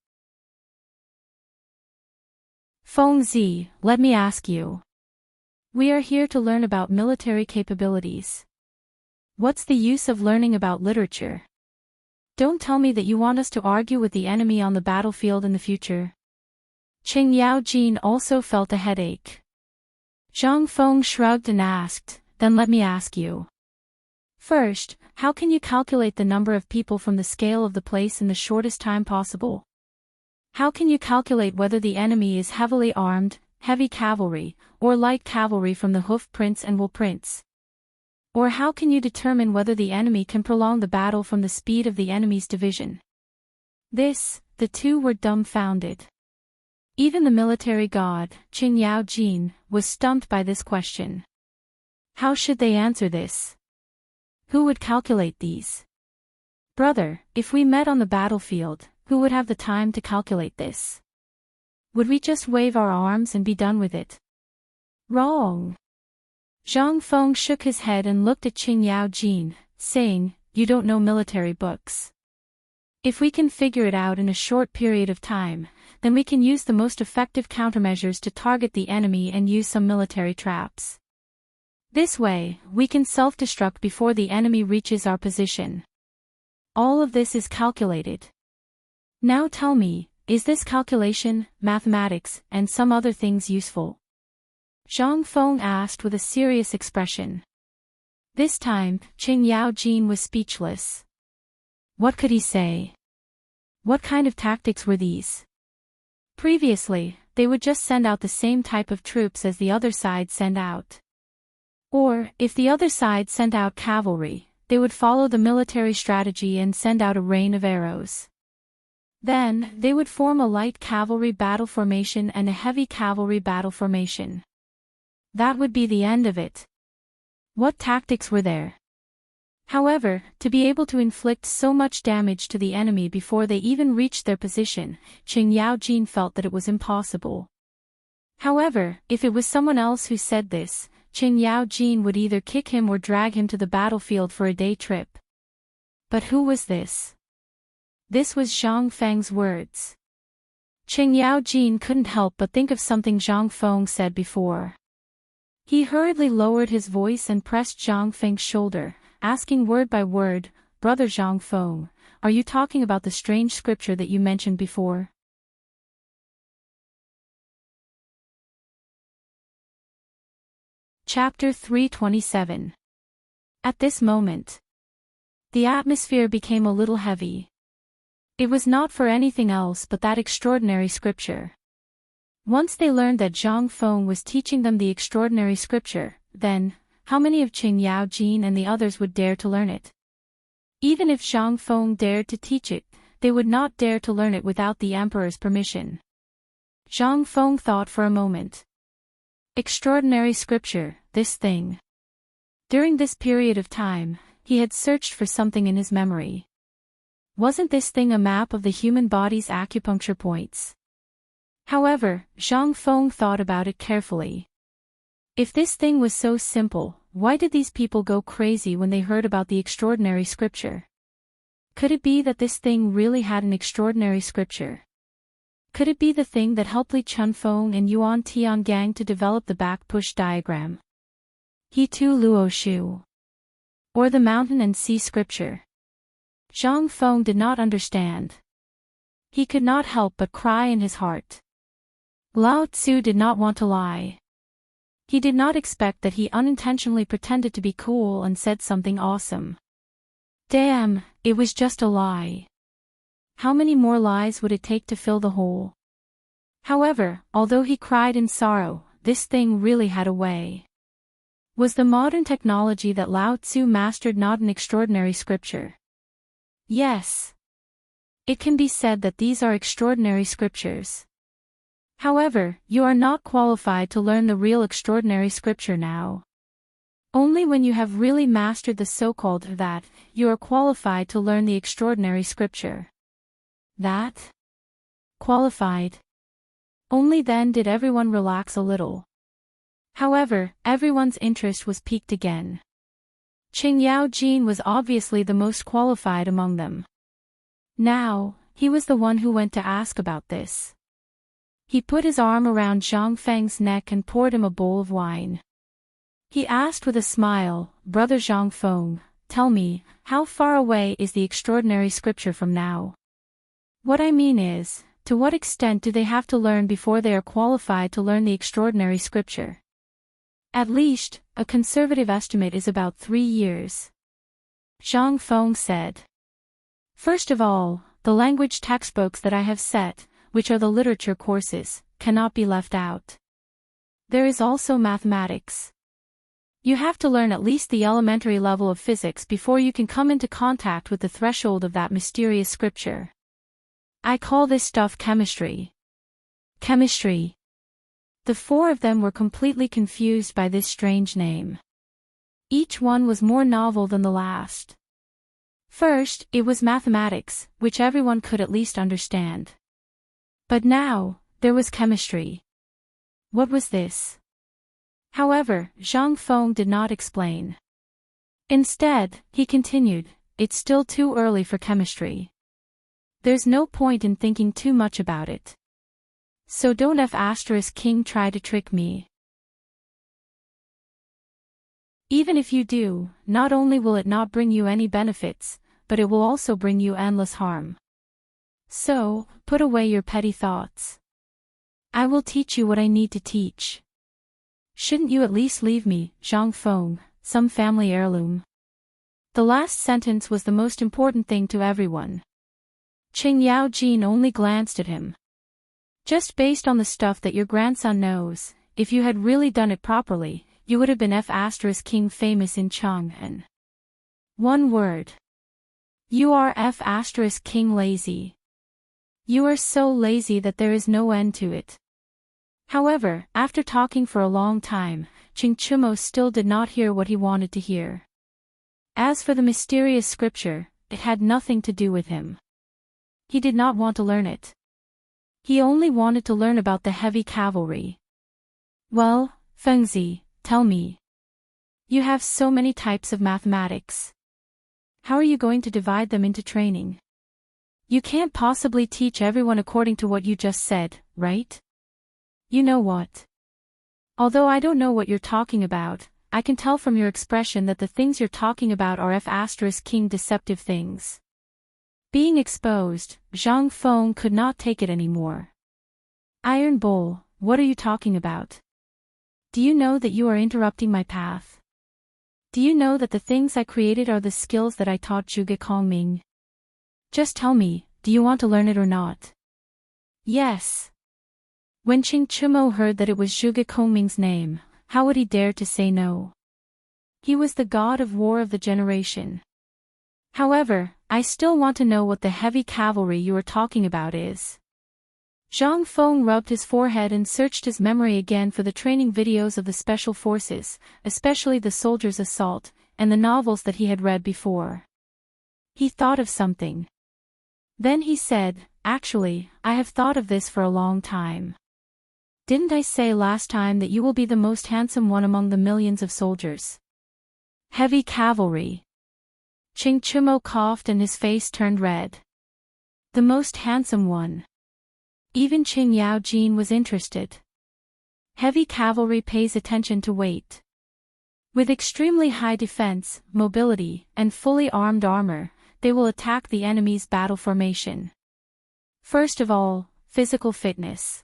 Feng Zi, let me ask you. We are here to learn about military capabilities. What's the use of learning about literature? Don't tell me that you want us to argue with the enemy on the battlefield in the future. Qing Yaojin also felt a headache. Zhang Feng shrugged and asked, then let me ask you. First, how can you calculate the number of people from the scale of the place in the shortest time possible? How can you calculate whether the enemy is heavily armed, heavy cavalry, or light cavalry from the hoof prints and wool prints? Or how can you determine whether the enemy can prolong the battle from the speed of the enemy's division? The two were dumbfounded. Even the military god, Qing Yaojin, was stumped by this question. How should they answer this? Who would calculate these? Brother, if we met on the battlefield, who would have the time to calculate this? Would we just wave our arms and be done with it? Wrong. Zhang Feng shook his head and looked at Qing Yaojin, saying, you don't know military books. If we can figure it out in a short period of time, then we can use the most effective countermeasures to target the enemy and use some military traps. This way, we can self-destruct before the enemy reaches our position. All of this is calculated. Now tell me, is this calculation, mathematics, and some other things useful? Zhang Feng asked with a serious expression. This time, Qing Yaojin was speechless. What could he say? What kind of tactics were these? Previously, they would just send out the same type of troops as the other side sent out. Or, if the other side sent out cavalry, they would follow the military strategy and send out a rain of arrows. Then, they would form a light cavalry battle formation and a heavy cavalry battle formation. That would be the end of it. What tactics were there? However, to be able to inflict so much damage to the enemy before they even reached their position, Qing Yaojin felt that it was impossible. However, if it was someone else who said this, Qing Yaojin would either kick him or drag him to the battlefield for a day trip. But who was this? This was Zhang Feng's words. Qing Yaojin couldn't help but think of something Zhang Feng said before. He hurriedly lowered his voice and pressed Zhang Feng's shoulder, asking word by word, Brother Zhang Feng, are you talking about the strange scripture that you mentioned before? Chapter 327. At this moment, The atmosphere became a little heavy. It was not for anything else but that extraordinary scripture. Once they learned that Zhang Feng was teaching them the extraordinary scripture, then, how many of Qing Yaojin and the others would dare to learn it? Even if Zhang Feng dared to teach it, they would not dare to learn it without the emperor's permission. Zhang Feng thought for a moment. Extraordinary scripture, this thing. During this period of time, he had searched for something in his memory. Wasn't this thing a map of the human body's acupuncture points? However, Zhang Feng thought about it carefully. If this thing was so simple, why did these people go crazy when they heard about the extraordinary scripture? Could it be that this thing really had an extraordinary scripture? Could it be the thing that helped Li Chunfeng and Yuan Tiangang to develop the back-push diagram? He Tu Luo Shu. Or the mountain and sea scripture? Zhang Feng did not understand. He could not help but cry in his heart. Lao Tzu did not want to lie. He did not expect that he unintentionally pretended to be cool and said something awesome. Damn, it was just a lie. How many more lies would it take to fill the hole? However, although he cried in sorrow, this thing really had a way. Was the modern technology that Lao Tzu mastered not an extraordinary scripture? Yes. It can be said that these are extraordinary scriptures. However, you are not qualified to learn the real extraordinary scripture now. Only when you have really mastered the so-called that, you are qualified to learn the extraordinary scripture. That? Qualified. Only then did everyone relax a little. However, everyone's interest was piqued again. Qing Yaojin was obviously the most qualified among them. Now, he was the one who went to ask about this. He put his arm around Zhang Feng's neck and poured him a bowl of wine. He asked with a smile, "Brother Zhang Feng, tell me, how far away is the extraordinary scripture from now? What I mean is, to what extent do they have to learn before they are qualified to learn the extraordinary scripture?" At least, a conservative estimate is about 3 years. Zhang Feng said. First of all, the language textbooks that I have set, which are the literature courses, cannot be left out. There is also mathematics. You have to learn at least the elementary level of physics before you can come into contact with the threshold of that mysterious scripture. I call this stuff chemistry. Chemistry. The 4 of them were completely confused by this strange name. Each one was more novel than the last. First, it was mathematics, which everyone could at least understand. But now, there was chemistry. What was this? However, Zhang Feng did not explain. Instead, he continued, "It's still too early for chemistry. There's no point in thinking too much about it. So don't King try to trick me. Even if you do, not only will it not bring you any benefits, but it will also bring you endless harm. So, put away your petty thoughts. I will teach you what I need to teach. Shouldn't you at least leave me, Zhang Feng, some family heirloom?" The last sentence was the most important thing to everyone. Qing Yaojin only glanced at him. Just based on the stuff that your grandson knows, if you had really done it properly, you would have been King famous in Chang'an. One word. You are King lazy. You are so lazy that there is no end to it. However, after talking for a long time, Qing Chumo still did not hear what he wanted to hear. As for the mysterious scripture, it had nothing to do with him. He did not want to learn it. He only wanted to learn about the heavy cavalry. Well, Fengzi, tell me. You have so many types of mathematics. How are you going to divide them into training? You can't possibly teach everyone according to what you just said, right? You know what? Although I don't know what you're talking about, I can tell from your expression that the things you're talking about are King deceptive things. Being exposed, Zhang Feng could not take it anymore. Iron Bowl, what are you talking about? Do you know that you are interrupting my path? Do you know that the things I created are the skills that I taught Zhuge Kongming? Just tell me, do you want to learn it or not? Yes. When Qing Chumo heard that it was Zhuge Kongming's name, how would he dare to say no? He was the god of war of the generation. However, I still want to know what the heavy cavalry you are talking about is. Zhang Feng rubbed his forehead and searched his memory again for the training videos of the special forces, especially the soldiers' assault, and the novels that he had read before. He thought of something. Then he said, actually, I have thought of this for a long time. Didn't I say last time that you will be the most handsome one among the millions of soldiers? Heavy cavalry. Qing Chumo coughed and his face turned red. The most handsome one. Even Qing Yaojin was interested. Heavy cavalry pays attention to weight. With extremely high defense, mobility, and fully armed armor, they will attack the enemy's battle formation. First of all, physical fitness.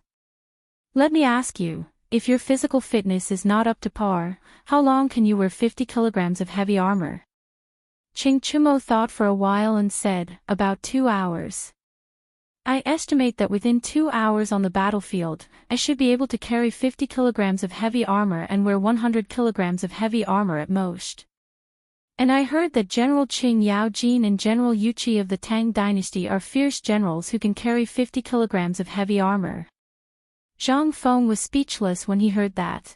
Let me ask you, if your physical fitness is not up to par, how long can you wear 50 kilograms of heavy armor? Qing Chumo thought for a while and said, about 2 hours. I estimate that within 2 hours on the battlefield, I should be able to carry 50 kilograms of heavy armor and wear 100 kilograms of heavy armor at most. And I heard that General Qing Yaojin and General Yuqi of the Tang Dynasty are fierce generals who can carry 50 kilograms of heavy armor. Zhang Feng was speechless when he heard that.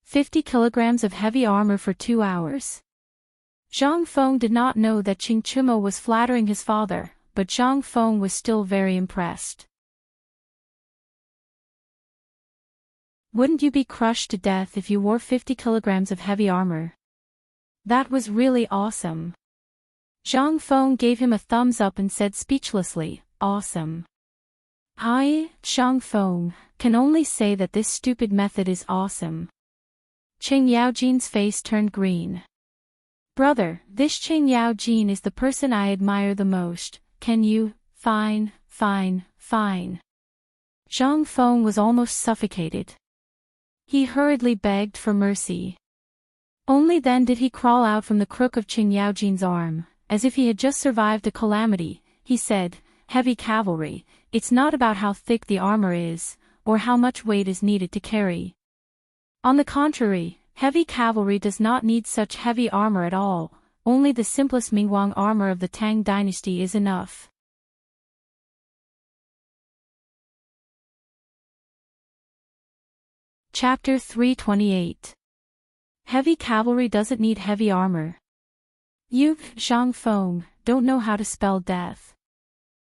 50 kilograms of heavy armor for 2 hours. Zhang Feng did not know that Qing Chumo was flattering his father, but Zhang Feng was still very impressed. Wouldn't you be crushed to death if you wore 50 kilograms of heavy armor? That was really awesome. Zhang Feng gave him a thumbs up and said speechlessly, awesome. I, Zhang Feng, can only say that this stupid method is awesome. Qing Yaojin's face turned green. Brother, this Qing Yaojin is the person I admire the most, can you? Fine. Zhang Feng was almost suffocated. He hurriedly begged for mercy. Only then did he crawl out from the crook of Qing Yaojin's arm, as if he had just survived a calamity. He said, heavy cavalry, it's not about how thick the armor is, or how much weight is needed to carry. On the contrary, heavy cavalry does not need such heavy armor at all, only the simplest Mingguang armor of the Tang Dynasty is enough. Chapter 328. Heavy cavalry doesn't need heavy armor. You, Zhang Feng, don't know how to spell death.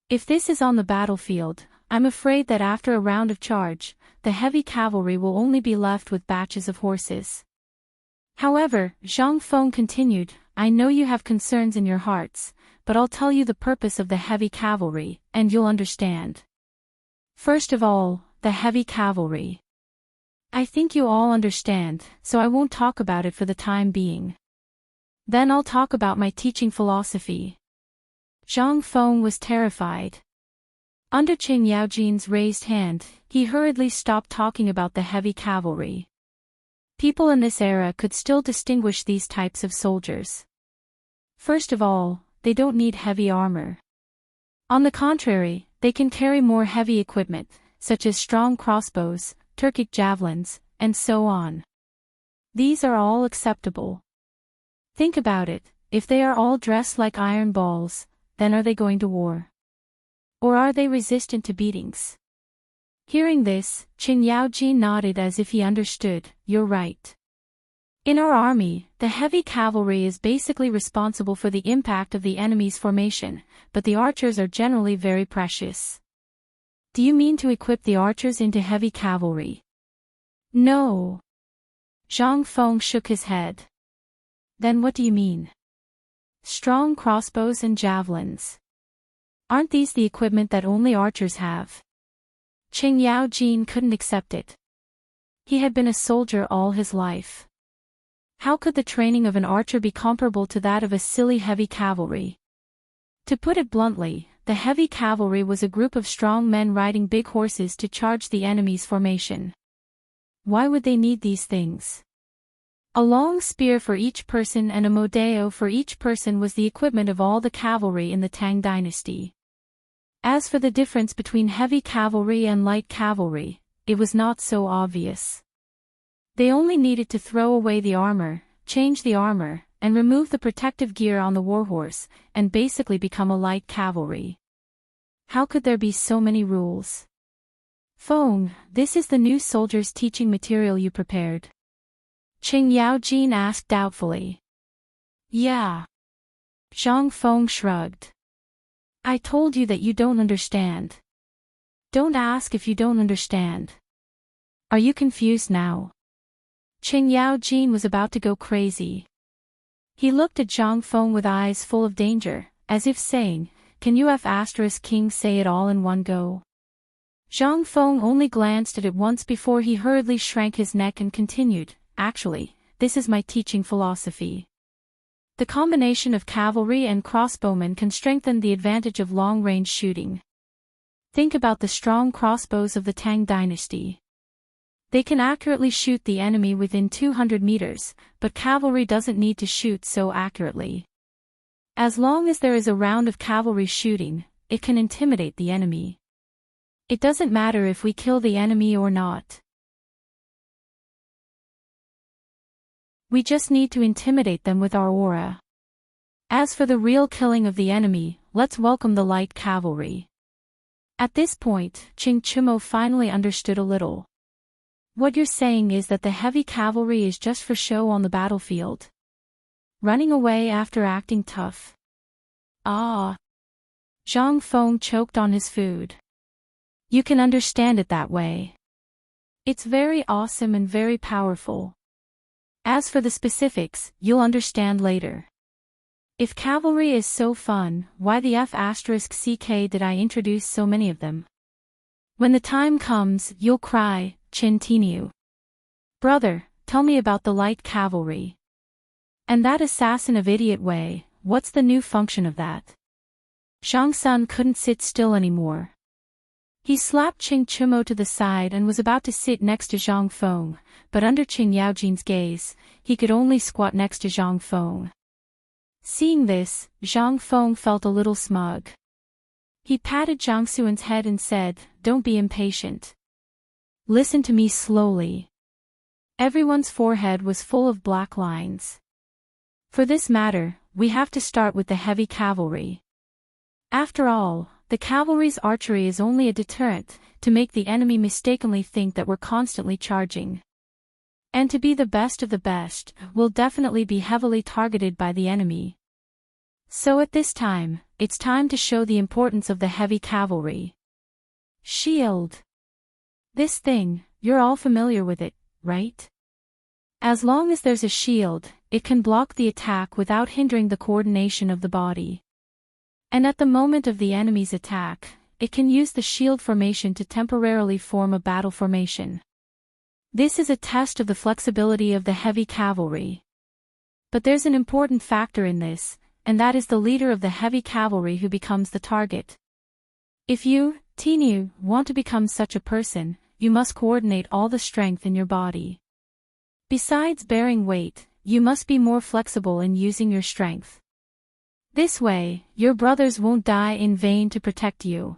If this is on the battlefield, I'm afraid that after a round of charge, the heavy cavalry will only be left with batches of horses. However, Zhang Feng continued, I know you have concerns in your hearts, but I'll tell you the purpose of the heavy cavalry, and you'll understand. First of all, the heavy cavalry. I think you all understand, so I won't talk about it for the time being. Then I'll talk about my teaching philosophy. Zhang Feng was terrified. Under Qing Yaojin's raised hand, he hurriedly stopped talking about the heavy cavalry. People in this era could still distinguish these types of soldiers. First of all, they don't need heavy armor. On the contrary, they can carry more heavy equipment, such as strong crossbows, Turkic javelins, and so on. These are all acceptable. Think about it, if they are all dressed like iron balls, then are they going to war? Or are they resistant to beatings? Hearing this, Qing Yaojin nodded as if he understood, you're right. In our army, the heavy cavalry is basically responsible for the impact of the enemy's formation, but the archers are generally very precious. Do you mean to equip the archers into heavy cavalry? No. Zhang Feng shook his head. Then what do you mean? Strong crossbows and javelins. Aren't these the equipment that only archers have? Qing Yaojin couldn't accept it. He had been a soldier all his life. How could the training of an archer be comparable to that of a silly heavy cavalry? To put it bluntly, the heavy cavalry was a group of strong men riding big horses to charge the enemy's formation. Why would they need these things? A long spear for each person and a modeo for each person was the equipment of all the cavalry in the Tang Dynasty. As for the difference between heavy cavalry and light cavalry, it was not so obvious. They only needed to throw away the armor, change the armor, and remove the protective gear on the warhorse, and basically become a light cavalry. How could there be so many rules? Feng, this is the new soldier's teaching material you prepared. Qing Yaojin asked doubtfully. Yeah. Zhang Feng shrugged. I told you that you don't understand. Don't ask if you don't understand. Are you confused now? Qing Yaojin was about to go crazy. He looked at Zhang Feng with eyes full of danger, as if saying, "Can you King say it all in one go?" Zhang Feng only glanced at it once before he hurriedly shrank his neck and continued, "Actually, this is my teaching philosophy. The combination of cavalry and crossbowmen can strengthen the advantage of long-range shooting. Think about the strong crossbows of the Tang Dynasty. They can accurately shoot the enemy within 200 meters, but cavalry doesn't need to shoot so accurately. As long as there is a round of cavalry shooting, it can intimidate the enemy. It doesn't matter if we kill the enemy or not. We just need to intimidate them with our aura. As for the real killing of the enemy, let's welcome the light cavalry." At this point, Qing Chumo finally understood a little. What you're saying is that the heavy cavalry is just for show on the battlefield. Running away after acting tough. Ah. Zhang Feng choked on his food. You can understand it that way. It's very awesome and very powerful. As for the specifics, you'll understand later. If cavalry is so fun, why the F***ck did I introduce so many of them? When the time comes, you'll cry, Qin Tinu. Brother, tell me about the light cavalry. And that assassin of idiot way, what's the new function of that? Zhang Sun couldn't sit still anymore. He slapped Qing Chumo to the side and was about to sit next to Zhang Feng, but under Qing Yaojin's gaze, he could only squat next to Zhang Feng. Seeing this, Zhang Feng felt a little smug. He patted Zhang Xuan's head and said, "Don't be impatient. Listen to me slowly." Everyone's forehead was full of black lines. For this matter, we have to start with the heavy cavalry. After all, the cavalry's archery is only a deterrent, to make the enemy mistakenly think that we're constantly charging. And to be the best of the best, we'll definitely be heavily targeted by the enemy. So at this time, it's time to show the importance of the heavy cavalry. Shield. This thing, you're all familiar with it, right? As long as there's a shield, it can block the attack without hindering the coordination of the body. And at the moment of the enemy's attack, it can use the shield formation to temporarily form a battle formation. This is a test of the flexibility of the heavy cavalry. But there's an important factor in this, and that is the leader of the heavy cavalry who becomes the target. If you, Tinu, want to become such a person, you must coordinate all the strength in your body. Besides bearing weight, you must be more flexible in using your strength. This way, your brothers won't die in vain to protect you.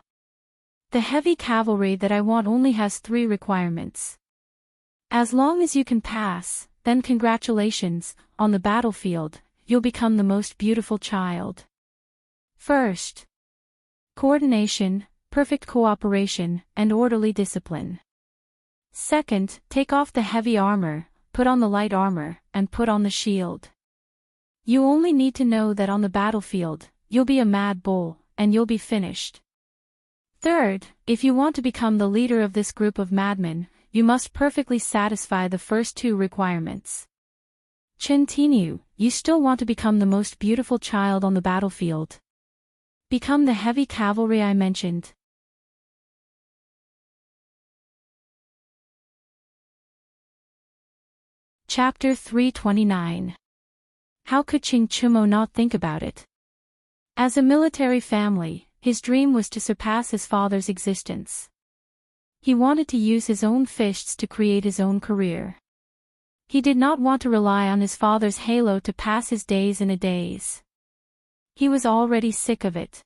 The heavy cavalry that I want only has 3 requirements. As long as you can pass, then congratulations, on the battlefield, you'll become the most beautiful child. First, coordination, perfect cooperation, and orderly discipline. Second, take off the heavy armor, put on the light armor, and put on the shield. You only need to know that on the battlefield, you'll be a mad bull, and you'll be finished. Third, if you want to become the leader of this group of madmen, you must perfectly satisfy the first 2 requirements. Qin Tinu, you still want to become the most beautiful child on the battlefield. Become the heavy cavalry I mentioned. Chapter 329. How could Qing Chumo not think about it? As a military family, his dream was to surpass his father's existence. He wanted to use his own fists to create his own career. He did not want to rely on his father's halo to pass his days in a daze. He was already sick of it.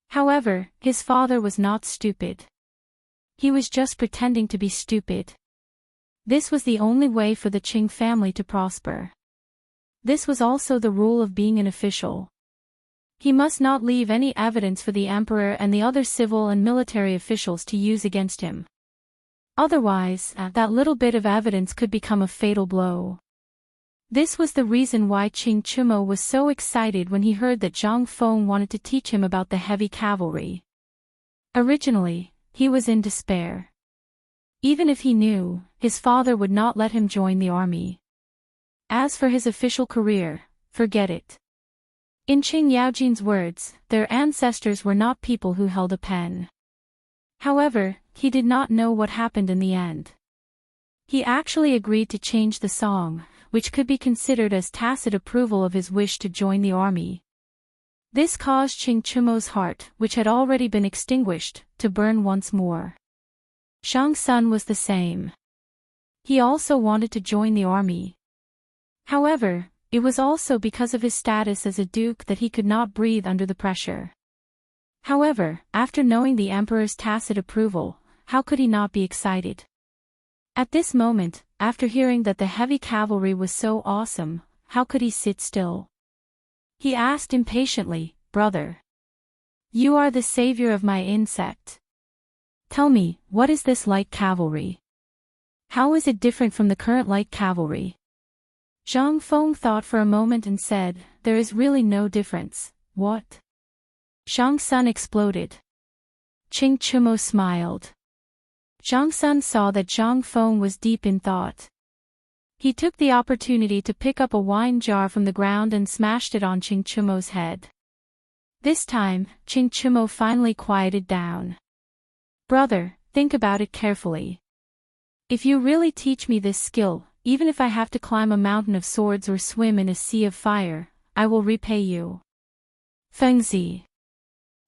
However, his father was not stupid. He was just pretending to be stupid. This was the only way for the Qing family to prosper. This was also the rule of being an official. He must not leave any evidence for the emperor and the other civil and military officials to use against him. Otherwise, that little bit of evidence could become a fatal blow. This was the reason why Qing Chumo was so excited when he heard that Zhang Feng wanted to teach him about the heavy cavalry. Originally, he was in despair. Even if he knew, his father would not let him join the army. As for his official career, forget it. In Qing Yaojin's words, their ancestors were not people who held a pen. However, he did not know what happened in the end. He actually agreed to change the song, which could be considered as tacit approval of his wish to join the army. This caused Qing Chumo's heart, which had already been extinguished, to burn once more. Shang Sun was the same. He also wanted to join the army. However, it was also because of his status as a duke that he could not breathe under the pressure. However, after knowing the emperor's tacit approval, how could he not be excited? At this moment, after hearing that the heavy cavalry was so awesome, how could he sit still? He asked impatiently, "Brother, you are the savior of my insect. Tell me, what is this light cavalry? How is it different from the current light cavalry?" Zhang Feng thought for a moment and said, "There is really no difference." "What?" Shang Sun exploded. Qing Chumo smiled. Zhang Sun saw that Zhang Feng was deep in thought. He took the opportunity to pick up a wine jar from the ground and smashed it on Qing Chumo's head. This time, Qing Chumo finally quieted down. "Brother, think about it carefully. If you really teach me this skill, even if I have to climb a mountain of swords or swim in a sea of fire, I will repay you." Fengzi.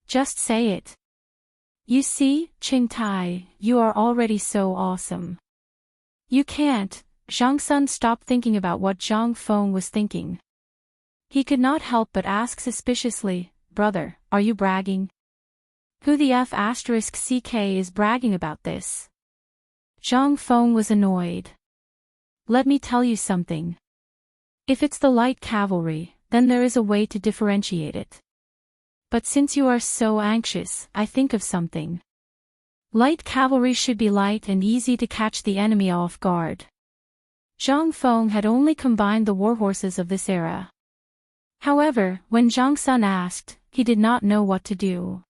Just say it. You see, Qing Tai, you are already so awesome. You can't. Zhang Sun stopped thinking about what Zhang Feng was thinking. He could not help but ask suspiciously, "Brother, are you bragging? Who the F***ck is bragging about this?" Zhang Feng was annoyed. "Let me tell you something. If it's the light cavalry, then there is a way to differentiate it. But since you are so anxious, I think of something. Light cavalry should be light and easy to catch the enemy off guard." Zhang Feng had only combined the warhorses of this era. However, when Zhang Sun asked, he did not know what to do.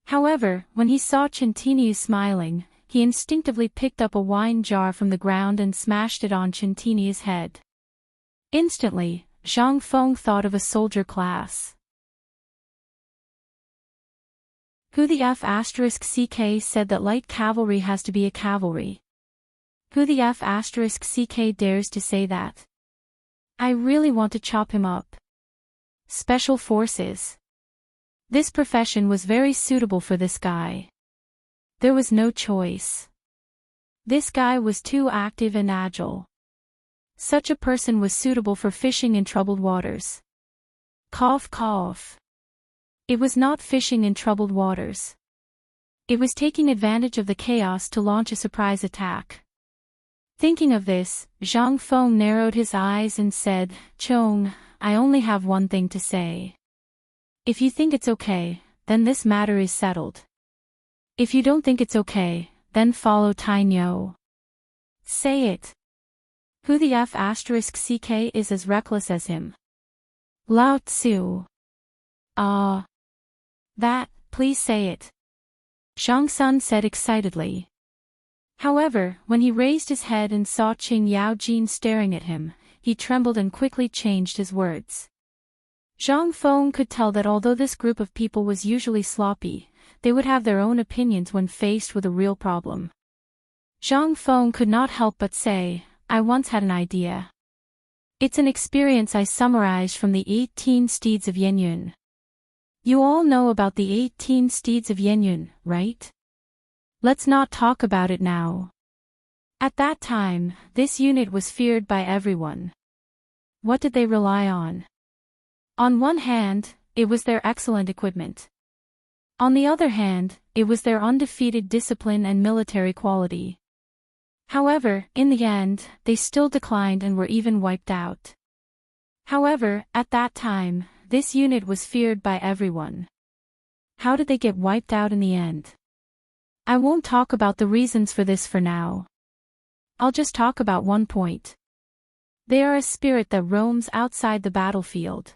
However, when he saw Chintiniu smiling, he instinctively picked up a wine jar from the ground and smashed it on Chintiniu's head. Instantly, Zhang Feng thought of a soldier class. Who the F***ck said that light cavalry has to be a cavalry? Who the F***ck dares to say that? I really want to chop him up. Special forces. This profession was very suitable for this guy. There was no choice. This guy was too active and agile. Such a person was suitable for fishing in troubled waters. Cough cough. It was not fishing in troubled waters. It was taking advantage of the chaos to launch a surprise attack. Thinking of this, Zhang Feng narrowed his eyes and said, "Chong, I only have one thing to say. If you think it's okay, then this matter is settled. If you don't think it's okay, then follow Tainyo." Say it. Who the F***ck is as reckless as him? Lao Tzu. That, please say it. Shang Sun said excitedly. However, when he raised his head and saw Qing Yaojin staring at him, he trembled and quickly changed his words. Zhang Feng could tell that although this group of people was usually sloppy, they would have their own opinions when faced with a real problem. Zhang Feng could not help but say, "I once had an idea. It's an experience I summarized from the 18 Steeds of Yenyun. You all know about the 18 Steeds of Yenyun, right? Let's not talk about it now. At that time, this unit was feared by everyone. What did they rely on? On one hand, it was their excellent equipment. On the other hand, it was their undefeated discipline and military quality. However, in the end, they still declined and were even wiped out. However, at that time, this unit was feared by everyone. How did they get wiped out in the end? I won't talk about the reasons for this for now. I'll just talk about one point. They are a spirit that roams outside the battlefield.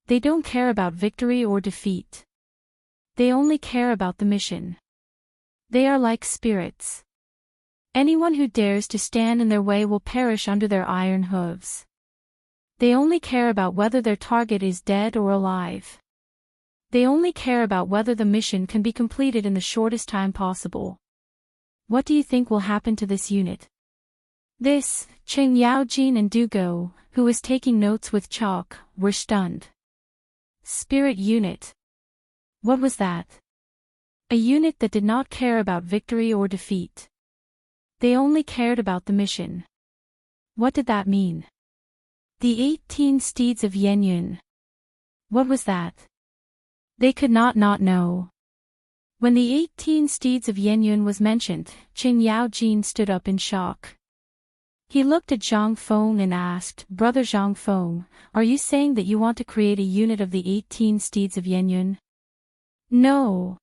They don't care about victory or defeat. They only care about the mission. They are like spirits. Anyone who dares to stand in their way will perish under their iron hooves. They only care about whether their target is dead or alive. They only care about whether the mission can be completed in the shortest time possible. What do you think will happen to this unit? This, Cheng Yaojin and Dugo, who was taking notes with chalk, were stunned. Spirit unit. What was that? A unit that did not care about victory or defeat. They only cared about the mission. What did that mean? The 18 steeds of Yenyun. What was that? They could not know. When the 18 steeds of Yenyun was mentioned, Qing Yaojin stood up in shock. He looked at Zhang Feng and asked, "Brother Zhang Feng, are you saying that you want to create a unit of the 18 steeds of Yenyun?" "No.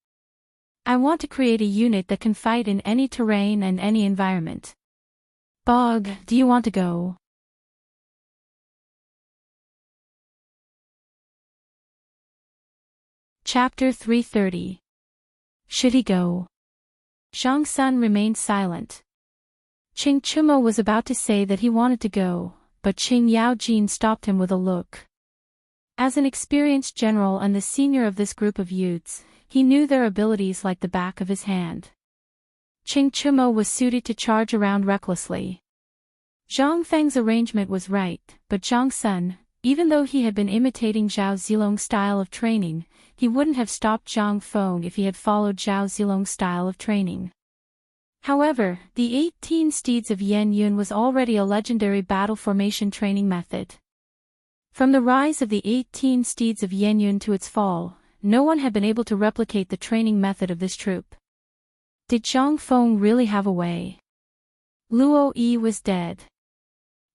I want to create a unit that can fight in any terrain and any environment." "Bog, do you want to go?" Chapter 330. Should he go? Zhang Sun remained silent. Qing Chumo was about to say that he wanted to go, but Qing Yaojin stopped him with a look. As an experienced general and the senior of this group of youths, he knew their abilities like the back of his hand. Qing Chumo was suited to charge around recklessly. Zhang Feng's arrangement was right, but Zhang Sun, even though he had been imitating Zhao Zilong's style of training, he wouldn't have stopped Zhang Feng if he had followed Zhao Zilong's style of training. However, the 18 steeds of Yenyun was already a legendary battle formation training method. From the rise of the 18 steeds of Yenyun to its fall, no one had been able to replicate the training method of this troop. Did Zhang Feng really have a way? Luo Yi was dead.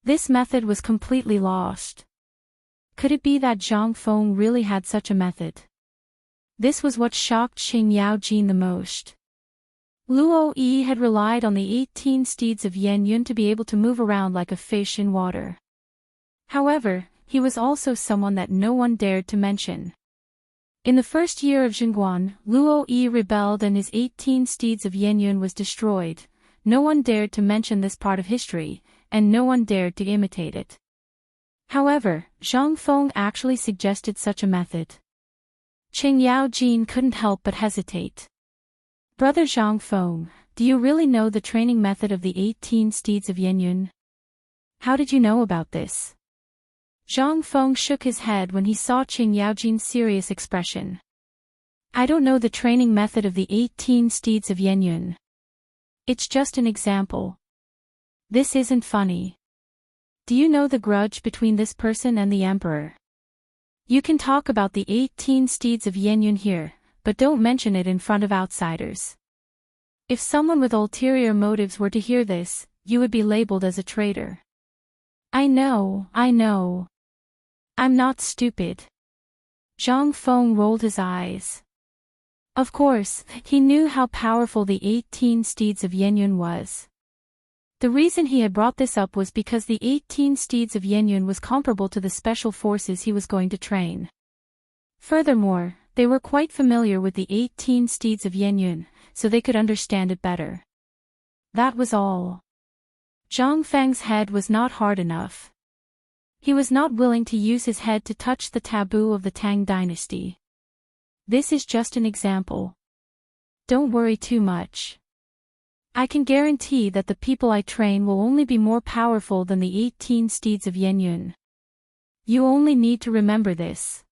This method was completely lost. Could it be that Zhang Feng really had such a method? This was what shocked Qing Yaojin the most. Luo Yi had relied on the 18 steeds of Yenyun to be able to move around like a fish in water. However, he was also someone that no one dared to mention. In the first year of Jingguan, Luo Yi rebelled and his 18 steeds of Yenyun was destroyed. No one dared to mention this part of history, and no one dared to imitate it. However, Zhang Feng actually suggested such a method. Qing Yaojin couldn't help but hesitate. "Brother Zhang Feng, do you really know the training method of the 18 steeds of Yenyun? How did you know about this?" Zhang Feng shook his head when he saw Qing Yaojin's serious expression. "I don't know the training method of the 18 steeds of Yenyun. It's just an example. This isn't funny. Do you know the grudge between this person and the emperor? You can talk about the 18 steeds of Yenyun here, but don't mention it in front of outsiders. If someone with ulterior motives were to hear this, you would be labeled as a traitor." I know. I'm not stupid." Zhang Feng rolled his eyes. Of course, he knew how powerful the 18 steeds of Yenyun was. The reason he had brought this up was because the 18 steeds of Yenyun was comparable to the special forces he was going to train. Furthermore, they were quite familiar with the 18 steeds of Yenyun, so they could understand it better. That was all. Zhang Feng's head was not hard enough. He was not willing to use his head to touch the taboo of the Tang Dynasty. This is just an example. Don't worry too much. I can guarantee that the people I train will only be more powerful than the 18 steeds of Yenyun. You only need to remember this.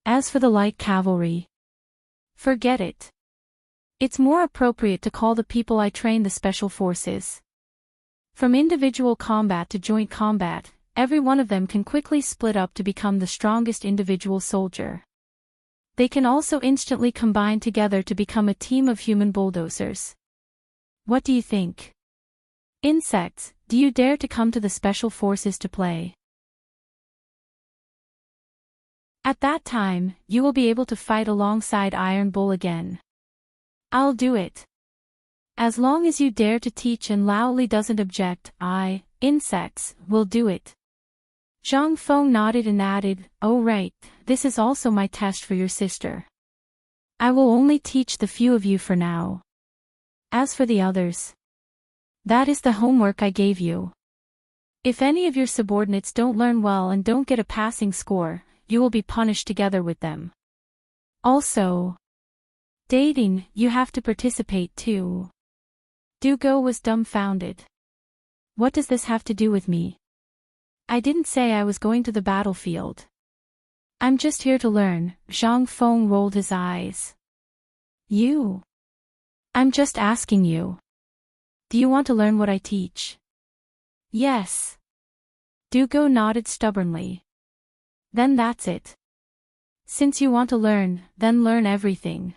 As for the light cavalry, forget it. It's more appropriate to call the people I train the special forces. From individual combat to joint combat, every one of them can quickly split up to become the strongest individual soldier. They can also instantly combine together to become a team of human bulldozers. What do you think? Insects, do you dare to come to the special forces to play? At that time, you will be able to fight alongside Iron Bull again. I'll do it. As long as you dare to teach and loudly doesn't object, insects, will do it. Zhang Feng nodded and added, oh right, this is also my test for your sister. I will only teach the few of you for now. As for the others, that is the homework I gave you. If any of your subordinates don't learn well and don't get a passing score, you will be punished together with them. Also, dating, you have to participate too. Dugo was dumbfounded. What does this have to do with me? I didn't say I was going to the battlefield. I'm just here to learn. Zhang Feng rolled his eyes. You? I'm just asking you. Do you want to learn what I teach? Yes. Dugo nodded stubbornly. Then that's it. Since you want to learn, then learn everything.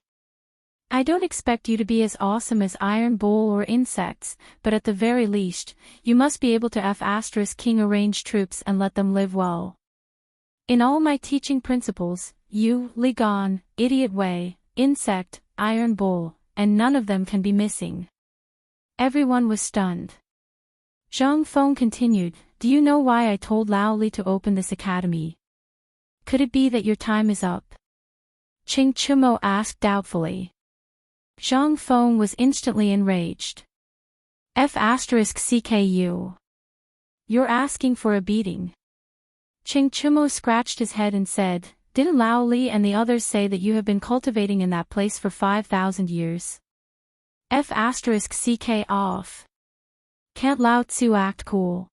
I don't expect you to be as awesome as Iron Bull or insects, but at the very least, you must be able to F*King arrange troops and let them live well. In all my teaching principles, you, Ligon, Idiot Wei, Insect, Iron Bull, and none of them can be missing. Everyone was stunned. Zhang Feng continued, do you know why I told Lao Li to open this academy? Could it be that your time is up? Qing Chumo asked doubtfully. Zhang Feng was instantly enraged. F*CKU. You're asking for a beating. Qing Chumo scratched his head and said, didn't Lao Li and the others say that you have been cultivating in that place for 5,000 years? F*CK off. Can't Lao Tzu act cool?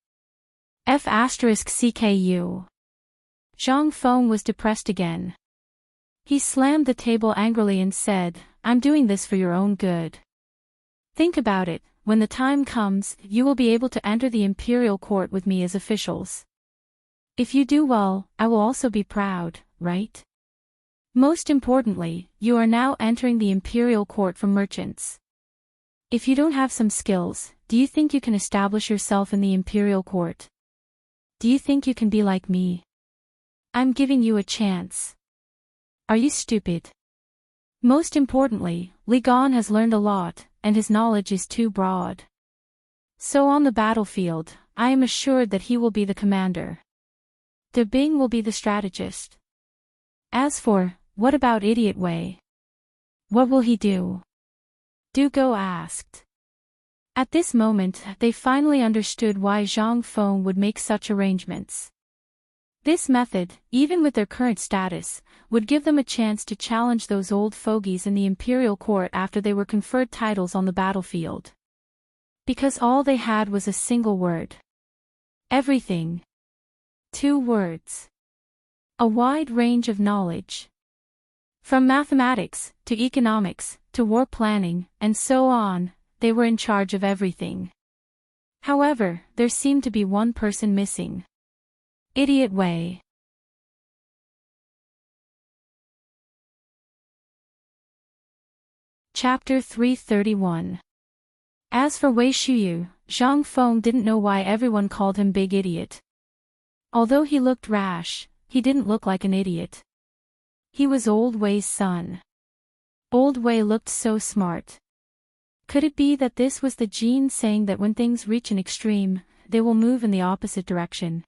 F*CKU. Zhang Feng was depressed again. He slammed the table angrily and said, I'm doing this for your own good. Think about it, when the time comes, you will be able to enter the imperial court with me as officials. If you do well, I will also be proud, right? Most importantly, you are now entering the imperial court for merchants. If you don't have some skills, do you think you can establish yourself in the imperial court? Do you think you can be like me? I'm giving you a chance. Are you stupid? Most importantly, Li Gan has learned a lot, and his knowledge is too broad. So on the battlefield, I am assured that he will be the commander. De Bing will be the strategist. As for, what about Idiot Wei? What will he do? Dugo asked. At this moment, they finally understood why Zhang Feng would make such arrangements. This method, even with their current status, would give them a chance to challenge those old fogies in the imperial court after they were conferred titles on the battlefield. Because all they had was a single word. Everything. 2 words. A wide range of knowledge. From mathematics, to economics, to war planning, and so on, they were in charge of everything. However, there seemed to be one person missing. Idiot Wei. Chapter 331. As for Wei Shuyu, Zhang Feng didn't know why everyone called him Big Idiot. Although he looked rash, he didn't look like an idiot. He was Old Wei's son. Old Wei looked so smart. Could it be that this was the gene saying that when things reach an extreme, they will move in the opposite direction?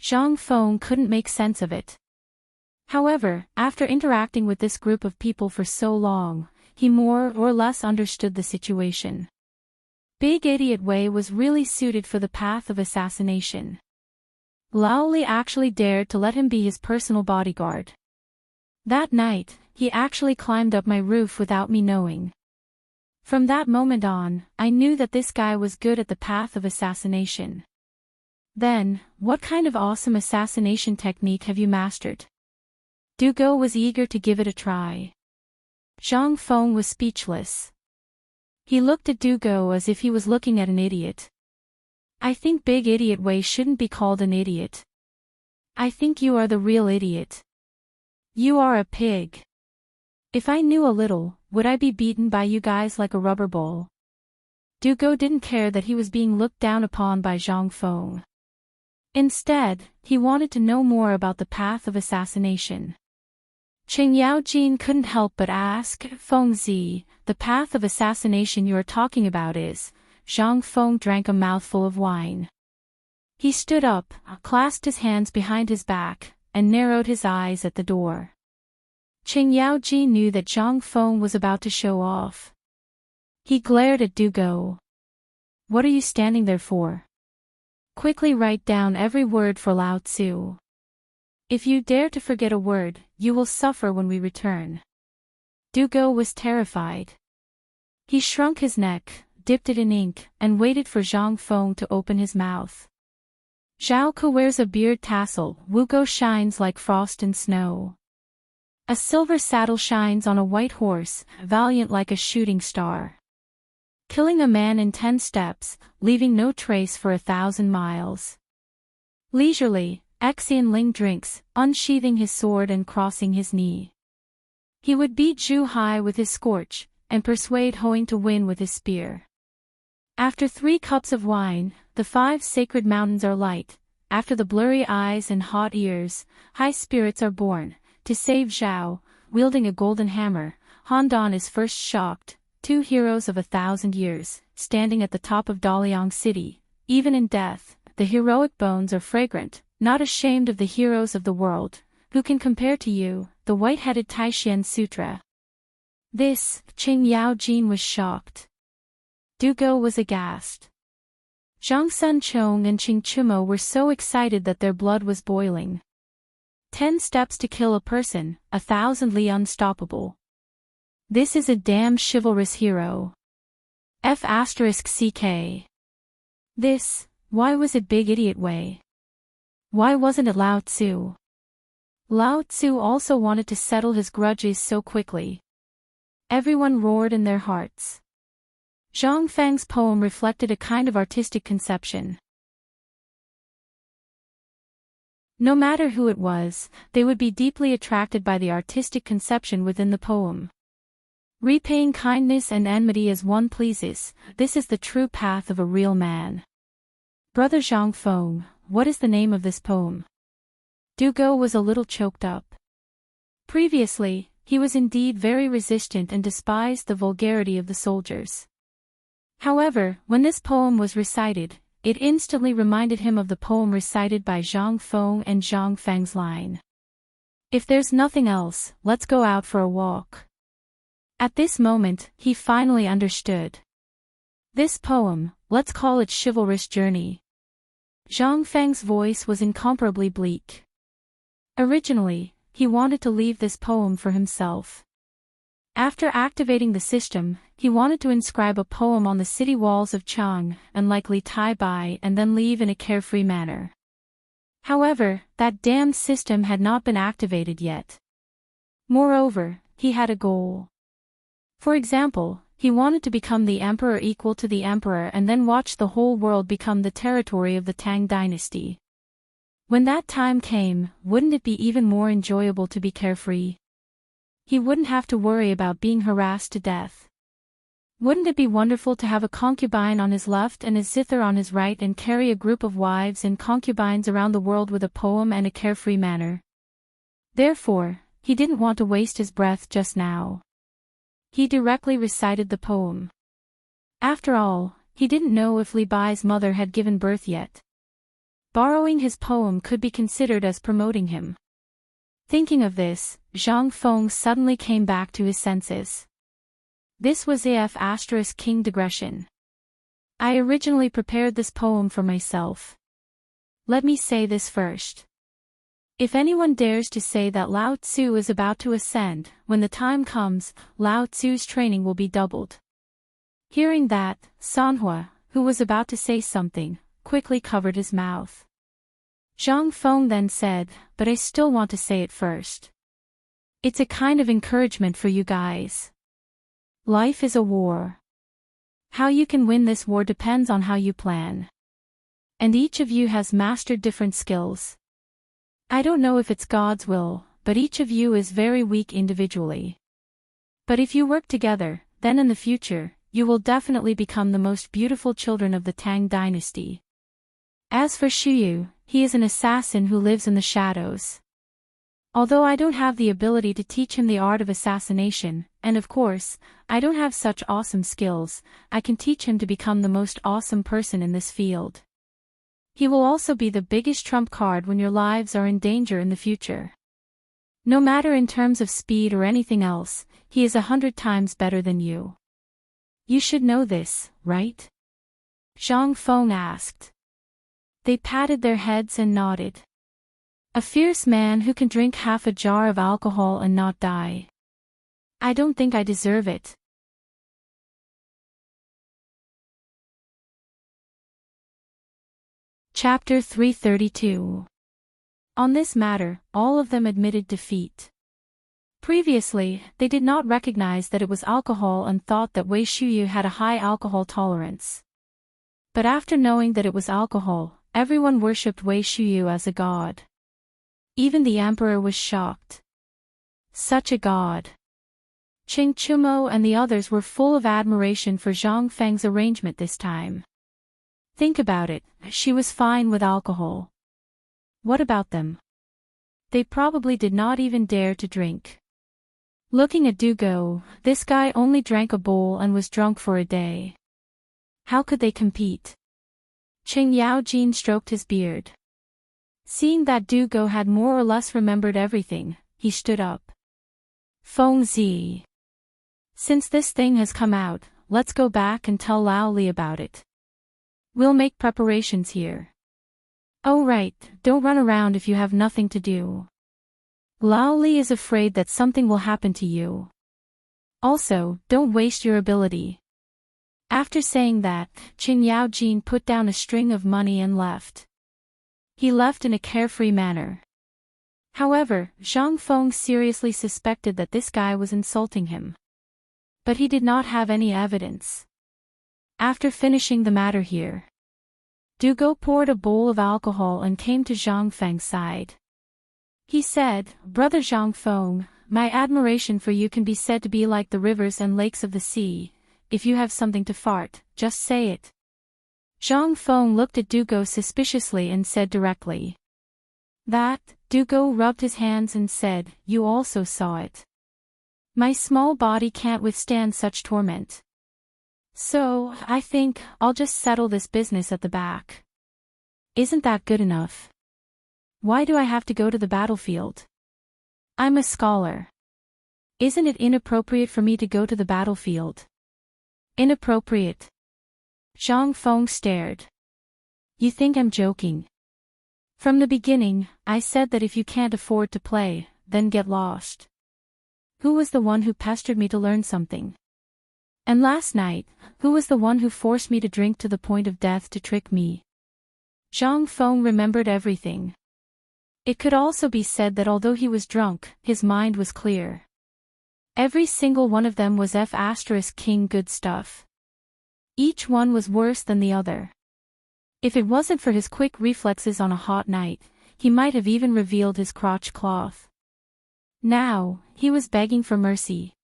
Zhang Feng couldn't make sense of it. However, after interacting with this group of people for so long, he more or less understood the situation. Big Idiot Wei was really suited for the path of assassination. Lao Li actually dared to let him be his personal bodyguard. That night, he actually climbed up my roof without me knowing. From that moment on, I knew that this guy was good at the path of assassination. Then, what kind of awesome assassination technique have you mastered? Dugo was eager to give it a try. Zhang Feng was speechless. He looked at Dugo as if he was looking at an idiot. I think Big Idiot Wei shouldn't be called an idiot. I think you are the real idiot. You are a pig. If I knew a little, would I be beaten by you guys like a rubber ball? Dugo didn't care that he was being looked down upon by Zhang Feng. Instead, he wanted to know more about the path of assassination. Qing Yaojin couldn't help but ask, Feng Zi, the path of assassination you are talking about is. Zhang Feng drank a mouthful of wine. He stood up, clasped his hands behind his back, and narrowed his eyes at the door. Qing Yaojin knew that Zhang Feng was about to show off. He glared at Dugo. What are you standing there for? Quickly write down every word for Lao Tzu. If you dare to forget a word, you will suffer when we return. Dugo was terrified. He shrunk his neck, dipped it in ink, and waited for Zhang Feng to open his mouth. Zhao Ke wears a beard tassel, Wugo shines like frost and snow. A silver saddle shines on a white horse, valiant like a shooting star. Killing a man in 10 steps, leaving no trace for 1,000 miles. Leisurely, Xian Ling drinks, unsheathing his sword and crossing his knee. He would beat Zhu Hai with his scorch, and persuade Hoing to win with his spear. After 3 cups of wine, the 5 sacred mountains are light. After the blurry eyes and hot ears, high spirits are born. To save Zhao, wielding a golden hammer, Han Dan is first shocked. 2 heroes of 1,000 years, standing at the top of Daliang City. Even in death, the heroic bones are fragrant, not ashamed of the heroes of the world. Who can compare to you, the white-headed Taishan Sutra? This, Qing Yaojin was shocked. Dugo was aghast. Zhang Sunchong and Qing Chimo were so excited that their blood was boiling. 10 steps to kill a person, 1,000 li unstoppable. This is a damn chivalrous hero. F***CK. This, why was it Big Idiot Wei? Why wasn't it Lao Tzu? Lao Tzu also wanted to settle his grudges so quickly. Everyone roared in their hearts. Zhang Feng's poem reflected a kind of artistic conception. No matter who it was, they would be deeply attracted by the artistic conception within the poem. Repaying kindness and enmity as one pleases, this is the true path of a real man. Brother Zhang Feng, what is the name of this poem? Dugo was a little choked up. Previously, he was indeed very resistant and despised the vulgarity of the soldiers. However, when this poem was recited, it instantly reminded him of the poem recited by Zhang Feng and Zhang Feng's line. If there's nothing else, let's go out for a walk. At this moment, he finally understood. This poem, let's call it Chivalrous Journey. Zhang Feng's voice was incomparably bleak. Originally, he wanted to leave this poem for himself. After activating the system, he wanted to inscribe a poem on the city walls of Chang, and likely tie by and then leave in a carefree manner. However, that damned system had not been activated yet. Moreover, he had a goal. For example, he wanted to become the emperor equal to the emperor and then watch the whole world become the territory of the Tang Dynasty. When that time came, wouldn't it be even more enjoyable to be carefree? He wouldn't have to worry about being harassed to death. Wouldn't it be wonderful to have a concubine on his left and a zither on his right and carry a group of wives and concubines around the world with a poem and a carefree manner? Therefore, he didn't want to waste his breath just now. He directly recited the poem. After all, he didn't know if Li Bai's mother had given birth yet. Borrowing his poem could be considered as promoting him. Thinking of this, Zhang Feng suddenly came back to his senses. This was King digression. I originally prepared this poem for myself. Let me say this first. If anyone dares to say that Lao Tzu is about to ascend, when the time comes, Lao Tzu's training will be doubled. Hearing that, Sanhua, who was about to say something, quickly covered his mouth. Zhang Feng then said, but I still want to say it first. It's a kind of encouragement for you guys. Life is a war. How you can win this war depends on how you plan. And each of you has mastered different skills. I don't know if it's God's will, but each of you is very weak individually. But if you work together, then in the future, you will definitely become the most beautiful children of the Tang Dynasty. As for Shuyu, he is an assassin who lives in the shadows. Although I don't have the ability to teach him the art of assassination, and of course, I don't have such awesome skills, I can teach him to become the most awesome person in this field. He will also be the biggest trump card when your lives are in danger in the future. No matter in terms of speed or anything else, he is 100 times better than you. You should know this, right? Zhang Feng asked. They patted their heads and nodded. A fierce man who can drink half a jar of alcohol and not die. I don't think I deserve it. Chapter 332. On this matter, all of them admitted defeat. Previously, they did not recognize that it was alcohol and thought that Wei Shuyu had a high alcohol tolerance. But after knowing that it was alcohol, everyone worshipped Wei Shuyu as a god. Even the emperor was shocked. Such a god. Qing Chumo and the others were full of admiration for Zhang Feng's arrangement this time. Think about it, she was fine with alcohol. What about them? They probably did not even dare to drink. Looking at Dugo, this guy only drank a bowl and was drunk for a day. How could they compete? Qing Yaojin stroked his beard. Seeing that Dugo had more or less remembered everything, he stood up. Feng Zi. Since this thing has come out, let's go back and tell Lao Li about it. We'll make preparations here. Oh right, don't run around if you have nothing to do. Lao Li is afraid that something will happen to you. Also, don't waste your ability. After saying that, Qing Yaojin put down a string of money and left. He left in a carefree manner. However, Zhang Feng seriously suspected that this guy was insulting him. But he did not have any evidence. After finishing the matter here, Dugo poured a bowl of alcohol and came to Zhang Feng's side. He said, "Brother Zhang Feng, my admiration for you can be said to be like the rivers and lakes of the sea. If you have something to fart, just say it." Zhang Feng looked at Dugo suspiciously and said directly. That, Dugo rubbed his hands and said, "You also saw it. My small body can't withstand such torment. So, I think, I'll just settle this business at the back." Isn't that good enough? Why do I have to go to the battlefield? I'm a scholar. Isn't it inappropriate for me to go to the battlefield? Inappropriate? Zhang Feng stared. You think I'm joking? From the beginning, I said that if you can't afford to play, then get lost. Who was the one who pestered me to learn something? And last night, who was the one who forced me to drink to the point of death to trick me? Zhang Feng remembered everything. It could also be said that although he was drunk, his mind was clear. Every single one of them was F*King good stuff. Each one was worse than the other. If it wasn't for his quick reflexes on a hot night, he might have even revealed his crotch cloth. Now, he was begging for mercy.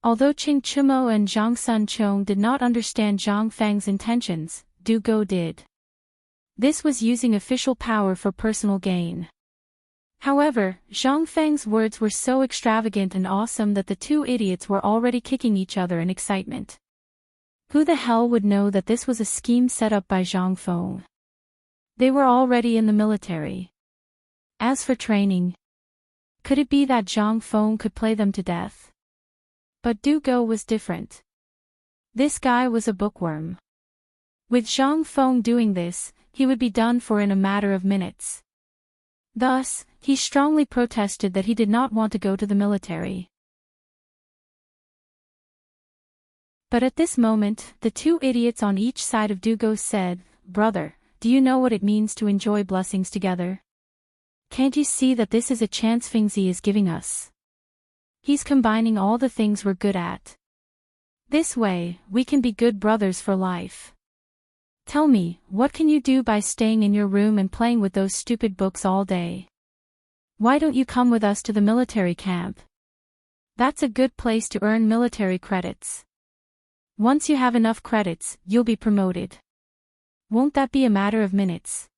Although Qing Chumo and Zhang Sun Chong did not understand Zhang Feng's intentions, Du Go did. This was using official power for personal gain. However, Zhang Feng's words were so extravagant and awesome that the two idiots were already kicking each other in excitement. Who the hell would know that this was a scheme set up by Zhang Feng? They were already in the military. As for training, could it be that Zhang Feng could play them to death? But Du Go was different. This guy was a bookworm. With Zhang Feng doing this, he would be done for in a matter of minutes. Thus, he strongly protested that he did not want to go to the military. But at this moment, the two idiots on each side of Du Go said, "Brother, do you know what it means to enjoy blessings together? Can't you see that this is a chance Fengzi is giving us? He's combining all the things we're good at. This way, we can be good brothers for life." Tell me, what can you do by staying in your room and playing with those stupid books all day? Why don't you come with us to the military camp? That's a good place to earn military credits. Once you have enough credits, you'll be promoted. Won't that be a matter of minutes?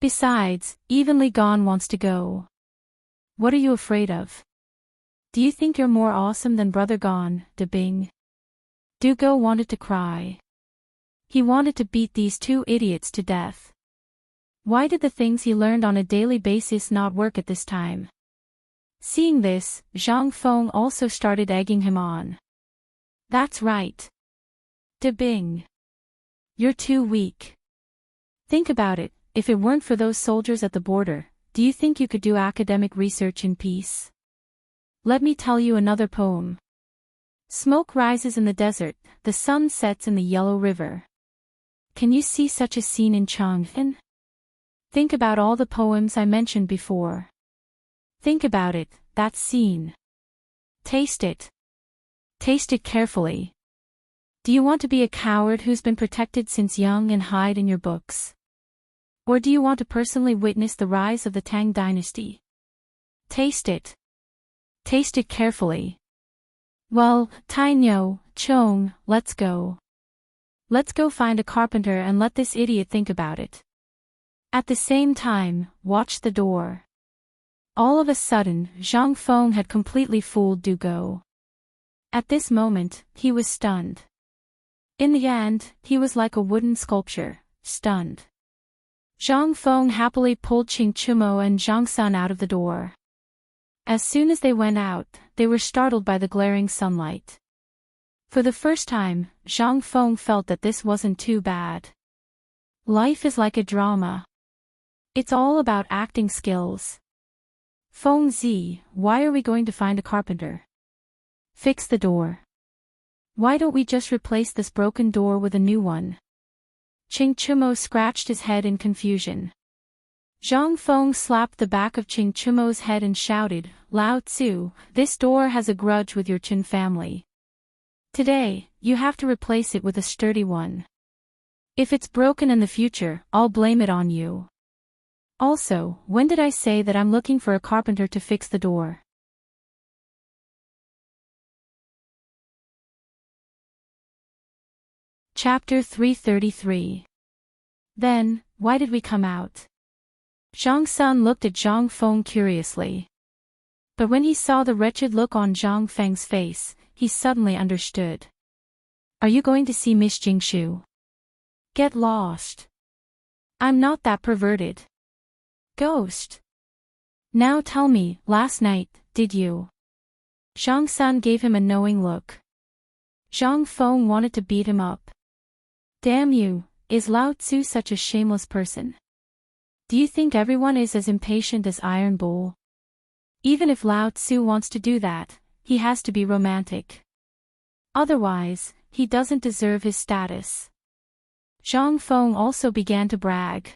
Besides, Evenly Gone wants to go. What are you afraid of? Do you think you're more awesome than Brother Gone, De Bing? Dugo wanted to cry. He wanted to beat these two idiots to death. Why did the things he learned on a daily basis not work at this time? Seeing this, Zhang Feng also started egging him on. That's right. De Bing. You're too weak. Think about it, if it weren't for those soldiers at the border, do you think you could do academic research in peace? Let me tell you another poem. Smoke rises in the desert, the sun sets in the yellow river. Can you see such a scene in Chang'an? Think about all the poems I mentioned before. Think about it, that scene. Taste it. Taste it carefully. Do you want to be a coward who's been protected since young and hide in your books? Or do you want to personally witness the rise of the Tang Dynasty? Taste it. Taste it carefully. Well, Tainyo, Chong, let's go. Let's go find a carpenter and let this idiot think about it. At the same time, watch the door. All of a sudden, Zhang Feng had completely fooled Dugo. At this moment, he was stunned. In the end, he was like a wooden sculpture, stunned. Zhang Feng happily pulled Qing Chumo and Zhang Sun out of the door. As soon as they went out, they were startled by the glaring sunlight. For the first time, Zhang Feng felt that this wasn't too bad. Life is like a drama. It's all about acting skills. Feng Zi, why are we going to find a carpenter? Fix the door. Why don't we just replace this broken door with a new one? Qing Chumo scratched his head in confusion. Zhang Feng slapped the back of Qing Chumo's head and shouted, Lao Tzu, this door has a grudge with your Qin family. Today, you have to replace it with a sturdy one. If it's broken in the future, I'll blame it on you. Also, when did I say that I'm looking for a carpenter to fix the door? Chapter 333. Then, why did we come out? Zhang Sun looked at Zhang Feng curiously. But when he saw the wretched look on Zhang Feng's face, he suddenly understood. Are you going to see Miss Jingshu? Get lost. I'm not that perverted. Ghost. Now tell me, last night, did you? Zhang Sun gave him a knowing look. Zhang Feng wanted to beat him up. Damn you, is Lao Tzu such a shameless person? Do you think everyone is as impatient as Iron Bull? Even if Lao Tzu wants to do that, he has to be romantic. Otherwise, he doesn't deserve his status. Zhang Feng also began to brag.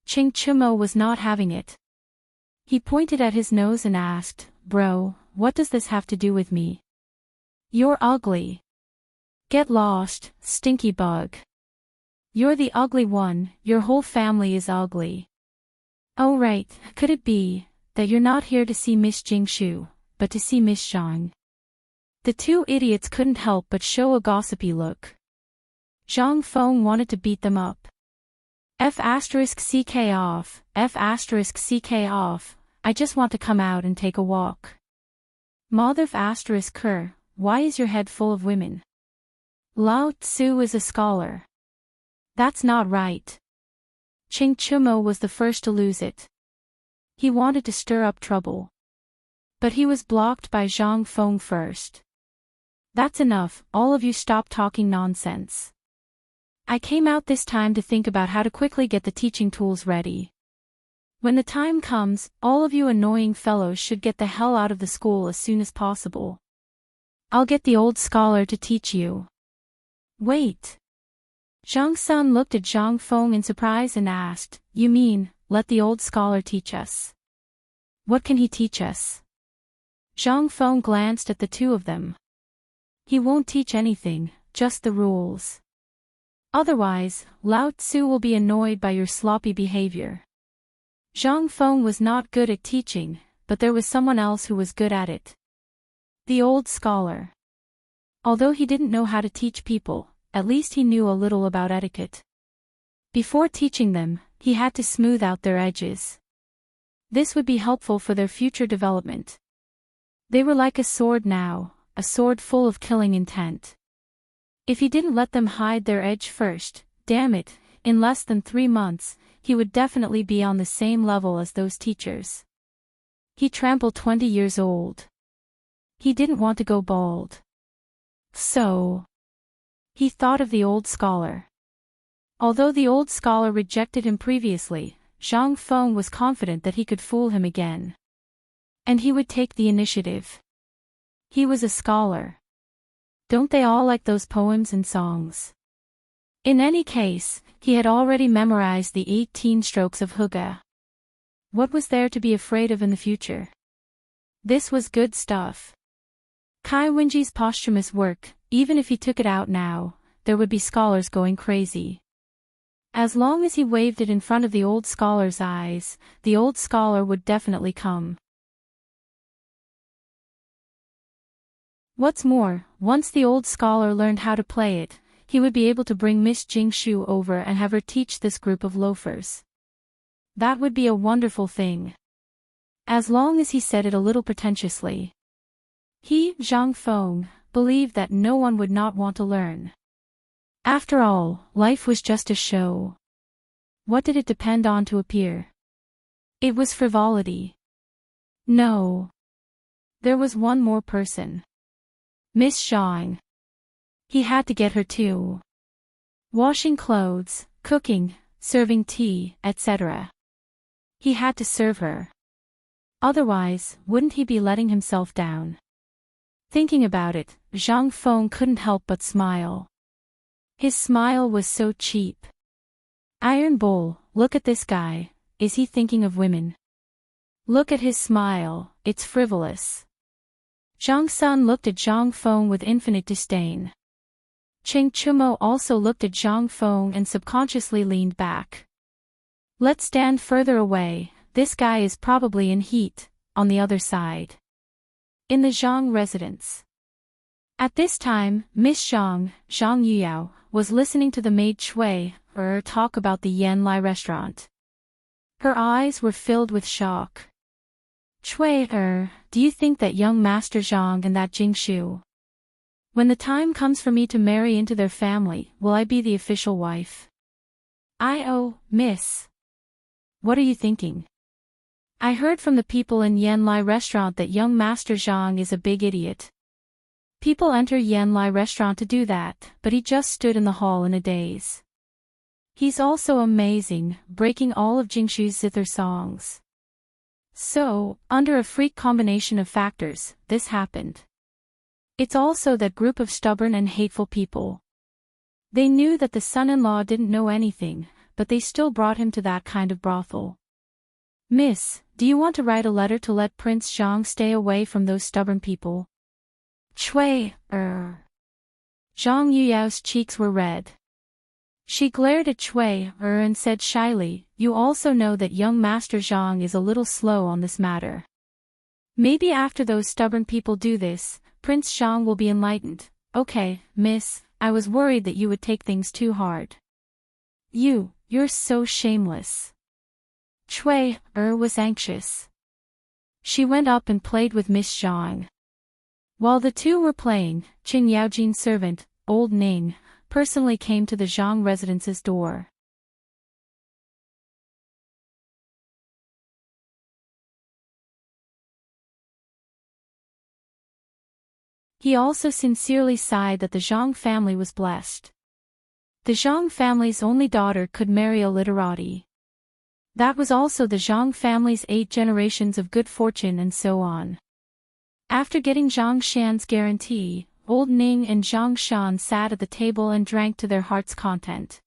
Qing Chumo was not having it. He pointed at his nose and asked, Bro, what does this have to do with me? You're ugly. Get lost, stinky bug. You're the ugly one, your whole family is ugly. Oh right, could it be that you're not here to see Miss Jingshu, but to see Miss Zhang? The two idiots couldn't help but show a gossipy look. Zhang Feng wanted to beat them up. F***ck off, F***ck off, I just want to come out and take a walk. Mother ***, why is your head full of women? Lao Tzu is a scholar. That's not right. Qing Chumo was the first to lose it. He wanted to stir up trouble. But he was blocked by Zhang Feng first. That's enough, all of you stop talking nonsense. I came out this time to think about how to quickly get the teaching tools ready. When the time comes, all of you annoying fellows should get the hell out of the school as soon as possible. I'll get the old scholar to teach you. Wait. Zhang Sun looked at Zhang Feng in surprise and asked, You mean, let the old scholar teach us? What can he teach us? Zhang Feng glanced at the two of them. He won't teach anything, just the rules. Otherwise, Lao Tzu will be annoyed by your sloppy behavior. Zhang Feng was not good at teaching, but there was someone else who was good at it. The old scholar. Although he didn't know how to teach people, at least he knew a little about etiquette. Before teaching them, he had to smooth out their edges. This would be helpful for their future development. They were like a sword now, a sword full of killing intent. If he didn't let them hide their edge first, damn it, in less than 3 months, he would definitely be on the same level as those teachers. He trampled 20 years old. He didn't want to go bald. So, he thought of the old scholar. Although the old scholar rejected him previously, Zhang Feng was confident that he could fool him again. And he would take the initiative. He was a scholar. Don't they all like those poems and songs? In any case, he had already memorized the 18 strokes of Hygge. What was there to be afraid of in the future? This was good stuff. Kai Wenji's posthumous work, even if he took it out now, there would be scholars going crazy. As long as he waved it in front of the old scholar's eyes, the old scholar would definitely come. What's more, once the old scholar learned how to play it, he would be able to bring Miss Jingshu over and have her teach this group of loafers. That would be a wonderful thing. As long as he said it a little pretentiously. He, Zhang Feng, believed that no one would not want to learn. After all, life was just a show. What did it depend on to appear? It was frivolity. No. There was one more person. Miss Zhang. He had to get her too. Washing clothes, cooking, serving tea, etc. He had to serve her. Otherwise, wouldn't he be letting himself down? Thinking about it, Zhang Feng couldn't help but smile. His smile was so cheap. Iron Bowl, look at this guy, is he thinking of women? Look at his smile, it's frivolous. Zhang Sun looked at Zhang Feng with infinite disdain. Cheng Chumo also looked at Zhang Feng and subconsciously leaned back. Let's stand further away, this guy is probably in heat, on the other side. In the Zhang residence. At this time, Miss Zhang, Zhang Yuyao, was listening to the maid Chui talk about the Yan Lai restaurant. Her eyes were filled with shock. Chui do you think that young Master Zhang and that Jingshu? When the time comes for me to marry into their family, will I be the official wife? Miss. What are you thinking? I heard from the people in Yan Lai restaurant that young Master Zhang is a big idiot. People enter Yan Lai restaurant to do that, but he just stood in the hall in a daze. He's also amazing, breaking all of Jingshu's zither songs. So, under a freak combination of factors, this happened. It's also that group of stubborn and hateful people. They knew that the son-in-law didn't know anything, but they still brought him to that kind of brothel. Miss, do you want to write a letter to let Prince Zhang stay away from those stubborn people? Chui, Zhang Yuyao's cheeks were red. She glared at Chui, and said shyly, you also know that young Master Zhang is a little slow on this matter. Maybe after those stubborn people do this, Prince Zhang will be enlightened. Okay, miss, I was worried that you would take things too hard. You're so shameless. Chui, was anxious. She went up and played with Miss Zhang. While the two were playing, Qing Yaojin's servant, old Ning, personally came to the Zhang residence's door. He also sincerely sighed that the Zhang family was blessed. The Zhang family's only daughter could marry a literati. That was also the Zhang family's 8 generations of good fortune and so on. After getting Zhang Shan's guarantee, old Ning and Zhang Shan sat at the table and drank to their heart's content.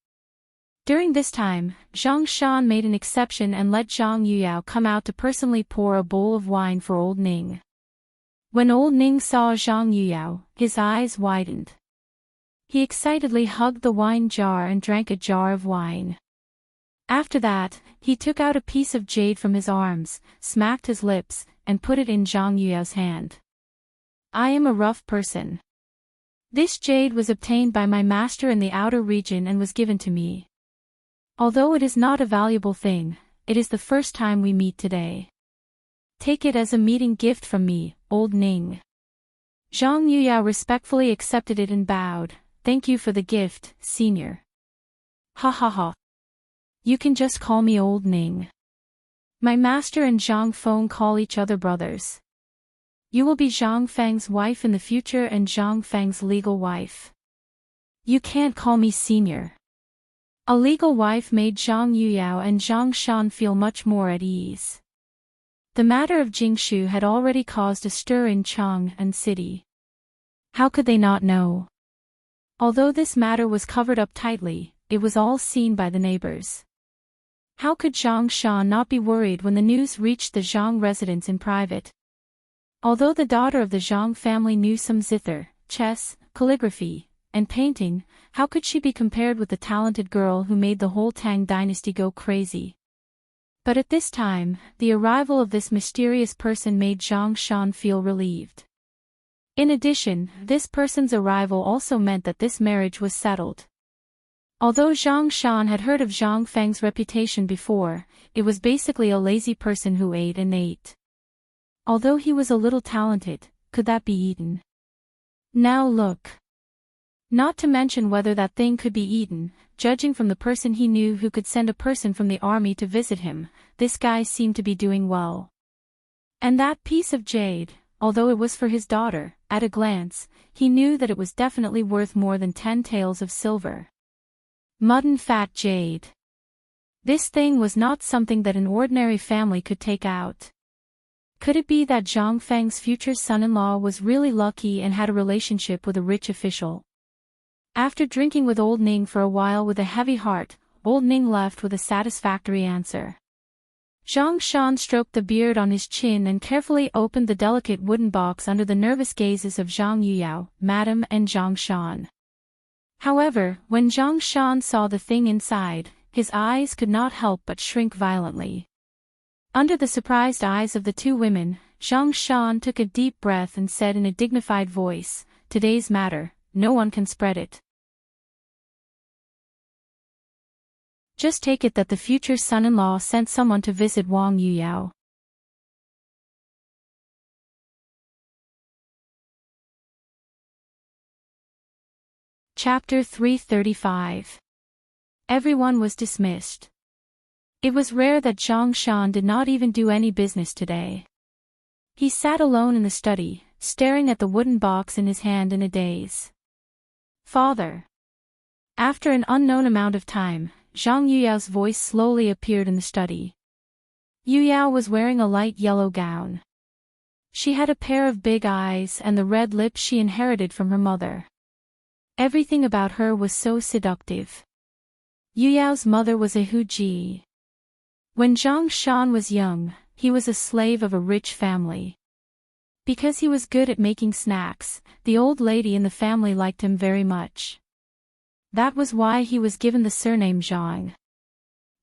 During this time, Zhang Shan made an exception and let Zhang Yuyao come out to personally pour a bowl of wine for old Ning. When old Ning saw Zhang Yuyao, his eyes widened. He excitedly hugged the wine jar and drank a jar of wine. After that, he took out a piece of jade from his arms, smacked his lips, and put it in Zhang Yuyao's hand. I am a rough person. This jade was obtained by my master in the outer region and was given to me. Although it is not a valuable thing, it is the first time we meet today. Take it as a meeting gift from me, old Ning. Zhang Yuyao respectfully accepted it and bowed. Thank you for the gift, senior. Ha ha ha. You can just call me old Ning. My master and Zhang Feng call each other brothers. You will be Zhang Feng's wife in the future and Zhang Feng's legal wife. You can't call me senior. A legal wife made Zhang Yuyao and Zhang Shan feel much more at ease. The matter of Jingshu had already caused a stir in Chang'an City. How could they not know? Although this matter was covered up tightly, it was all seen by the neighbors. How could Zhang Shan not be worried when the news reached the Zhang residence in private? Although the daughter of the Zhang family knew some zither, chess, calligraphy, and painting, how could she be compared with the talented girl who made the whole Tang dynasty go crazy? But at this time, the arrival of this mysterious person made Zhang Shan feel relieved. In addition, this person's arrival also meant that this marriage was settled. Although Zhang Shan had heard of Zhang Feng's reputation before, it was basically a lazy person who ate and ate. Although he was a little talented, could that be eaten? Now look. Not to mention whether that thing could be eaten, judging from the person he knew who could send a person from the army to visit him, this guy seemed to be doing well. And that piece of jade, although it was for his daughter, at a glance, he knew that it was definitely worth more than 10 taels of silver. Mutton fat jade. This thing was not something that an ordinary family could take out. Could it be that Zhang Feng's future son-in-law was really lucky and had a relationship with a rich official? After drinking with old Ning for a while with a heavy heart, old Ning left with a satisfactory answer. Zhang Shan stroked the beard on his chin and carefully opened the delicate wooden box under the nervous gazes of Zhang Yuyao, Madam and Zhang Shan. However, when Zhang Shan saw the thing inside, his eyes could not help but shrink violently. Under the surprised eyes of the two women, Zhang Shan took a deep breath and said in a dignified voice, "Today's matter, no one can spread it. Just take it that the future son-in-law sent someone to visit Wang Yuyao." Chapter 335. Everyone was dismissed. It was rare that Zhang Shan did not even do any business today. He sat alone in the study, staring at the wooden box in his hand in a daze. "Father." After an unknown amount of time, Zhang Yuyao's voice slowly appeared in the study. Yuyao was wearing a light yellow gown. She had a pair of big eyes and the red lips she inherited from her mother. Everything about her was so seductive. Yuyao's mother was a Huji. When Zhang Shan was young, he was a slave of a rich family. Because he was good at making snacks, the old lady in the family liked him very much. That was why he was given the surname Zhang.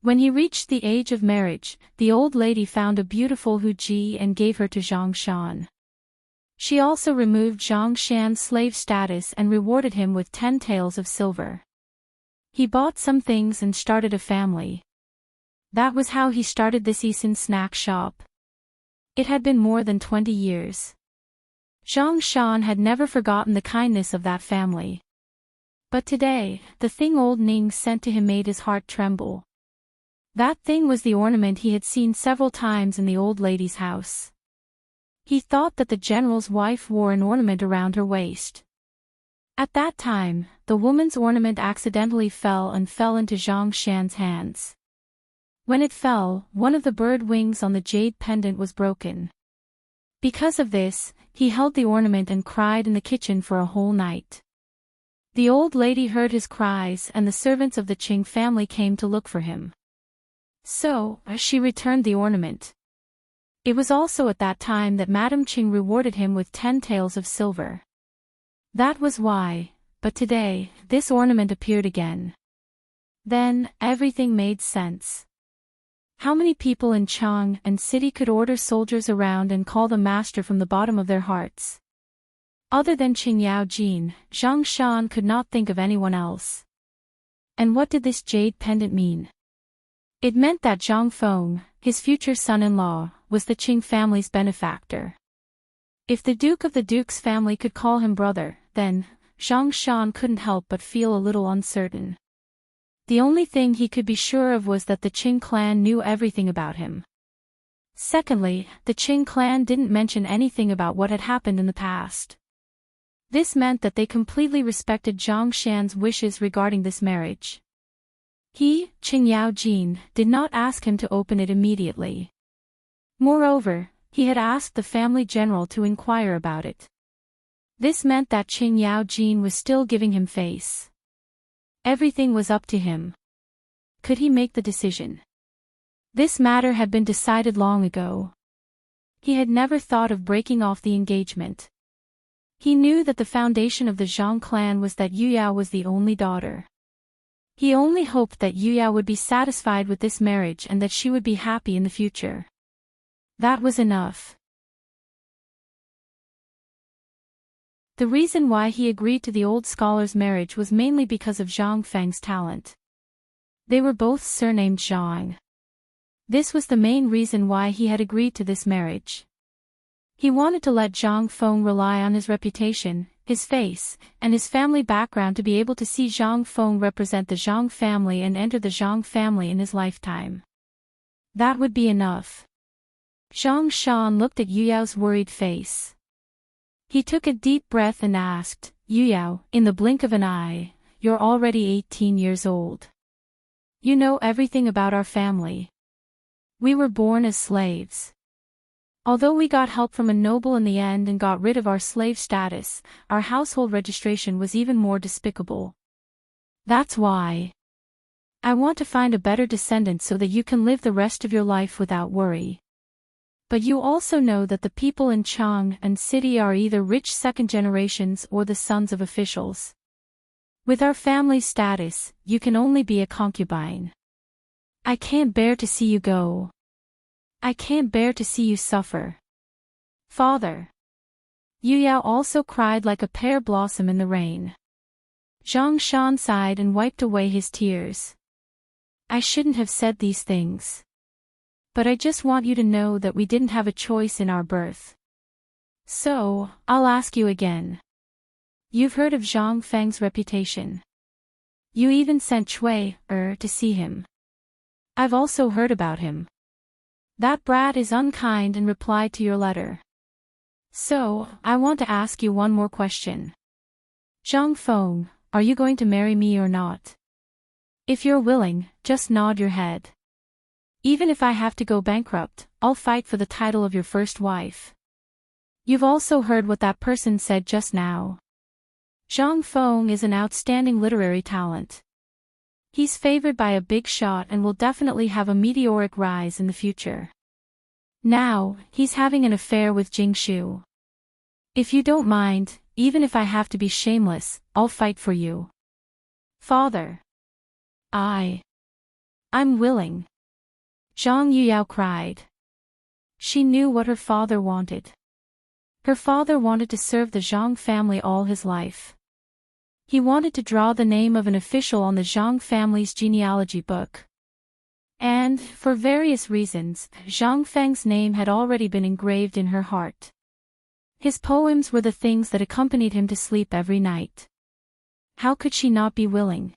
When he reached the age of marriage, the old lady found a beautiful Huji and gave her to Zhang Shan. She also removed Zhang Shan's slave status and rewarded him with 10 taels of silver. He bought some things and started a family. That was how he started this Eason snack shop. It had been more than 20 years. Zhang Shan had never forgotten the kindness of that family. But today, the thing old Ning sent to him made his heart tremble. That thing was the ornament he had seen several times in the old lady's house. He thought that the general's wife wore an ornament around her waist. At that time, the woman's ornament accidentally fell into Zhang Shan's hands. When it fell, one of the bird wings on the jade pendant was broken. Because of this, he held the ornament and cried in the kitchen for a whole night. The old lady heard his cries and the servants of the Qing family came to look for him. So, she returned the ornament. It was also at that time that Madame Qing rewarded him with 10 taels of silver. That was why, but today, this ornament appeared again. Then, everything made sense. How many people in Chang and city could order soldiers around and call them master from the bottom of their hearts? Other than Qing Yao Jin, Zhang Shan could not think of anyone else. And what did this jade pendant mean? It meant that Zhang Feng, his future son-in-law, was the Qing family's benefactor. If the Duke of the Duke's family could call him brother, then, Zhang Shan couldn't help but feel a little uncertain. The only thing he could be sure of was that the Qing clan knew everything about him. Secondly, the Qing clan didn't mention anything about what had happened in the past. This meant that they completely respected Zhang Shan's wishes regarding this marriage. He, Qing Yao Jin, did not ask him to open it immediately. Moreover, he had asked the family general to inquire about it. This meant that Qing Yao Jin was still giving him face. Everything was up to him. Could he make the decision? This matter had been decided long ago. He had never thought of breaking off the engagement. He knew that the foundation of the Zhang clan was that Yu Yao was the only daughter. He only hoped that Yu Yao would be satisfied with this marriage and that she would be happy in the future. That was enough. The reason why he agreed to the old scholar's marriage was mainly because of Zhang Feng's talent. They were both surnamed Zhang. This was the main reason why he had agreed to this marriage. He wanted to let Zhang Feng rely on his reputation, his face, and his family background to be able to see Zhang Feng represent the Zhang family and enter the Zhang family in his lifetime. That would be enough. Zhang Shan looked at Yu Yao's worried face. He took a deep breath and asked, Yu Yao, in the blink of an eye, you're already 18 years old. You know everything about our family. We were born as slaves. Although we got help from a noble in the end and got rid of our slave status, our household registration was even more despicable. That's why I want to find a better descendant so that you can live the rest of your life without worry. But you also know that the people in Chang and city are either rich second generations or the sons of officials. With our family status, you can only be a concubine. I can't bear to see you go. I can't bear to see you suffer. Father. Yu Yao also cried like a pear blossom in the rain. Zhang Shan sighed and wiped away his tears. I shouldn't have said these things. But I just want you to know that we didn't have a choice in our birth. So, I'll ask you again. You've heard of Zhang Feng's reputation. You even sent Cui, to see him. I've also heard about him. That brat is unkind and replied to your letter. So, I want to ask you one more question. Zhang Feng, are you going to marry me or not? If you're willing, just nod your head. Even if I have to go bankrupt, I'll fight for the title of your first wife. You've also heard what that person said just now. Zhang Feng is an outstanding literary talent. He's favored by a big shot and will definitely have a meteoric rise in the future. Now, he's having an affair with Jing Shu. If you don't mind, even if I have to be shameless, I'll fight for you. Father. I'm willing. Zhang Yuyao cried. She knew what her father wanted. Her father wanted to serve the Zhang family all his life. He wanted to draw the name of an official on the Zhang family's genealogy book. And, for various reasons, Zhang Feng's name had already been engraved in her heart. His poems were the things that accompanied him to sleep every night. How could she not be willing?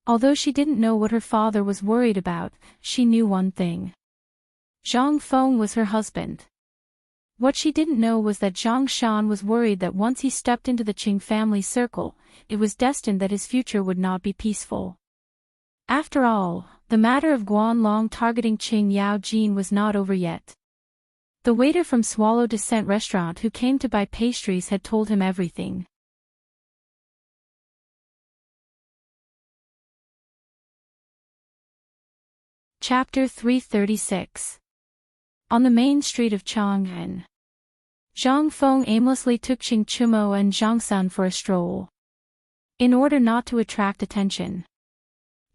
Although she didn't know what her father was worried about, she knew one thing. Zhang Feng was her husband. What she didn't know was that Zhang Shan was worried that once he stepped into the Qing family circle, it was destined that his future would not be peaceful. After all, the matter of Guanlong targeting Qing Yao Jin was not over yet. The waiter from Swallow Descent restaurant who came to buy pastries had told him everything. Chapter 336. On the main street of Chang'an, Zhang Feng aimlessly took Qing Chumo and Zhang Sun for a stroll. In order not to attract attention,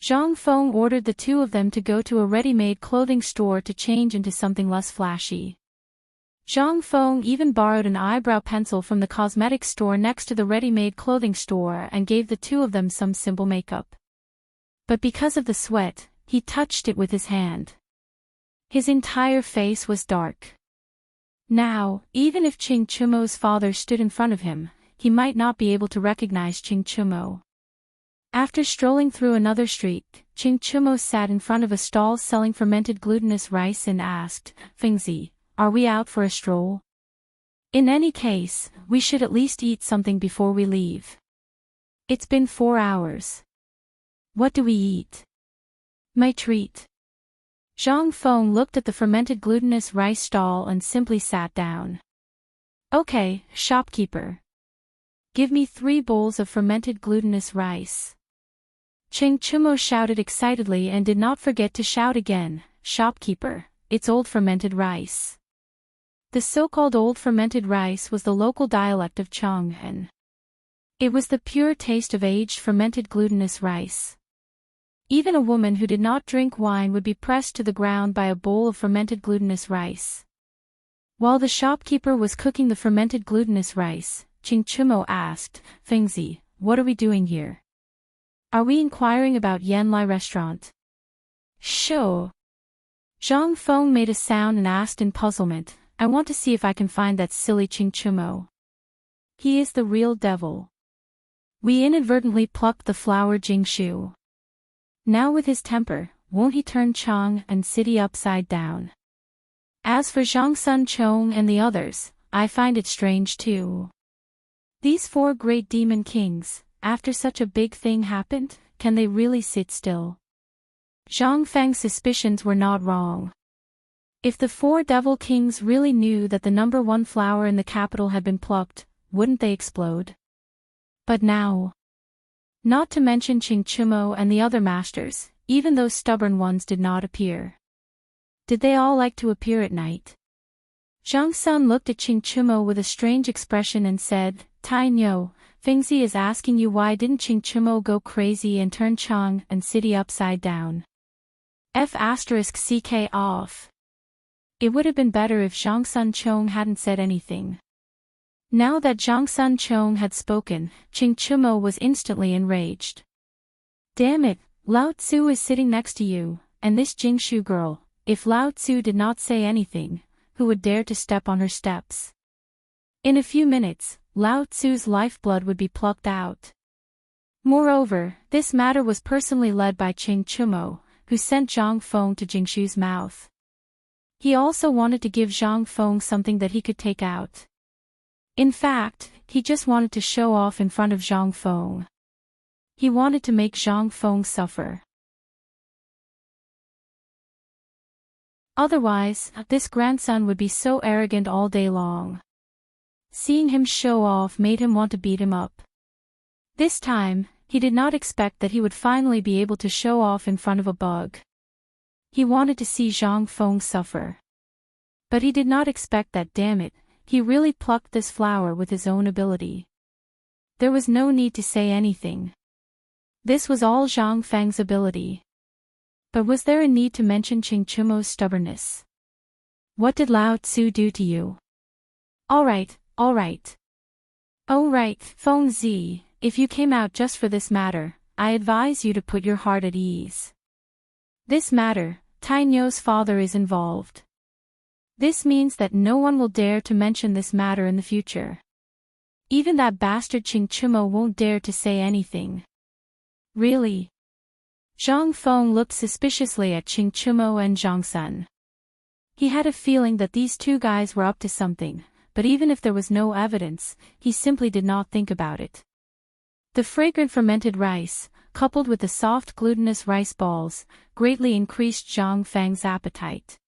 Zhang Feng ordered the two of them to go to a ready-made clothing store to change into something less flashy. Zhang Feng even borrowed an eyebrow pencil from the cosmetics store next to the ready-made clothing store and gave the two of them some simple makeup. But because of the sweat, he touched it with his hand. His entire face was dark. Now, even if Ching Chumo's father stood in front of him, he might not be able to recognize Ching Chumo. After strolling through another street, Ching Chumo sat in front of a stall selling fermented glutinous rice and asked, "Fengzi, are we out for a stroll? In any case, we should at least eat something before we leave. It's been 4 hours. What do we eat?" "My treat." Zhang Feng looked at the fermented glutinous rice stall and simply sat down. "Okay, shopkeeper. Give me 3 bowls of fermented glutinous rice." Ching Chumo shouted excitedly and did not forget to shout again, "Shopkeeper, it's old fermented rice." The so-called old fermented rice was the local dialect of Chong'an. It was the pure taste of aged fermented glutinous rice. Even a woman who did not drink wine would be pressed to the ground by a bowl of fermented glutinous rice. While the shopkeeper was cooking the fermented glutinous rice, Ching Chumo asked, "Fengzi, what are we doing here? Are we inquiring about Yanlai restaurant?" "Sure." Zhang Feng made a sound and asked in puzzlement, "I want to see if I can find that silly Ching Chumo. He is the real devil. We inadvertently plucked the flower Jingshu. Now with his temper, won't he turn Chang and city upside down? As for Zhang Sun Chong and the others, I find it strange too. These 4 great demon kings, after such a big thing happened, can they really sit still?" Zhang Feng's suspicions were not wrong. If the 4 devil kings really knew that the number 1 flower in the capital had been plucked, wouldn't they explode? But now, not to mention Ching Chumo and the other masters, even those stubborn ones did not appear. Did they all like to appear at night? Zhang Sun looked at Ching Chumo with a strange expression and said, "Tai Nyo, Fengzi is asking you why didn't Ching Chumo go crazy and turn Chang and city upside down? F***ck off. It would have been better if Zhang Sun Chong hadn't said anything." Now that Zhang Sun Chong had spoken, Ching Chumo was instantly enraged. "Damn it, Lao Tzu is sitting next to you, and this Jingshu girl, if Lao Tzu did not say anything, who would dare to step on her steps?" In a few minutes, Lao Tzu's lifeblood would be plucked out. Moreover, this matter was personally led by Ching Chumo, who sent Zhang Feng to Jingshu's mouth. He also wanted to give Zhang Feng something that he could take out. In fact, he just wanted to show off in front of Zhang Feng. He wanted to make Zhang Feng suffer. Otherwise, this grandson would be so arrogant all day long. Seeing him show off made him want to beat him up. This time, he did not expect that he would finally be able to show off in front of a bug. He wanted to see Zhang Feng suffer. But he did not expect that, damn it, he really plucked this flower with his own ability. There was no need to say anything. This was all Zhang Feng's ability. But was there a need to mention Ching Chumo's stubbornness? "What did Lao Tzu do to you?" Alright. Oh right, Fengzi, if you came out just for this matter, I advise you to put your heart at ease. This matter, Tai Nyo's father is involved. This means that no one will dare to mention this matter in the future. Even that bastard Ching Chumo won't dare to say anything. Really? Zhang Feng looked suspiciously at Ching Chumo and Zhang Sun. He had a feeling that these 2 guys were up to something, but even if there was no evidence, he simply did not think about it. The fragrant fermented rice, coupled with the soft glutinous rice balls, greatly increased Zhang Feng's appetite.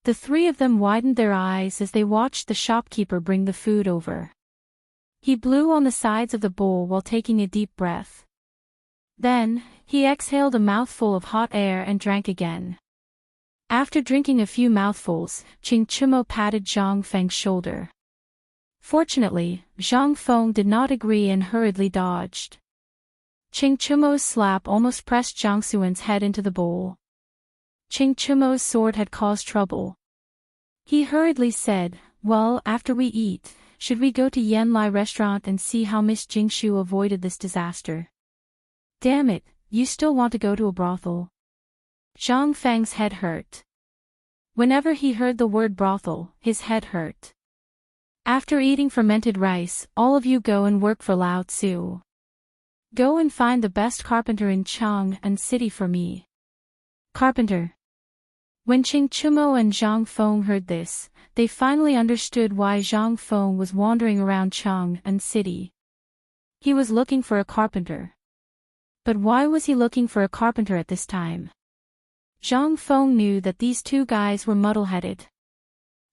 The 3 of them widened their eyes as they watched the shopkeeper bring the food over. He blew on the sides of the bowl while taking a deep breath. Then, he exhaled a mouthful of hot air and drank again. After drinking a few mouthfuls, Ching Chumo patted Zhang Feng's shoulder. Fortunately, Zhang Feng did not agree and hurriedly dodged. Ching Chumo's slap almost pressed Jiang Xuan's head into the bowl. Ching Chumo's sword had caused trouble. He hurriedly said, "Well, after we eat, should we go to Yan Lai restaurant and see how Miss Jingshu avoided this disaster?" "Damn it, you still want to go to a brothel?" Zhang Feng's head hurt. Whenever he heard the word brothel, his head hurt. "After eating fermented rice, all of you go and work for Lao Tzu. Go and find the best carpenter in Chang'an City for me." Carpenter. When Ching Chumo and Zhang Feng heard this, they finally understood why Zhang Feng was wandering around Chang'an City. He was looking for a carpenter. But why was he looking for a carpenter at this time? Zhang Feng knew that these two guys were muddle-headed.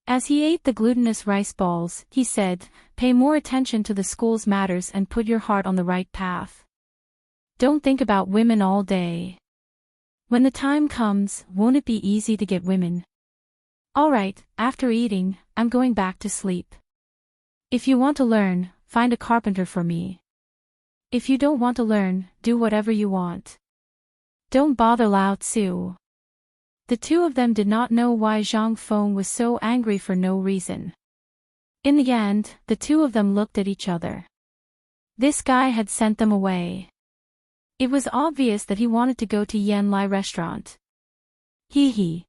As he ate the glutinous rice balls, he said, "Pay more attention to the school's matters and put your heart on the right path. Don't think about women all day. When the time comes, won't it be easy to get women? Alright, after eating, I'm going back to sleep. If you want to learn, find a carpenter for me. If you don't want to learn, do whatever you want. Don't bother Lao Tzu." The two of them did not know why Zhang Feng was so angry for no reason. In the end, the two of them looked at each other. This guy had sent them away. It was obvious that he wanted to go to Yan Lai restaurant. Hee hee.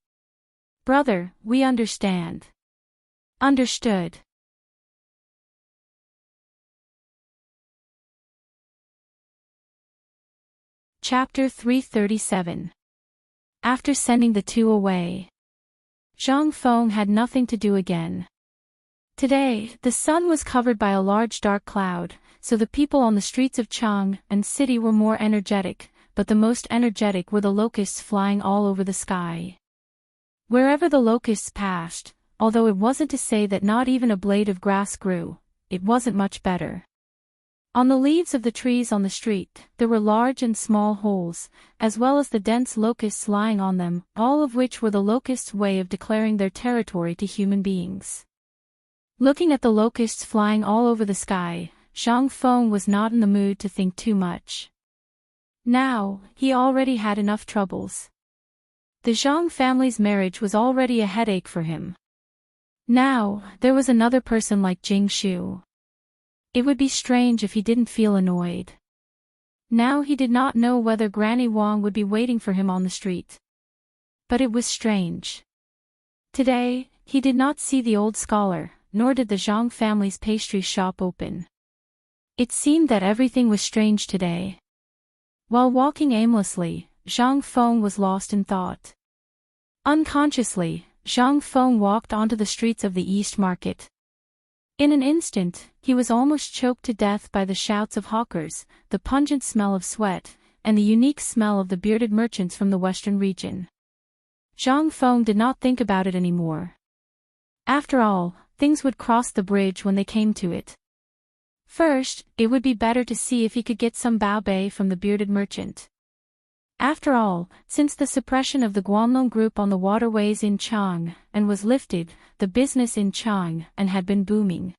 Brother, we understand. Understood. Chapter 337. After sending the two away, Zhang Feng had nothing to do again. Today, the sun was covered by a large dark cloud, so the people on the streets of Chang'an City were more energetic, but the most energetic were the locusts flying all over the sky. Wherever the locusts passed, although it wasn't to say that not even a blade of grass grew, it wasn't much better. On the leaves of the trees on the street, there were large and small holes, as well as the dense locusts lying on them, all of which were the locusts' way of declaring their territory to human beings. Looking at the locusts flying all over the sky, Zhang Feng was not in the mood to think too much. Now, he already had enough troubles. The Zhang family's marriage was already a headache for him. Now, there was another person like Jing Shu. It would be strange if he didn't feel annoyed. Now he did not know whether Granny Wang would be waiting for him on the street. But it was strange. Today, he did not see the old scholar, nor did the Zhang family's pastry shop open. It seemed that everything was strange today. While walking aimlessly, Zhang Feng was lost in thought. Unconsciously, Zhang Feng walked onto the streets of the East Market. In an instant, he was almost choked to death by the shouts of hawkers, the pungent smell of sweat, and the unique smell of the bearded merchants from the western region. Zhang Feng did not think about it anymore. After all, things would cross the bridge when they came to it. First, it would be better to see if he could get some bao bei from the bearded merchant. After all, since the suppression of the Guanlong group on the waterways in Chang'an was lifted, the business in Chang'an had been booming.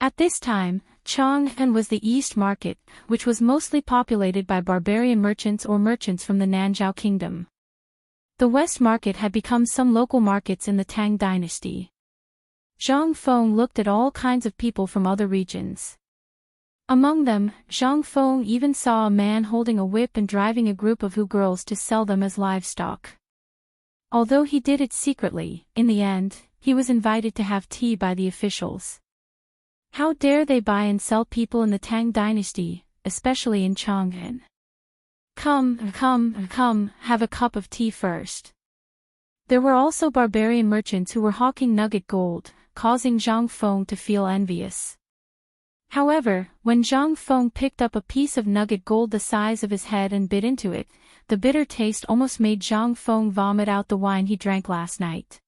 At this time, Chang'an was the East Market, which was mostly populated by barbarian merchants or merchants from the Nanzhao Kingdom. The West Market had become some local markets in the Tang Dynasty. Zhang Feng looked at all kinds of people from other regions. Among them, Zhang Feng even saw a man holding a whip and driving a group of Hu girls to sell them as livestock. Although he did it secretly, in the end, he was invited to have tea by the officials. How dare they buy and sell people in the Tang Dynasty, especially in Chang'an? Come, have a cup of tea first. There were also barbarian merchants who were hawking nugget gold, causing Zhang Feng to feel envious. However, when Zhang Feng picked up a piece of nugget gold the size of his head and bit into it, the bitter taste almost made Zhang Feng vomit out the wine he drank last night.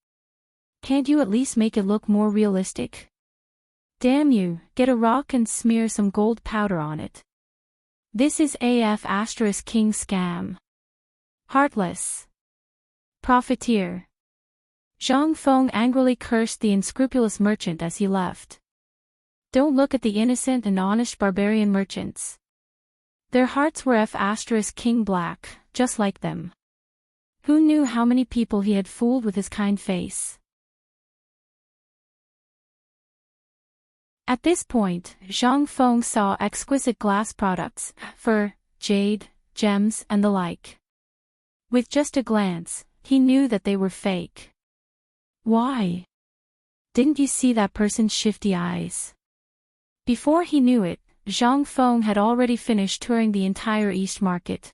Can't you at least make it look more realistic? Damn you, get a rock and smear some gold powder on it. This is AF * king scam. Heartless. Profiteer. Zhang Feng angrily cursed the unscrupulous merchant as he left. Don't look at the innocent and honest barbarian merchants. Their hearts were F*King black, just like them. Who knew how many people he had fooled with his kind face? At this point, Zhang Feng saw exquisite glass products, fur, jade, gems and the like. With just a glance, he knew that they were fake. Why? Didn't you see that person's shifty eyes? Before he knew it, Zhang Feng had already finished touring the entire East Market.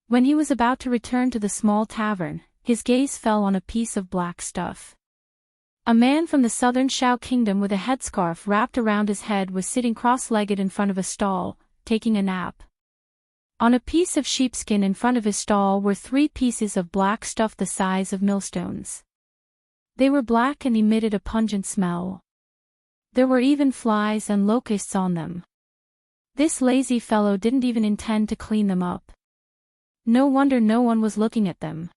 When he was about to return to the small tavern, his gaze fell on a piece of black stuff. A man from the southern Shao Kingdom with a headscarf wrapped around his head was sitting cross-legged in front of a stall, taking a nap. On a piece of sheepskin in front of his stall were 3 pieces of black stuff the size of millstones. They were black and emitted a pungent smell. There were even flies and locusts on them. This lazy fellow didn't even intend to clean them up. No wonder no one was looking at them.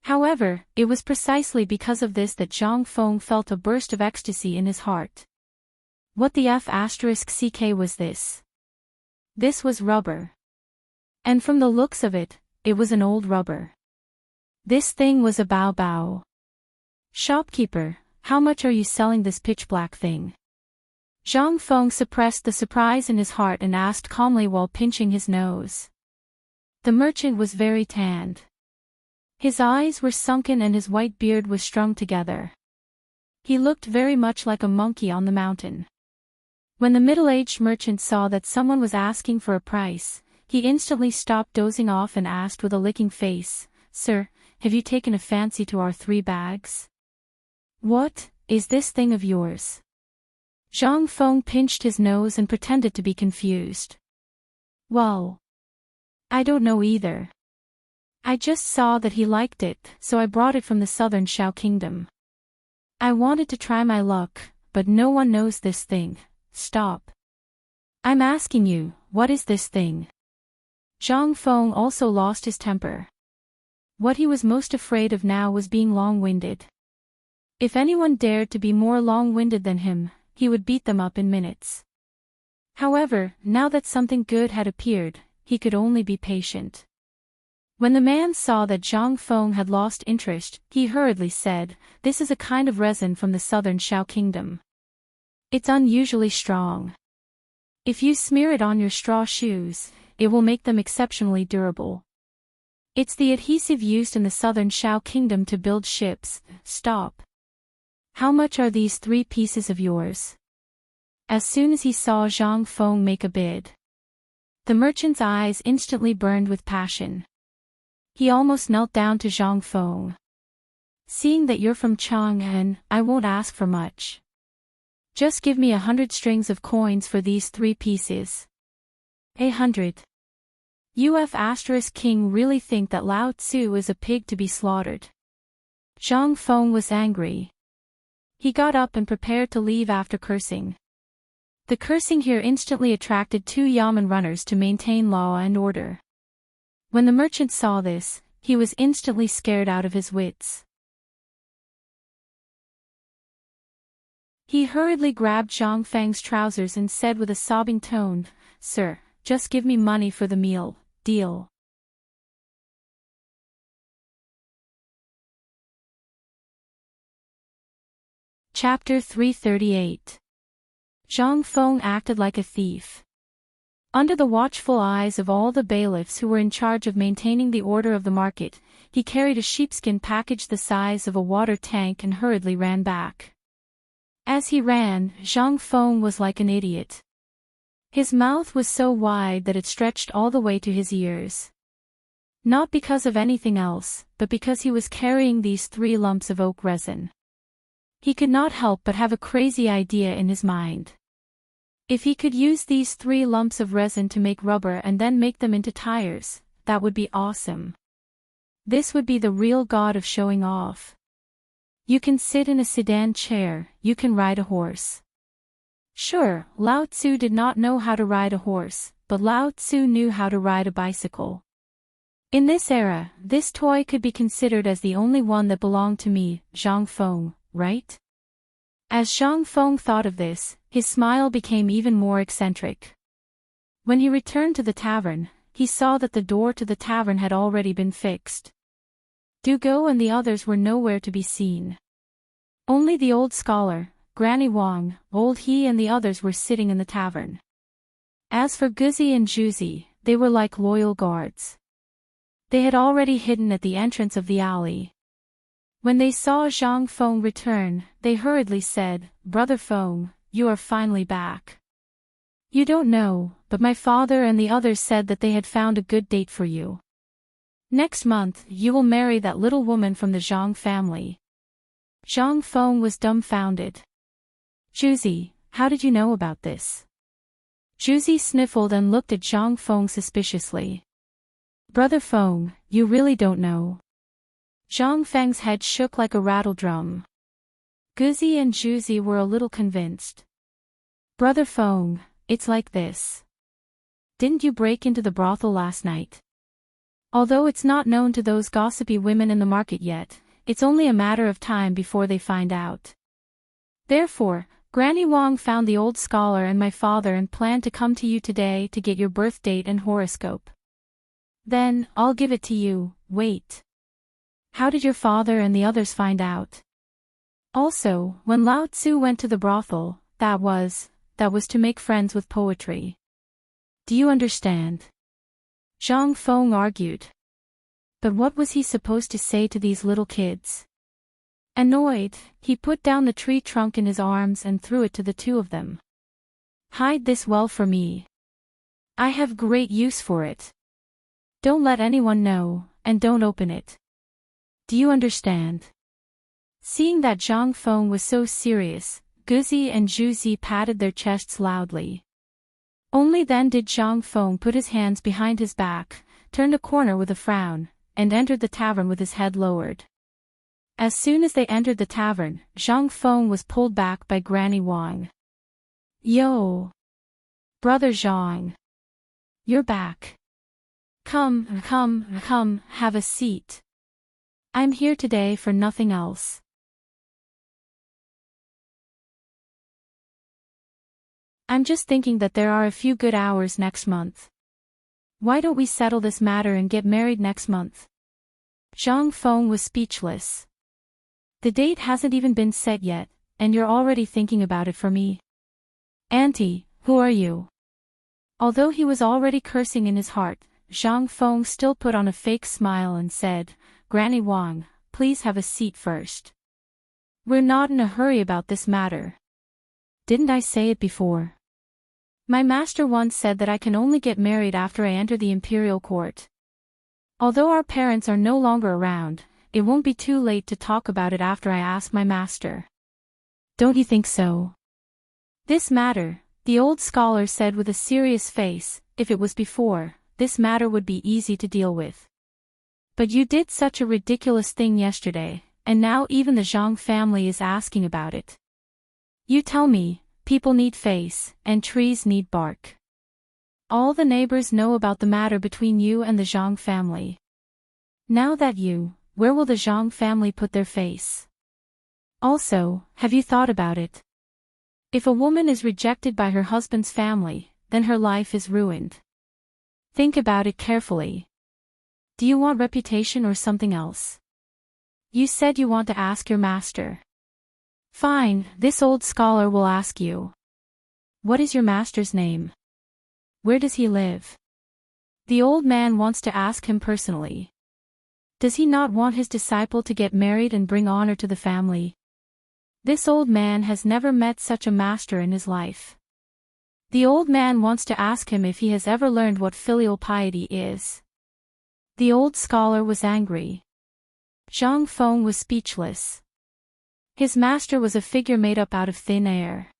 However, it was precisely because of this that Zhang Feng felt a burst of ecstasy in his heart. What the F*ck was this? This was rubber. And from the looks of it, it was an old rubber. This thing was a bao. Shopkeeper, how much are you selling this pitch-black thing? Zhang Feng suppressed the surprise in his heart and asked calmly while pinching his nose. The merchant was very tanned. His eyes were sunken and his white beard was strung together. He looked very much like a monkey on the mountain. When the middle-aged merchant saw that someone was asking for a price, he instantly stopped dozing off and asked with a licking face, "Sir, have you taken a fancy to our 3 bags? What is this thing of yours?" Zhang Feng pinched his nose and pretended to be confused. "Well, I don't know either. I just saw that he liked it, so I brought it from the southern Shao Kingdom. I wanted to try my luck, but no one knows this thing." "Stop. I'm asking you, what is this thing?" Zhang Feng also lost his temper. What he was most afraid of now was being long-winded. If anyone dared to be more long-winded than him, he would beat them up in minutes. However, now that something good had appeared, he could only be patient. When the man saw that Zhang Feng had lost interest, he hurriedly said, "This is a kind of resin from the southern Shao Kingdom. It's unusually strong. If you smear it on your straw shoes, it will make them exceptionally durable. It's the adhesive used in the southern Shao Kingdom to build ships." "Stop. How much are these 3 pieces of yours?" As soon as he saw Zhang Feng make a bid, the merchant's eyes instantly burned with passion. He almost knelt down to Zhang Feng. "Seeing that you're from Chang'an, I won't ask for much. Just give me 100 strings of coins for these 3 pieces." 100. King really think that Lao Tzu is a pig to be slaughtered? Zhang Feng was angry. He got up and prepared to leave after cursing. The cursing here instantly attracted 2 yamen runners to maintain law and order. When the merchant saw this, he was instantly scared out of his wits. He hurriedly grabbed Zhang Feng's trousers and said with a sobbing tone, "Sir, just give me money for the meal, deal." Chapter 338. Zhang Feng acted like a thief. Under the watchful eyes of all the bailiffs who were in charge of maintaining the order of the market, he carried a sheepskin package the size of a water tank and hurriedly ran back. As he ran, Zhang Feng was like an idiot. His mouth was so wide that it stretched all the way to his ears. Not because of anything else, but because he was carrying these 3 lumps of oak resin. He could not help but have a crazy idea in his mind. If he could use these 3 lumps of resin to make rubber and then make them into tires, that would be awesome. This would be the real god of showing off. You can sit in a sedan chair, you can ride a horse. Sure, Lao Tzu did not know how to ride a horse, but Lao Tzu knew how to ride a bicycle. In this era, this toy could be considered as the only one that belonged to me, Zhang Feng, right? As Zhang Feng thought of this, his smile became even more eccentric. When he returned to the tavern, he saw that the door to the tavern had already been fixed. Dugo and the others were nowhere to be seen. Only the old scholar, Granny Wang, old he and the others were sitting in the tavern. As for Guzzi and Juzi, they were like loyal guards. They had already hidden at the entrance of the alley. When they saw Zhang Feng return, they hurriedly said, "Brother Feng, you are finally back. You don't know, but my father and the others said that they had found a good date for you. Next month, you will marry that little woman from the Zhang family." Zhang Feng was dumbfounded. "Juzi, how did you know about this?" Juzi sniffled and looked at Zhang Feng suspiciously. "Brother Feng, you really don't know?" Zhang Feng's head shook like a rattle drum. Guzzi and Juzi were a little convinced. "Brother Feng, it's like this. Didn't you break into the brothel last night? Although it's not known to those gossipy women in the market yet, it's only a matter of time before they find out. Therefore, Granny Wang found the old scholar and my father and planned to come to you today to get your birth date and horoscope. Then, I'll give it to you, wait. How did your father and the others find out? Also, when Lao Tzu went to the brothel, that was to make friends with poetry. Do you understand?" Zhang Feng argued. But what was he supposed to say to these little kids? Annoyed, he put down the tree trunk in his arms and threw it to the two of them. "Hide this well for me. I have great use for it. Don't let anyone know, and don't open it. Do you understand?" Seeing that Zhang Feng was so serious, Guzzi and Juzi patted their chests loudly. Only then did Zhang Feng put his hands behind his back, turned a corner with a frown, and entered the tavern with his head lowered. As soon as they entered the tavern, Zhang Feng was pulled back by Granny Wang. "Yo! Brother Zhang! You're back. Come, have a seat. I'm here today for nothing else." "I'm just thinking that there are a few good hours next month. Why don't we settle this matter and get married next month?" Zhang Feng was speechless. "The date hasn't even been set yet, and you're already thinking about it for me? Auntie, who are you?" Although he was already cursing in his heart, Zhang Feng still put on a fake smile and said, "Granny Wang, please have a seat first. We're not in a hurry about this matter. Didn't I say it before? My master once said that I can only get married after I enter the imperial court. Although our parents are no longer around, it won't be too late to talk about it after I ask my master. Don't you think so?" "This matter," the old scholar said with a serious face, "if it was before, this matter would be easy to deal with. But you did such a ridiculous thing yesterday, and now even the Zhang family is asking about it. You tell me, people need face, and trees need bark. All the neighbors know about the matter between you and the Zhang family. Now that where will the Zhang family put their face? Also, have you thought about it? If a woman is rejected by her husband's family, then her life is ruined. Think about it carefully. Do you want reputation or something else? You said you want to ask your master. Fine, this old scholar will ask you. What is your master's name? Where does he live? The old man wants to ask him personally. Does he not want his disciple to get married and bring honor to the family? This old man has never met such a master in his life. The old man wants to ask him if he has ever learned what filial piety is. The old scholar was angry. Zhang Feng was speechless. His master was a figure made up out of thin air.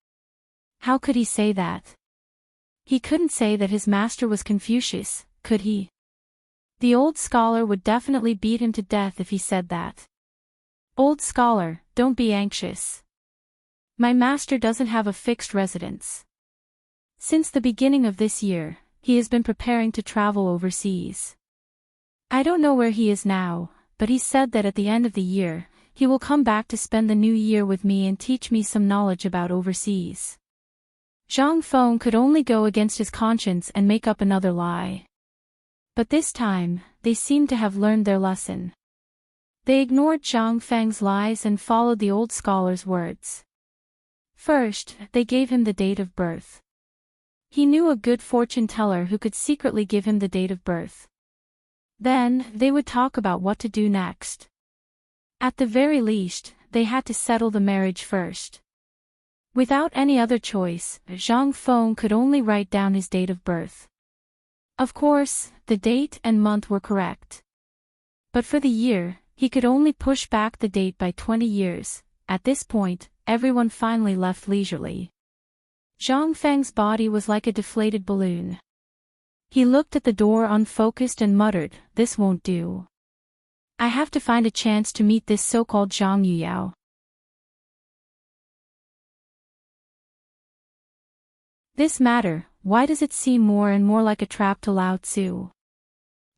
How could he say that? He couldn't say that his master was Confucius, could he? The old scholar would definitely beat him to death if he said that. Old scholar, don't be anxious. My master doesn't have a fixed residence. Since the beginning of this year, he has been preparing to travel overseas. I don't know where he is now, but he said that at the end of the year, he will come back to spend the new year with me and teach me some knowledge about overseas. Zhang Feng could only go against his conscience and make up another lie. But this time, they seemed to have learned their lesson. They ignored Zhang Feng's lies and followed the old scholar's words. First, they gave him the date of birth. He knew a good fortune teller who could secretly give him the date of birth. Then, they would talk about what to do next. At the very least, they had to settle the marriage first. Without any other choice, Zhang Feng could only write down his date of birth. Of course, the date and month were correct. But for the year, he could only push back the date by 20 years. At this point, everyone finally left leisurely. Zhang Feng's body was like a deflated balloon. He looked at the door unfocused and muttered, "This won't do. I have to find a chance to meet this so-called Zhang Yuyao." This matter, why does it seem more and more like a trap to Lao Tzu?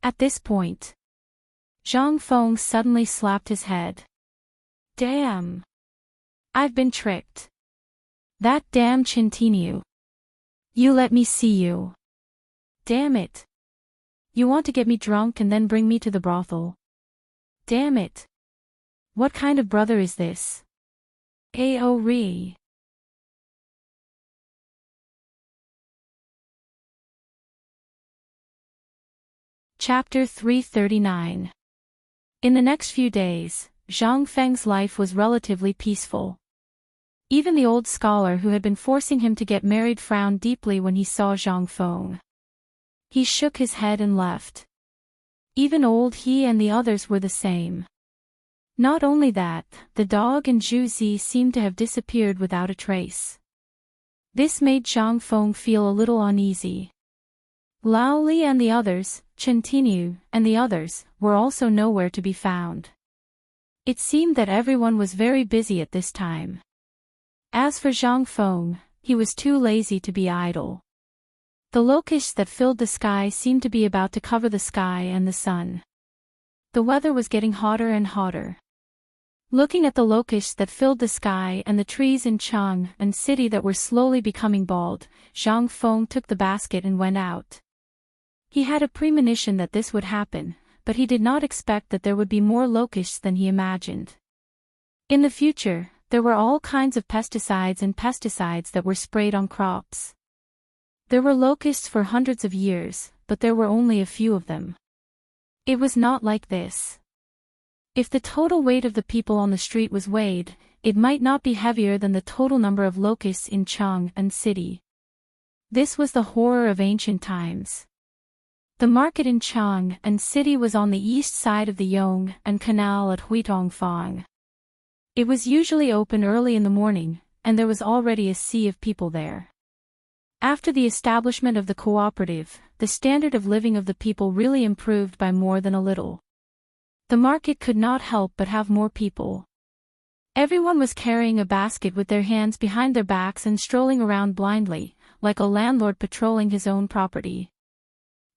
At this point, Zhang Feng suddenly slapped his head. Damn! I've been tricked. That damn Chintinu. You let me see you. Damn it. You want to get me drunk and then bring me to the brothel. Damn it. What kind of brother is this? Aori. Chapter 339. In the next few days, Zhang Feng's life was relatively peaceful. Even the old scholar who had been forcing him to get married frowned deeply when he saw Zhang Feng. He shook his head and left. Even old he and the others were the same. Not only that, the dog and Zhu Zi seemed to have disappeared without a trace. This made Zhang Feng feel a little uneasy. Lao Li and the others, Chen Tinu, and the others, were also nowhere to be found. It seemed that everyone was very busy at this time. As for Zhang Feng, he was too lazy to be idle. The locusts that filled the sky seemed to be about to cover the sky and the sun. The weather was getting hotter and hotter. Looking at the locusts that filled the sky and the trees in Chang and city that were slowly becoming bald, Zhang Feng took the basket and went out. He had a premonition that this would happen, but he did not expect that there would be more locusts than he imagined. In the future, there were all kinds of pesticides that were sprayed on crops. There were locusts for hundreds of years, but there were only a few of them. It was not like this. If the total weight of the people on the street was weighed, it might not be heavier than the total number of locusts in Chang and city. This was the horror of ancient times. The market in Chang and city was on the east side of the Yong and Canal at Huitongfang. It was usually open early in the morning, and there was already a sea of people there. After the establishment of the cooperative, the standard of living of the people really improved by more than a little. The market could not help but have more people. Everyone was carrying a basket with their hands behind their backs and strolling around blindly, like a landlord patrolling his own property.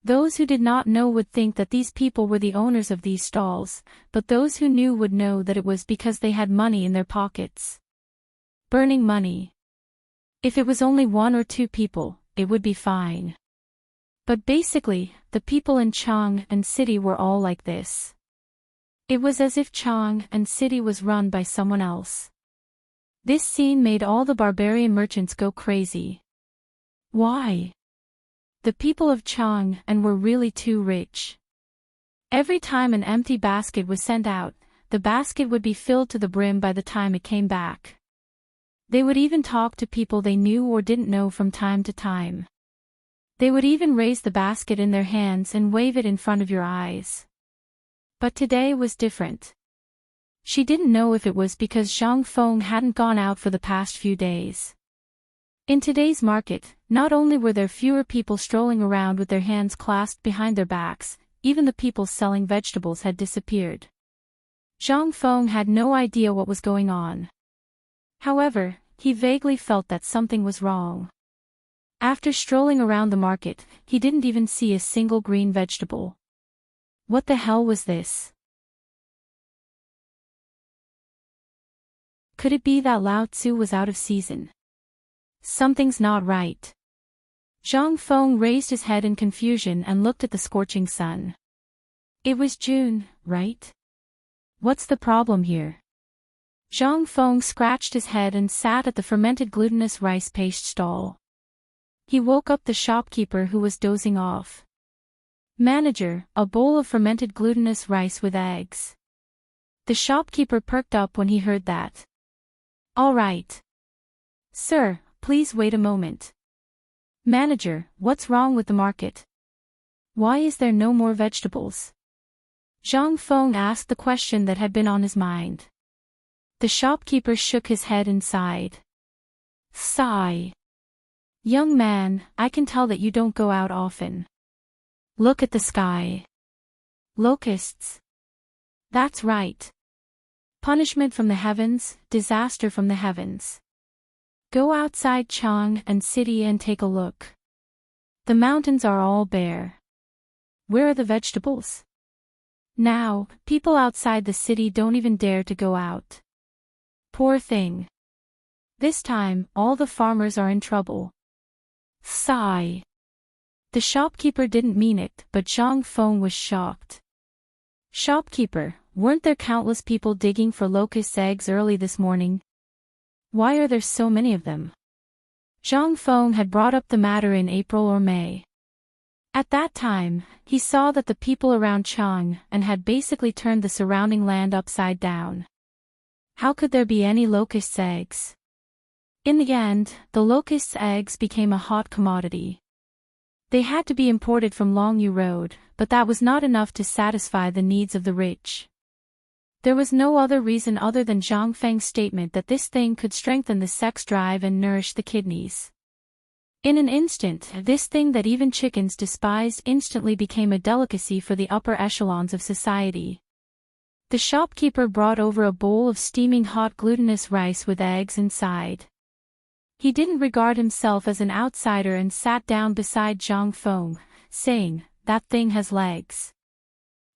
Those who did not know would think that these people were the owners of these stalls, but those who knew would know that it was because they had money in their pockets. Burning money. If it was only one or two people, it would be fine. But basically, the people in Chang and city were all like this. It was as if Chang and city was run by someone else. This scene made all the barbarian merchants go crazy. Why? The people of Chang and were really too rich. Every time an empty basket was sent out, the basket would be filled to the brim by the time it came back. They would even talk to people they knew or didn't know from time to time. They would even raise the basket in their hands and wave it in front of your eyes. But today was different. She didn't know if it was because Zhang Feng hadn't gone out for the past few days. In today's market, not only were there fewer people strolling around with their hands clasped behind their backs, even the people selling vegetables had disappeared. Zhang Feng had no idea what was going on. However, he vaguely felt that something was wrong. After strolling around the market, he didn't even see a single green vegetable. What the hell was this? Could it be that Lao Tzu was out of season? Something's not right. Zhang Feng raised his head in confusion and looked at the scorching sun. It was June, right? What's the problem here? Zhang Feng scratched his head and sat at the fermented glutinous rice paste stall. He woke up the shopkeeper who was dozing off. Manager, a bowl of fermented glutinous rice with eggs. The shopkeeper perked up when he heard that. All right. Sir, please wait a moment. Manager, what's wrong with the market? Why is there no more vegetables? Zhang Feng asked the question that had been on his mind. The shopkeeper shook his head and sighed. Sigh. Young man, I can tell that you don't go out often. Look at the sky. Locusts. That's right. Punishment from the heavens, disaster from the heavens. Go outside Chang and city and take a look. The mountains are all bare. Where are the vegetables? Now, people outside the city don't even dare to go out. Poor thing. This time, all the farmers are in trouble. Sigh. The shopkeeper didn't mean it, but Zhang Feng was shocked. Shopkeeper, weren't there countless people digging for locust eggs early this morning? Why are there so many of them? Zhang Feng had brought up the matter in April or May. At that time, he saw that the people around Chang and had basically turned the surrounding land upside down. How could there be any locust eggs? In the end, the locust's eggs became a hot commodity. They had to be imported from Longyu Road, but that was not enough to satisfy the needs of the rich. There was no other reason other than Zhang Feng's statement that this thing could strengthen the sex drive and nourish the kidneys. In an instant, this thing that even chickens despised instantly became a delicacy for the upper echelons of society. The shopkeeper brought over a bowl of steaming hot glutinous rice with eggs inside. He didn't regard himself as an outsider and sat down beside Zhang Feng, saying, "That thing has legs.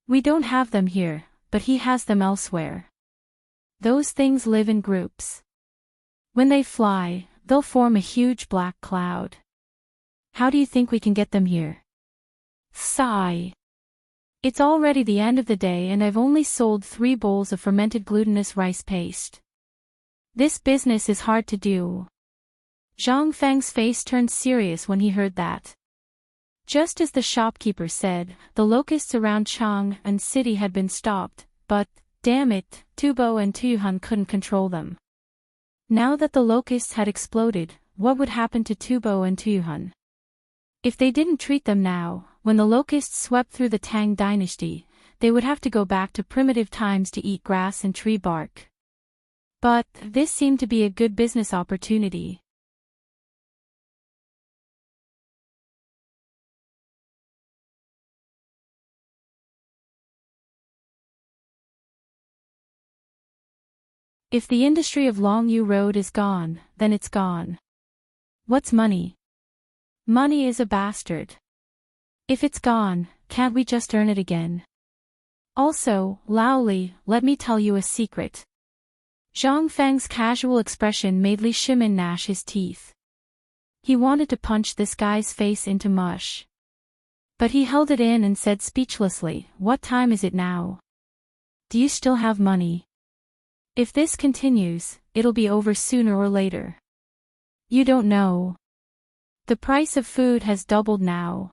We don't have them here, but he has them elsewhere. Those things live in groups. When they fly, they'll form a huge black cloud. How do you think we can get them here?" Sigh. It's already the end of the day and I've only sold 3 bowls of fermented glutinous rice paste. This business is hard to do. Zhang Feng's face turned serious when he heard that. Just as the shopkeeper said, the locusts around Chang and city had been stopped, but, damn it, Tubo and Tuyuhan couldn't control them. Now that the locusts had exploded, what would happen to Tubo and Tuyuhan? If they didn't treat them now, when the locusts swept through the Tang Dynasty, they would have to go back to primitive times to eat grass and tree bark. But, this seemed to be a good business opportunity. If the industry of Longyu Road is gone, then it's gone. What's money? Money is a bastard. If it's gone, can't we just earn it again? Also, Laoli, let me tell you a secret. Zhang Feng's casual expression made Li Shimin gnash his teeth. He wanted to punch this guy's face into mush. But he held it in and said speechlessly, "What time is it now? Do you still have money? If this continues, it'll be over sooner or later. You don't know. The price of food has doubled now.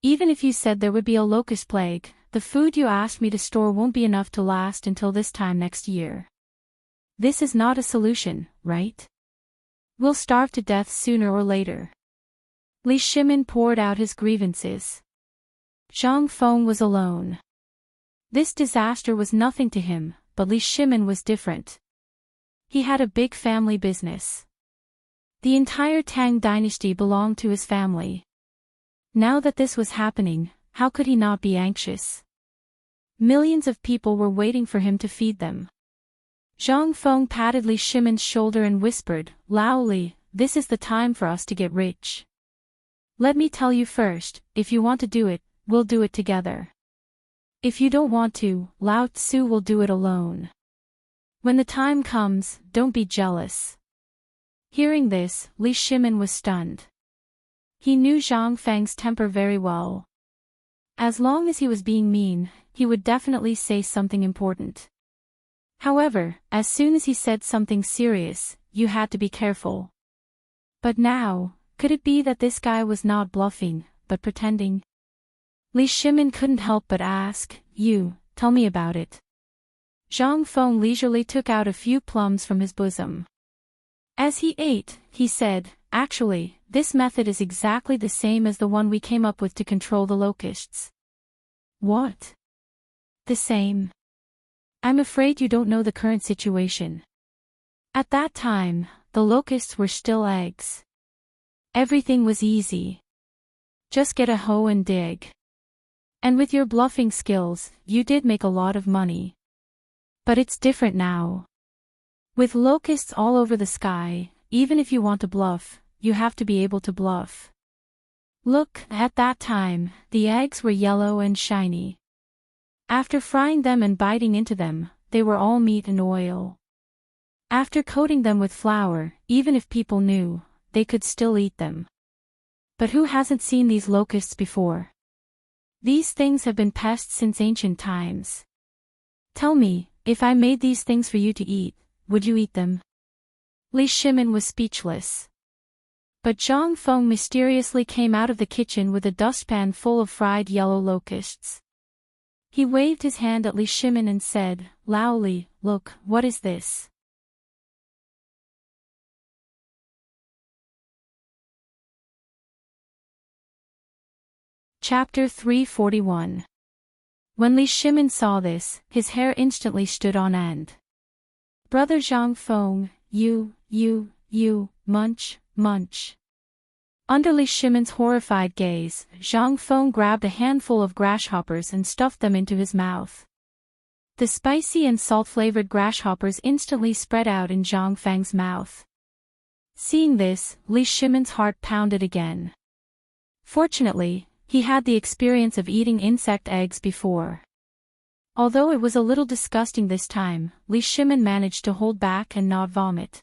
Even if you said there would be a locust plague, the food you asked me to store won't be enough to last until this time next year. This is not a solution, right? We'll starve to death sooner or later." Li Shimin poured out his grievances. Zhang Feng was alone. This disaster was nothing to him, but Li Shimin was different. He had a big family business. The entire Tang dynasty belonged to his family. Now that this was happening, how could he not be anxious? Millions of people were waiting for him to feed them. Zhang Feng patted Li Shimin's shoulder and whispered, "Lao Li, this is the time for us to get rich. Let me tell you first, if you want to do it, we'll do it together. If you don't want to, Lao Tzu will do it alone. When the time comes, don't be jealous." Hearing this, Li Shimin was stunned. He knew Zhang Feng's temper very well. As long as he was being mean, he would definitely say something important. However, as soon as he said something serious, you had to be careful. But now, could it be that this guy was not bluffing, but pretending? Li Shimin couldn't help but ask, tell me about it. Zhang Feng leisurely took out a few plums from his bosom. As he ate, he said, actually, this method is exactly the same as the one we came up with to control the locusts. What? The same? I'm afraid you don't know the current situation. At that time, the locusts were still eggs. Everything was easy. Just get a hoe and dig. And with your bluffing skills, you did make a lot of money. But it's different now. With locusts all over the sky, even if you want to bluff, you have to be able to bluff. Look, at that time, the eggs were yellow and shiny. After frying them and biting into them, they were all meat and oil. After coating them with flour, even if people knew, they could still eat them. But who hasn't seen these locusts before? These things have been pests since ancient times. Tell me, if I made these things for you to eat, would you eat them? Li Shimin was speechless. But Zhang Feng mysteriously came out of the kitchen with a dustpan full of fried yellow locusts. He waved his hand at Li Shimin and said, Lao Li, look, what is this? Chapter 341. When Li Shimin saw this, his hair instantly stood on end. Brother Zhang Feng, you, munch, munch. Under Li Shimin's horrified gaze, Zhang Feng grabbed a handful of grasshoppers and stuffed them into his mouth. The spicy and salt-flavored grasshoppers instantly spread out in Zhang Feng's mouth. Seeing this, Li Shimin's heart pounded again. Fortunately, he had the experience of eating insect eggs before. Although it was a little disgusting this time, Li Shimin managed to hold back and not vomit.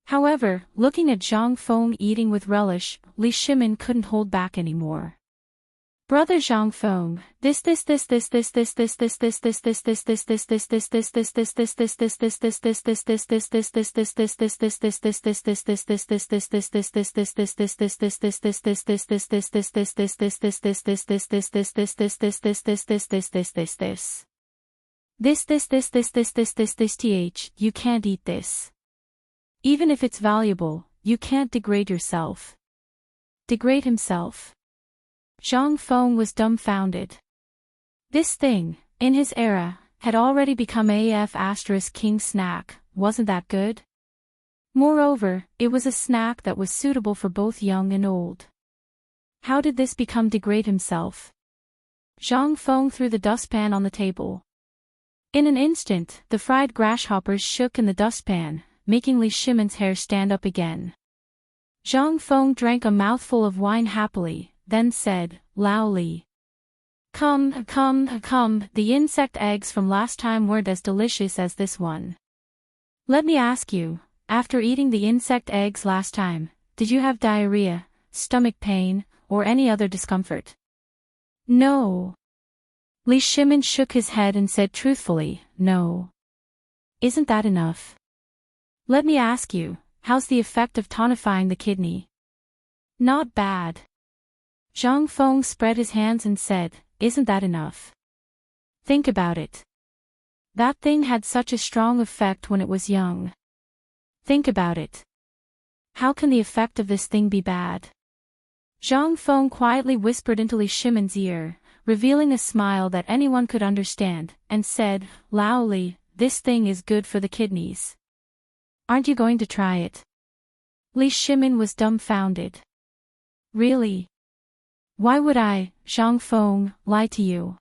However, looking at Zhang Feng eating with relish, Li Shimin couldn't hold back anymore. Brother Zhang Feng, this you can't eat this. Even if it's valuable, you can't degrade yourself. Degrade himself? Zhang Feng was dumbfounded. This thing, in his era, had already become AF** king snack, wasn't that good? Moreover, it was a snack that was suitable for both young and old. How did this become degrade himself? Zhang Feng threw the dustpan on the table. In an instant, the fried grasshoppers shook in the dustpan, making Li Shimin's hair stand up again. Zhang Feng drank a mouthful of wine happily, then said, Lao Li. Come, the insect eggs from last time weren't as delicious as this one. Let me ask you, after eating the insect eggs last time, did you have diarrhea, stomach pain, or any other discomfort? No. Li Shimin shook his head and said truthfully, no. Isn't that enough? Let me ask you, how's the effect of tonifying the kidney? Not bad. Zhang Feng spread his hands and said, isn't that enough? Think about it. That thing had such a strong effect when it was young. Think about it. How can the effect of this thing be bad? Zhang Feng quietly whispered into Li Shimin's ear, revealing a smile that anyone could understand, and said, Lao Li, this thing is good for the kidneys. Aren't you going to try it? Li Shimin was dumbfounded. Really? Why would I, Zhang Feng, lie to you?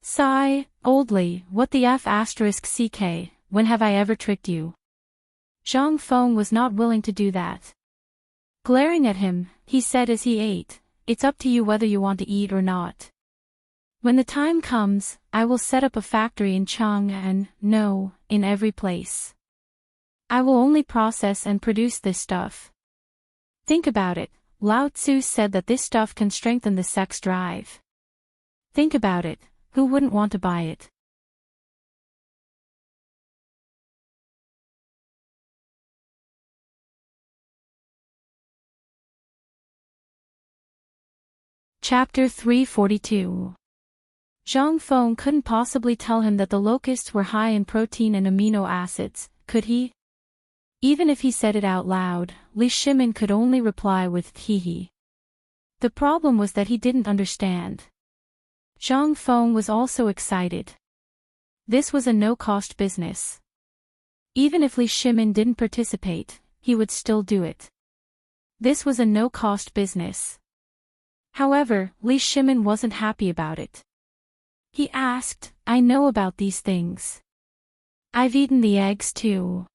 Sigh, old Li, what the F***ck, when have I ever tricked you? Zhang Feng was not willing to do that. Glaring at him, he said as he ate, it's up to you whether you want to eat or not. When the time comes, I will set up a factory in Chang'an, no, in every place. I will only process and produce this stuff. Think about it. Lao Tzu said that this stuff can strengthen the sex drive. Think about it, who wouldn't want to buy it? Chapter 342. Zhang Feng couldn't possibly tell him that the locusts were high in protein and amino acids, could he? Even if he said it out loud, Li Shimin could only reply with hee. The problem was that he didn't understand. Zhang Feng was also excited. This was a no-cost business. Even if Li Shimin didn't participate, he would still do it. This was a no-cost business. However, Li Shimin wasn't happy about it. He asked, I know about these things. I've eaten the eggs too.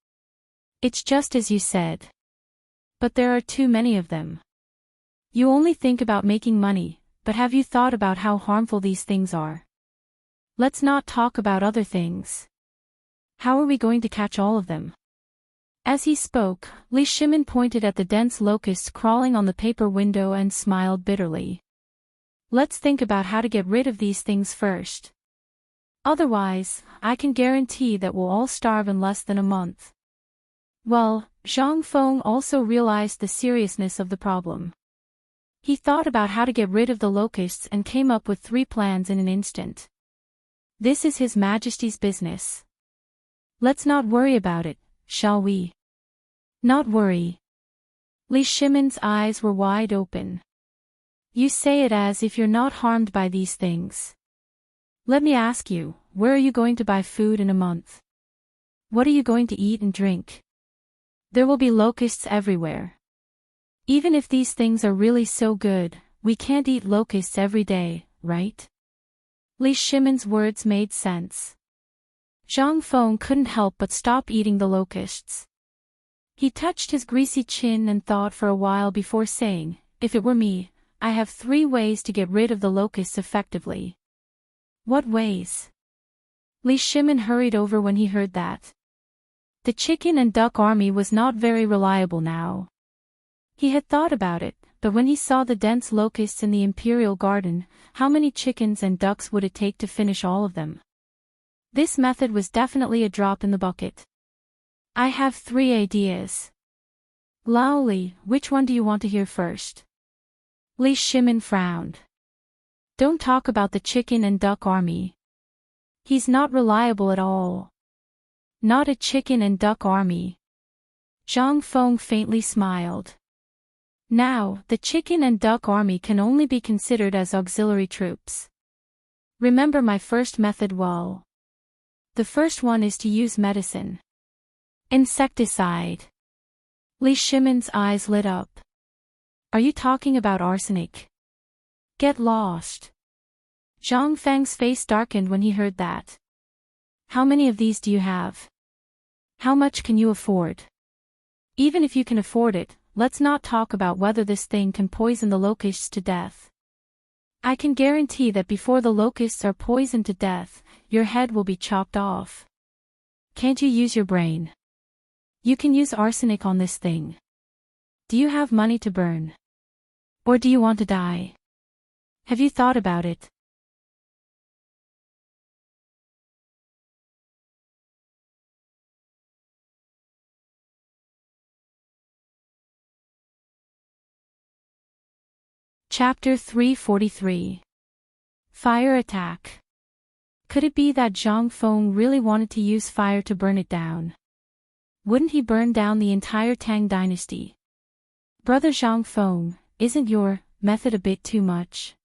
It's just as you said. But there are too many of them. You only think about making money, but have you thought about how harmful these things are? Let's not talk about other things. How are we going to catch all of them? As he spoke, Li Shimin pointed at the dense locusts crawling on the paper window and smiled bitterly. Let's think about how to get rid of these things first. Otherwise, I can guarantee that we'll all starve in less than a month. Well, Zhang Feng also realized the seriousness of the problem. He thought about how to get rid of the locusts and came up with 3 plans in an instant. This is His Majesty's business. Let's not worry about it, shall we? Not worry. Li Shimin's eyes were wide open. You say it as if you're not harmed by these things. Let me ask you, where are you going to buy food in a month? What are you going to eat and drink? There will be locusts everywhere. Even if these things are really so good, we can't eat locusts every day, right? Li Shimin's words made sense. Zhang Feng couldn't help but stop eating the locusts. He touched his greasy chin and thought for a while before saying, if it were me, I have 3 ways to get rid of the locusts effectively. What ways? Li Shimin hurried over when he heard that. The chicken and duck army was not very reliable now. He had thought about it, but when he saw the dense locusts in the imperial garden, how many chickens and ducks would it take to finish all of them? This method was definitely a drop in the bucket. I have 3 ideas. Lao Li, which one do you want to hear first? Li Shimin frowned. Don't talk about the chicken and duck army. He's not reliable at all. Not a chicken and duck army. Zhang Feng faintly smiled. Now, the chicken and duck army can only be considered as auxiliary troops. Remember my first method well. The first one is to use medicine. Insecticide. Li Shimin's eyes lit up. Are you talking about arsenic? Get lost. Zhang Feng's face darkened when he heard that. How many of these do you have? How much can you afford? Even if you can afford it, let's not talk about whether this thing can poison the locusts to death. I can guarantee that before the locusts are poisoned to death, your head will be chopped off. Can't you use your brain? You can use arsenic on this thing. Do you have money to burn? Or do you want to die? Have you thought about it? Chapter 343. Fire Attack. Could it be that Zhang Feng really wanted to use fire to burn it down? Wouldn't he burn down the entire Tang Dynasty? Brother Zhang Feng, isn't your method a bit too much?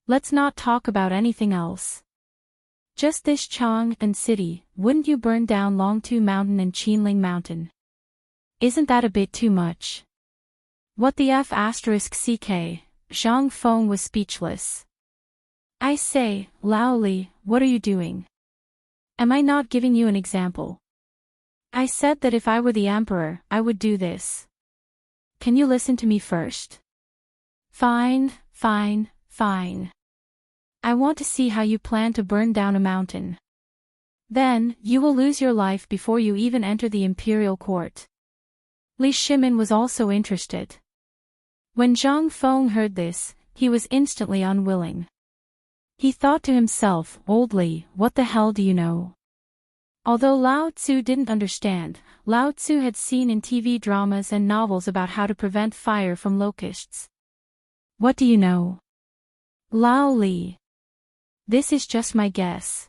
Let's not talk about anything else. Just this Chang'an city, wouldn't you burn down Longtu Mountain and Qinling Mountain? Isn't that a bit too much? What the F***ck? Zhang Feng was speechless. I say, Lao Li, what are you doing? Am I not giving you an example? I said that if I were the emperor, I would do this. Can you listen to me first? Fine. I want to see how you plan to burn down a mountain. Then, you will lose your life before you even enter the imperial court. Li Shimin was also interested. When Zhang Feng heard this, he was instantly unwilling. He thought to himself, "Old Li, what the hell do you know?" Although Lao Tzu didn't understand, Lao Tzu had seen in TV dramas and novels about how to prevent fire from locusts. "What do you know?" "Lao Li. This is just my guess.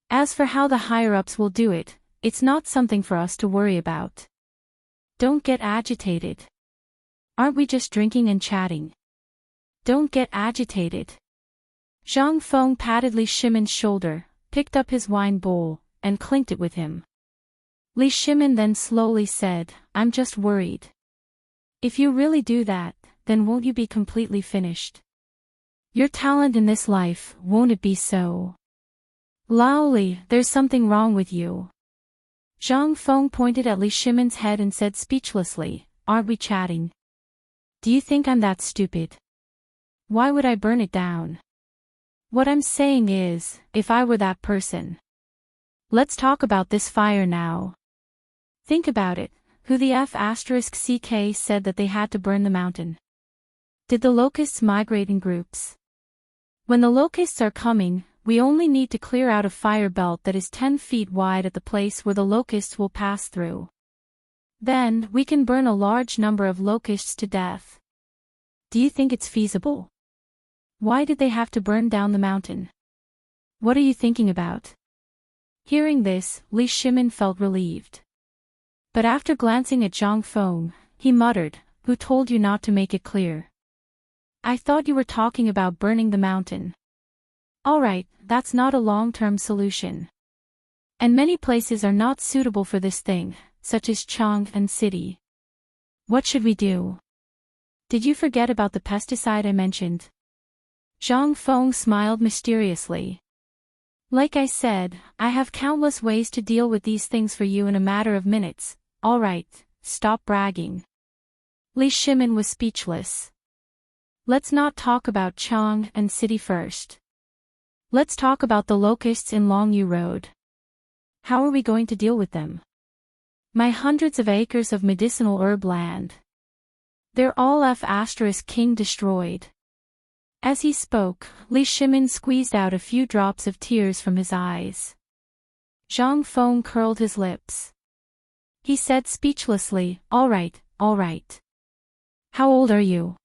As for how the higher-ups will do it, it's not something for us to worry about. Don't get agitated. Aren't we just drinking and chatting? Don't get agitated." Zhang Feng patted Li Shimin's shoulder, picked up his wine bowl, and clinked it with him. Li Shimin then slowly said, "I'm just worried. If you really do that, then won't you be completely finished? Your talent in this life, won't it be so? Lao Li, there's something wrong with you." Zhang Feng pointed at Li Shimin's head and said speechlessly, "Aren't we chatting? Do you think I'm that stupid? Why would I burn it down? What I'm saying is, if I were that person. Let's talk about this fire now. Think about it, who the F***ck said that they had to burn the mountain? Did the locusts migrate in groups? When the locusts are coming, we only need to clear out a fire belt that is 10 feet wide at the place where the locusts will pass through. Then, we can burn a large number of locusts to death. Do you think it's feasible? Why did they have to burn down the mountain? What are you thinking about?" Hearing this, Li Shimin felt relieved. But after glancing at Zhang Feng, he muttered, "Who told you not to make it clear? I thought you were talking about burning the mountain. Alright, that's not a long-term solution. And many places are not suitable for this thing, such as Chang and City. What should we do? Did you forget about the pesticide I mentioned?" Zhang Feng smiled mysteriously. "Like I said, I have countless ways to deal with these things for you in a matter of minutes. Alright, stop bragging." Li Shimin was speechless. "Let's not talk about Chang and City first. Let's talk about the locusts in Longyu Road. How are we going to deal with them? My hundreds of acres of medicinal herb land. They're all F***king destroyed." As he spoke, Li Shimin squeezed out a few drops of tears from his eyes. Zhang Feng curled his lips. He said speechlessly, all right. How old are you?"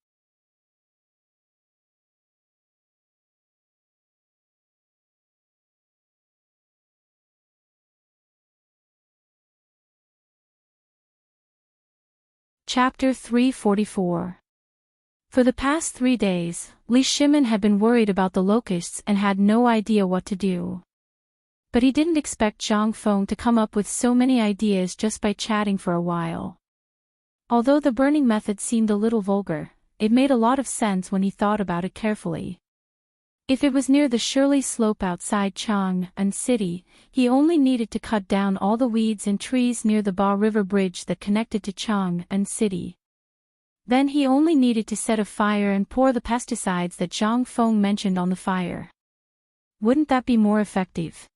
Chapter 344. For the past 3 days, Li Shimin had been worried about the locusts and had no idea what to do. But he didn't expect Zhang Feng to come up with so many ideas just by chatting for a while. Although the burning method seemed a little vulgar, it made a lot of sense when he thought about it carefully. If it was near the Shirley slope outside Chang and City, he only needed to cut down all the weeds and trees near the Ba River Bridge that connected to Chang and City. Then he only needed to set a fire and pour the pesticides that Zhang Feng mentioned on the fire. Wouldn't that be more effective?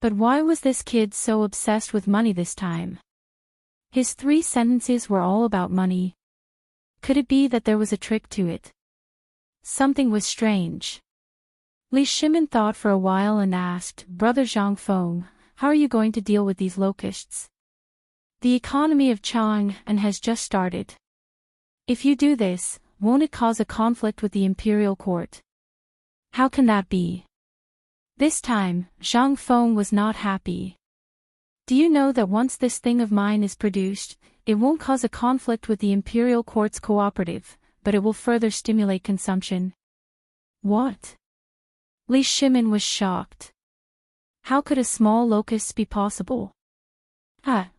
But why was this kid so obsessed with money this time? His 3 sentences were all about money. Could it be that there was a trick to it? Something was strange. Li Shimin thought for a while and asked, "Brother Zhang Feng, how are you going to deal with these locusts? The economy of Chang has just started. If you do this, won't it cause a conflict with the imperial court?" "How can that be?" This time, Zhang Feng was not happy. "Do you know that once this thing of mine is produced, it won't cause a conflict with the imperial court's cooperative, but it will further stimulate consumption?" "What?" Li Shimin was shocked. How could a small locust be possible?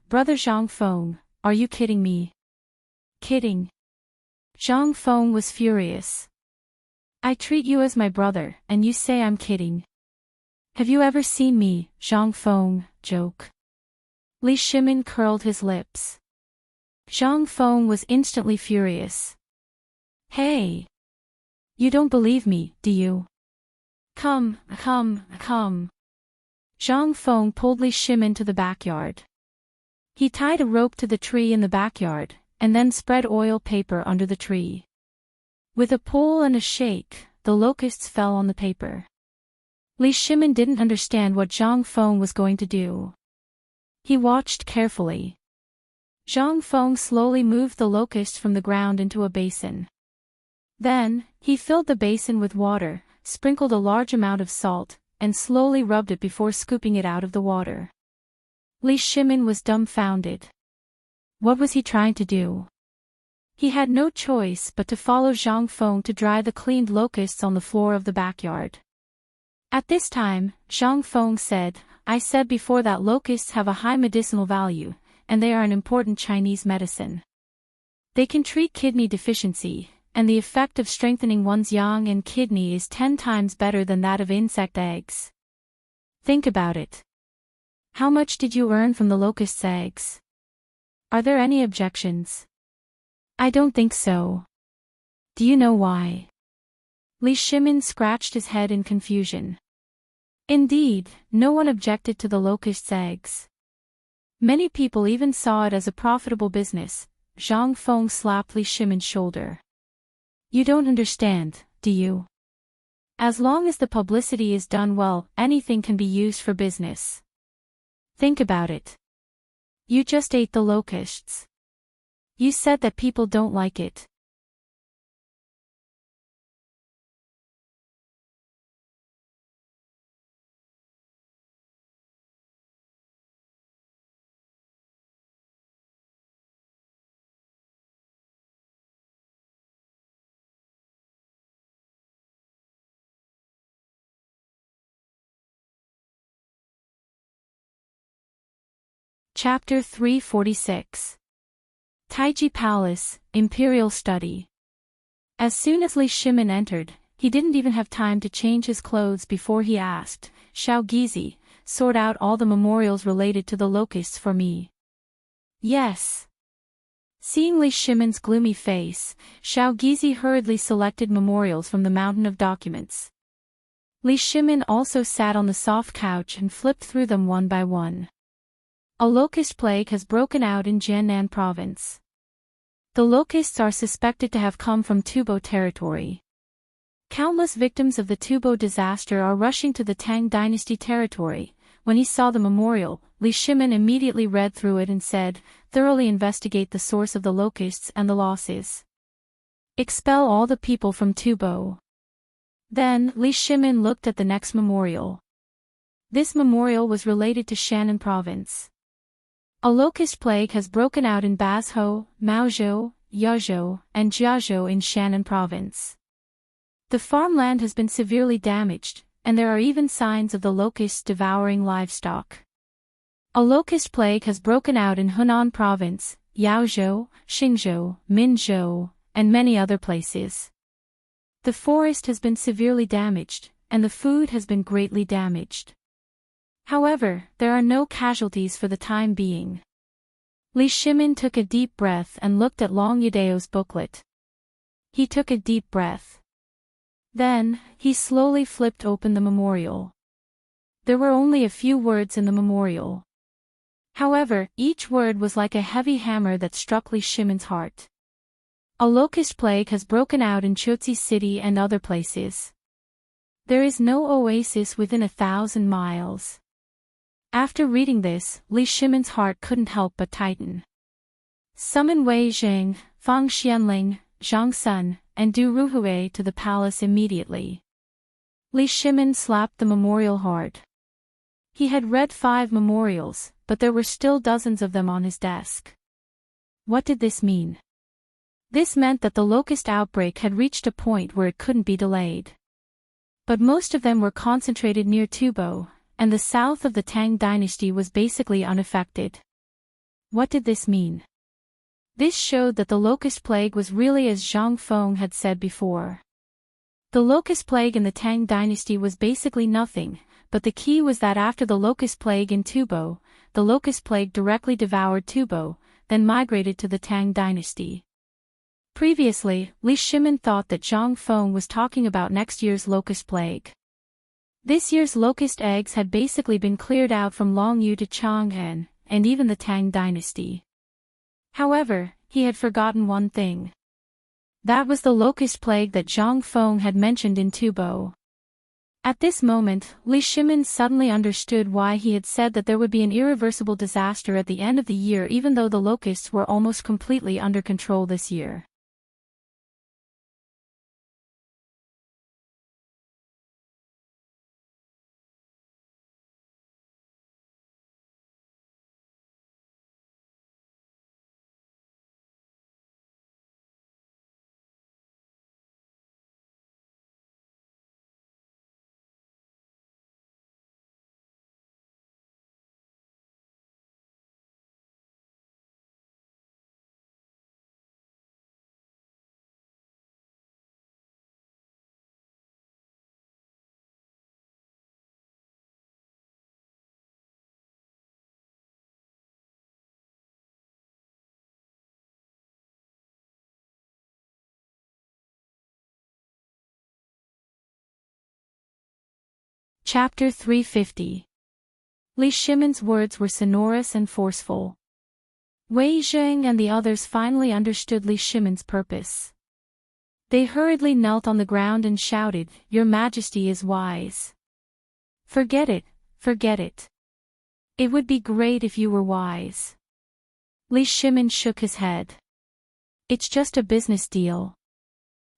Brother Zhang Feng, are you kidding me?" "Kidding?" Zhang Feng was furious. "I treat you as my brother, and you say I'm kidding. Have you ever seen me, Zhang Feng, joke?" Li Shimin curled his lips. Zhang Feng was instantly furious. "Hey! You don't believe me, do you? Come. Zhang Feng pulled Li Shimin to the backyard. He tied a rope to the tree in the backyard, and then spread oil paper under the tree. With a pull and a shake, the locusts fell on the paper. Li Shimin didn't understand what Zhang Feng was going to do. He watched carefully. Zhang Feng slowly moved the locusts from the ground into a basin. Then, he filled the basin with water, sprinkled a large amount of salt, and slowly rubbed it before scooping it out of the water. Li Shimin was dumbfounded. What was he trying to do? He had no choice but to follow Zhang Feng to dry the cleaned locusts on the floor of the backyard. At this time, Zhang Feng said, "I said before that locusts have a high medicinal value, and they are an important Chinese medicine. They can treat kidney deficiency, and the effect of strengthening one's yang and kidney is 10 times better than that of insect eggs. Think about it. How much did you earn from the locust's eggs? Are there any objections?" "I don't think so. Do you know why?" Li Shimin scratched his head in confusion. Indeed, no one objected to the locust's eggs. Many people even saw it as a profitable business. Zhang Feng slapped Li Shimin's shoulder. "You don't understand, do you? As long as the publicity is done well, anything can be used for business. Think about it. You just ate the locusts. You said that people don't like it." Chapter 346. Taiji Palace, Imperial Study. As soon as Li Shimin entered, he didn't even have time to change his clothes before he asked, "Xiao Gizi, sort out all the memorials related to the locusts for me." "Yes." Seeing Li Shimin's gloomy face, Xiao Gizi hurriedly selected memorials from the mountain of documents. Li Shimin also sat on the soft couch and flipped through them one by one. A locust plague has broken out in Jiannan province. The locusts are suspected to have come from Tubo territory. Countless victims of the Tubo disaster are rushing to the Tang Dynasty territory. When he saw the memorial, Li Shimin immediately read through it and said, "Thoroughly investigate the source of the locusts and the losses. Expel all the people from Tubo." Then, Li Shimin looked at the next memorial. This memorial was related to Shannan province. A locust plague has broken out in Bazhou, Maozhou, Yazhou, and Jiazhou in Shannan province. The farmland has been severely damaged, and there are even signs of the locusts devouring livestock. A locust plague has broken out in Hunan province, Yaozhou, Xingzhou, Minzhou, and many other places. The forest has been severely damaged, and the food has been greatly damaged. However, there are no casualties for the time being. Li Shimin took a deep breath and looked at Long Yadeo's booklet. He took a deep breath. Then, he slowly flipped open the memorial. There were only a few words in the memorial. However, each word was like a heavy hammer that struck Li Shimin's heart. A locust plague has broken out in Chotzi City and other places. There is no oasis within 1,000 miles. After reading this, Li Shimin's heart couldn't help but tighten. Summon Wei Jing, Fang Xianling, Zhang Sun, and Du Ruhui to the palace immediately. Li Shimin slapped the memorial hard. He had read 5 memorials, but there were still dozens of them on his desk. What did this mean? This meant that the locust outbreak had reached a point where it couldn't be delayed. But most of them were concentrated near Tubo, and the south of the Tang dynasty was basically unaffected. What did this mean? This showed that the locust plague was really as Zhang Feng had said before. The locust plague in the Tang dynasty was basically nothing, but the key was that after the locust plague in Tubo, the locust plague directly devoured Tubo, then migrated to the Tang dynasty. Previously, Li Shimin thought that Zhang Feng was talking about next year's locust plague. This year's locust eggs had basically been cleared out from Longyu to Chang'an, and even the Tang Dynasty. However, he had forgotten one thing. That was the locust plague that Zhang Feng had mentioned in Tubo. At this moment, Li Shimin suddenly understood why he had said that there would be an irreversible disaster at the end of the year, even though the locusts were almost completely under control this year. Chapter 350. Li Shimin's words were sonorous and forceful. Wei Zheng and the others finally understood Li Shimin's purpose. They hurriedly knelt on the ground and shouted, "Your Majesty is wise. Forget it, forget it. It would be great if you were wise." Li Shimin shook his head. "It's just a business deal.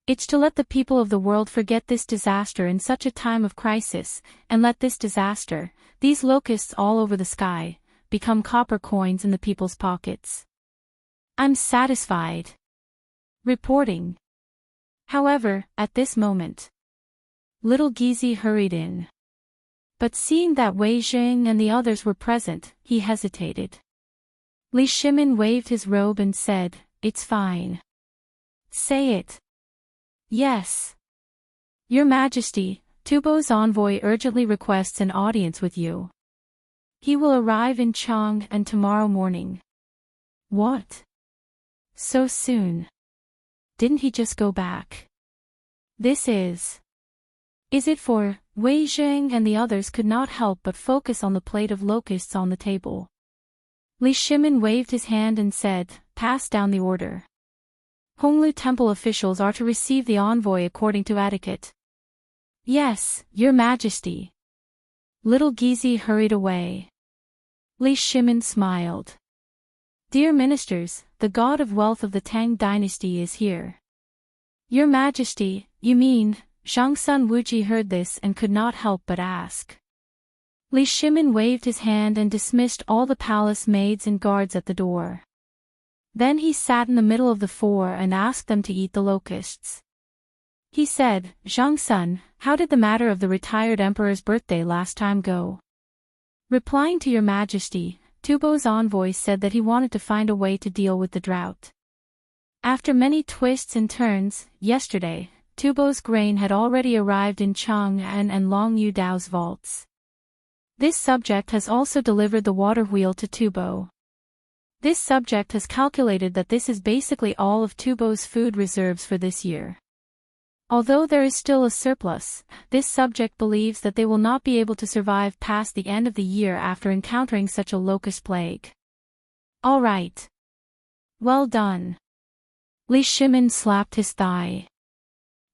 It's to let the people of the world forget this disaster in such a time of crisis, and let this disaster, these locusts all over the sky, become copper coins in the people's pockets. I'm satisfied." Reporting. However, at this moment, little Gizi hurried in. But seeing that Wei Zheng and the others were present, he hesitated. Li Shimin waved his robe and said, "It's fine. Say it." "Yes. Your Majesty, Tubo's envoy urgently requests an audience with you. He will arrive in Chang'an tomorrow morning." "What? So soon? Didn't he just go back?" "This is it for?" Wei Zheng and the others could not help but focus on the plate of locusts on the table. Li Shimin waved his hand and said, "Pass down the order. Honglu Temple officials are to receive the envoy according to etiquette." "Yes, Your Majesty." Little Gizi hurried away. Li Shimin smiled. "Dear ministers, the god of wealth of the Tang Dynasty is here." "Your Majesty, you mean?" Zhang Sun Wuji heard this and could not help but ask. Li Shimin waved his hand and dismissed all the palace maids and guards at the door. Then he sat in the middle of the four and asked them to eat the locusts. He said, "Zhang Sun, how did the matter of the retired emperor's birthday last time go?" Replying to Your Majesty, Tubo's envoy said that he wanted to find a way to deal with the drought. After many twists and turns, yesterday, Tubo's grain had already arrived in Chang'an and Longyu Dao's vaults. This subject has also delivered the water wheel to Tubo. This subject has calculated that this is basically all of Tubo's food reserves for this year. Although there is still a surplus, this subject believes that they will not be able to survive past the end of the year after encountering such a locust plague. All right. Well done. Li Shimin slapped his thigh.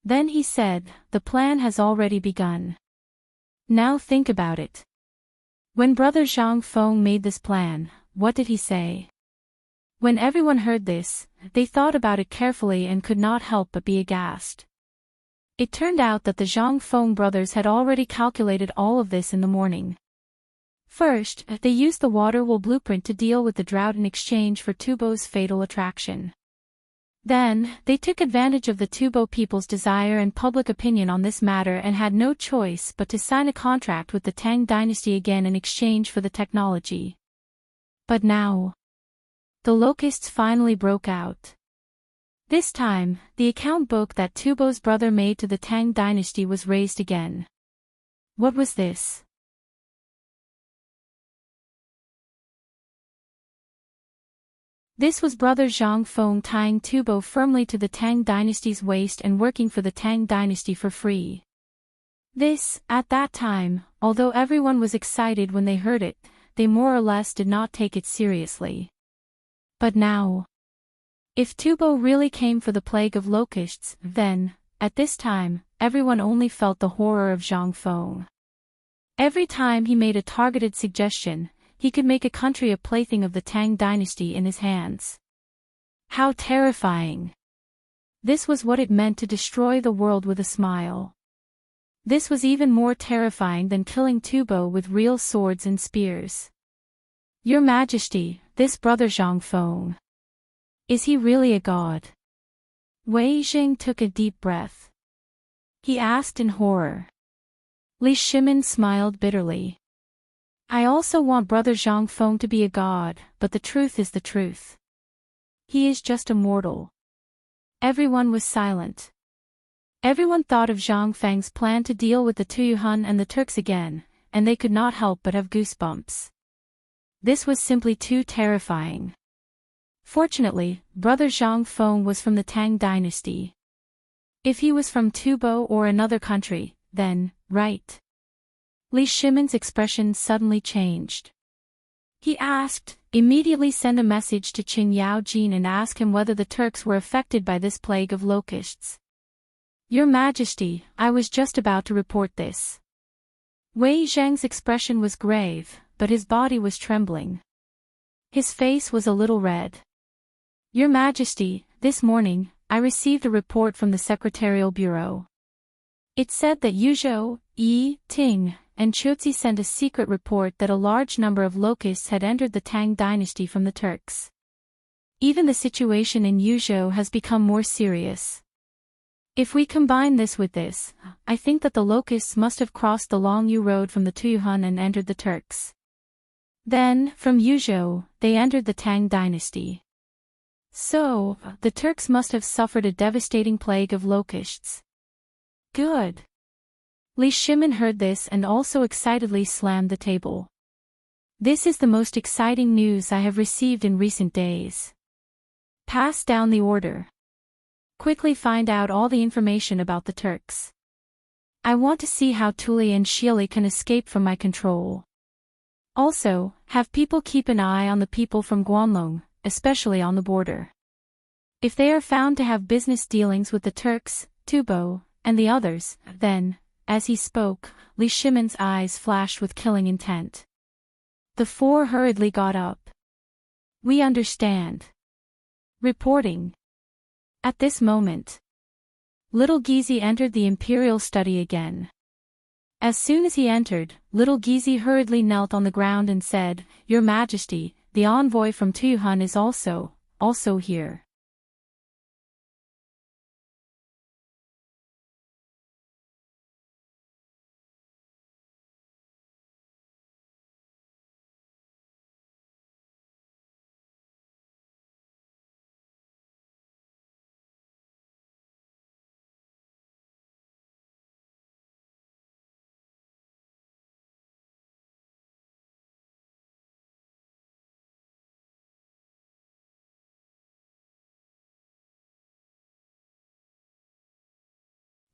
Then he said, "The plan has already begun. Now think about it. When Brother Zhang Feng made this plan, what did he say?" When everyone heard this, they thought about it carefully and could not help but be aghast. It turned out that the Zhang Feng brothers had already calculated all of this in the morning. First, they used the water wheel blueprint to deal with the drought in exchange for Tubo's fatal attraction. Then, they took advantage of the Tubo people's desire and public opinion on this matter and had no choice but to sign a contract with the Tang Dynasty again in exchange for the technology. But now, the locusts finally broke out. This time, the account book that Tubo's brother made to the Tang Dynasty was raised again. What was this? This was Brother Zhang Feng tying Tubo firmly to the Tang Dynasty's waist and working for the Tang Dynasty for free. This, at that time, although everyone was excited when they heard it, they more or less did not take it seriously. But now, if Tubo really came for the plague of locusts, then, at this time, everyone only felt the horror of Zhang Feng. Every time he made a targeted suggestion, he could make a country a plaything of the Tang Dynasty in his hands. How terrifying! This was what it meant to destroy the world with a smile. This was even more terrifying than killing Tubo with real swords and spears. Your Majesty, this brother Zhang Feng. Is he really a god? Wei Jing took a deep breath. He asked in horror. Li Shimin smiled bitterly. I also want brother Zhang Feng to be a god, but the truth is the truth. He is just a mortal. Everyone was silent. Everyone thought of Zhang Feng's plan to deal with the Tuyuhun and the Turks again, and they could not help but have goosebumps. This was simply too terrifying. Fortunately, brother Zhang Feng was from the Tang Dynasty. If he was from Tubo or another country, then, right. Li Shimin's expression suddenly changed. He asked, immediately send a message to Qin Yaojin and ask him whether the Turks were affected by this plague of locusts. Your Majesty, I was just about to report this. Wei Zhang's expression was grave, but his body was trembling. His face was a little red. Your Majesty, this morning, I received a report from the Secretarial Bureau. It said that Yuzhou, Yi, Ting, and Chuzi sent a secret report that a large number of locusts had entered the Tang Dynasty from the Turks. Even the situation in Yuzhou has become more serious. If we combine this with this, I think that the locusts must have crossed the Longyu Road from the Tuyuhun and entered the Turks. Then, from Yuzhou, they entered the Tang Dynasty. So, the Turks must have suffered a devastating plague of locusts. Good. Li Shimin heard this and also excitedly slammed the table. This is the most exciting news I have received in recent days. Pass down the order. Quickly find out all the information about the Turks. I want to see how Tuli and Shili can escape from my control. Also, have people keep an eye on the people from Guanlong, especially on the border. If they are found to have business dealings with the Turks, Tubo, and the others, then, as he spoke, Li Shimin's eyes flashed with killing intent. The four hurriedly got up. We understand. Reporting. At this moment, little Gizi entered the imperial study again. As soon as he entered, little Gizi hurriedly knelt on the ground and said, Your Majesty, the envoy from Tuyuhun is also here.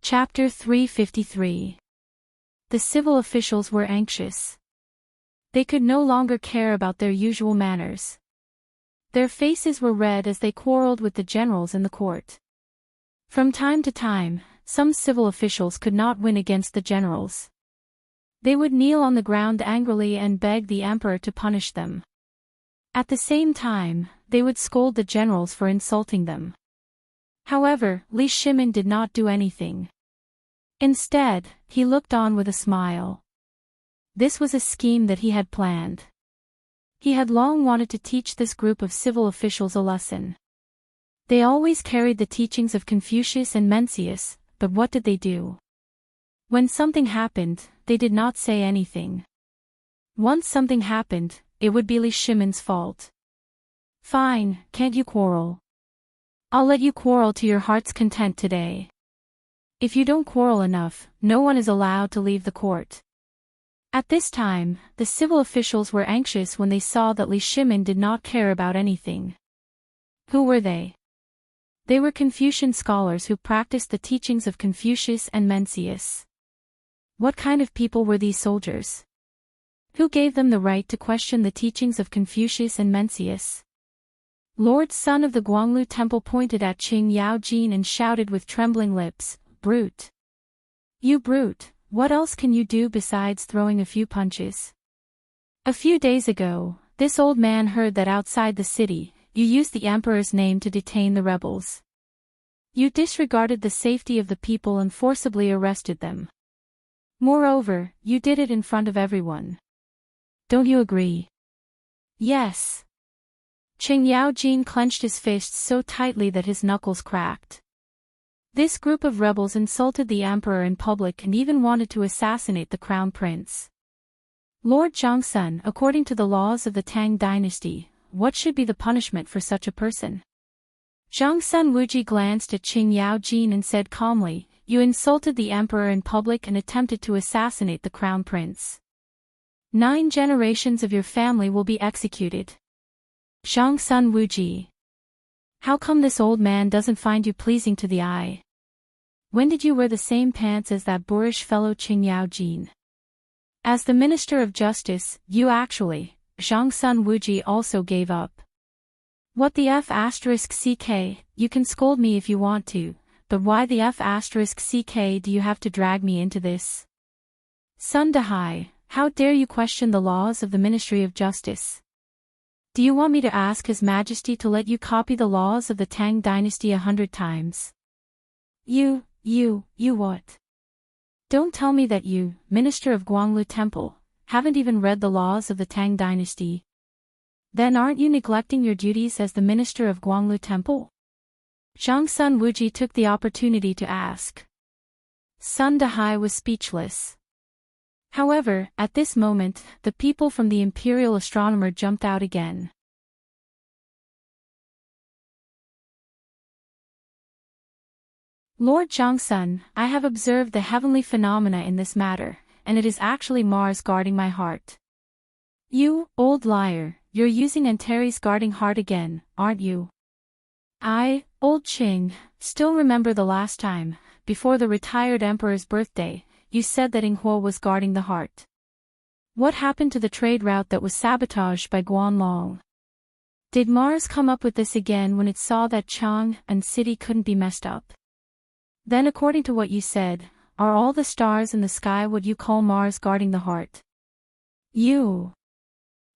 Chapter 353. The civil officials were anxious. They could no longer care about their usual manners. Their faces were red as they quarreled with the generals in the court. From time to time, some civil officials could not win against the generals. They would kneel on the ground angrily and beg the emperor to punish them. At the same time, they would scold the generals for insulting them. However, Li Shimin did not do anything. Instead, he looked on with a smile. This was a scheme that he had planned. He had long wanted to teach this group of civil officials a lesson. They always carried the teachings of Confucius and Mencius, but what did they do? When something happened, they did not say anything. Once something happened, it would be Li Shimin's fault. Fine, can't you quarrel? I'll let you quarrel to your heart's content today. If you don't quarrel enough, no one is allowed to leave the court. At this time, the civil officials were anxious when they saw that Li Shimin did not care about anything. Who were they? They were Confucian scholars who practiced the teachings of Confucius and Mencius. What kind of people were these soldiers? Who gave them the right to question the teachings of Confucius and Mencius? Lord Sun of the Guanglu Temple pointed at Qing Yaojin and shouted with trembling lips, "Brute! You brute, what else can you do besides throwing a few punches? A few days ago, this old man heard that outside the city, you used the emperor's name to detain the rebels. You disregarded the safety of the people and forcibly arrested them. Moreover, you did it in front of everyone. Don't you agree?" "Yes." Qing Yaojin clenched his fists so tightly that his knuckles cracked. This group of rebels insulted the emperor in public and even wanted to assassinate the crown prince. Lord Zhongsun, according to the laws of the Tang Dynasty, what should be the punishment for such a person? Zhongsun Wuji glanced at Qing Yaojin and said calmly, "You insulted the emperor in public and attempted to assassinate the crown prince. 9 generations of your family will be executed." Zhongsun Wuji. How come this old man doesn't find you pleasing to the eye? When did you wear the same pants as that boorish fellow Qing Yaojin? As the Minister of Justice, you actually, Zhongsun Wuji also gave up. What the F***ck, you can scold me if you want to, but why the F***ck do you have to drag me into this? Sun Dahai, how dare you question the laws of the Ministry of Justice? Do you want me to ask His Majesty to let you copy the laws of the Tang Dynasty 100 times? You what? Don't tell me that you, Minister of Guanglu Temple, haven't even read the laws of the Tang Dynasty. Then aren't you neglecting your duties as the Minister of Guanglu Temple? Zhongsun Wuji took the opportunity to ask. Sun Dahai was speechless. However, at this moment, the people from the Imperial Astronomer jumped out again. Lord Zhongsun, I have observed the heavenly phenomena in this matter, and it is actually Mars guarding my heart. You, old liar, you're using Antares guarding heart again, aren't you? I, old Qing, still remember the last time, before the retired emperor's birthday, you said that Inghua was guarding the heart. What happened to the trade route that was sabotaged by Guanlong? Did Mars come up with this again when it saw that Chang and city couldn't be messed up? Then according to what you said, are all the stars in the sky what you call Mars guarding the heart? You.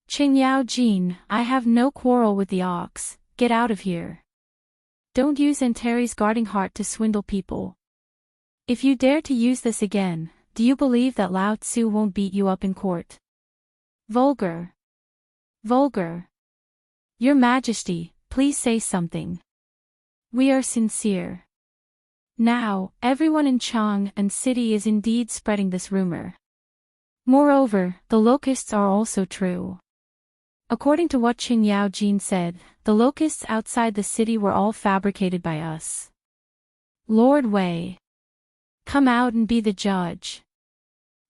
Qing Yaojin, I have no quarrel with the ox, get out of here. Don't use Antares guarding heart to swindle people. If you dare to use this again, do you believe that Lao Tzu won't beat you up in court? Vulgar. Vulgar. Your Majesty, please say something. We are sincere. Now, everyone in Chang and city is indeed spreading this rumor. Moreover, the locusts are also true. According to what Qing Yaojin said, the locusts outside the city were all fabricated by us. Lord Wei. Come out and be the judge.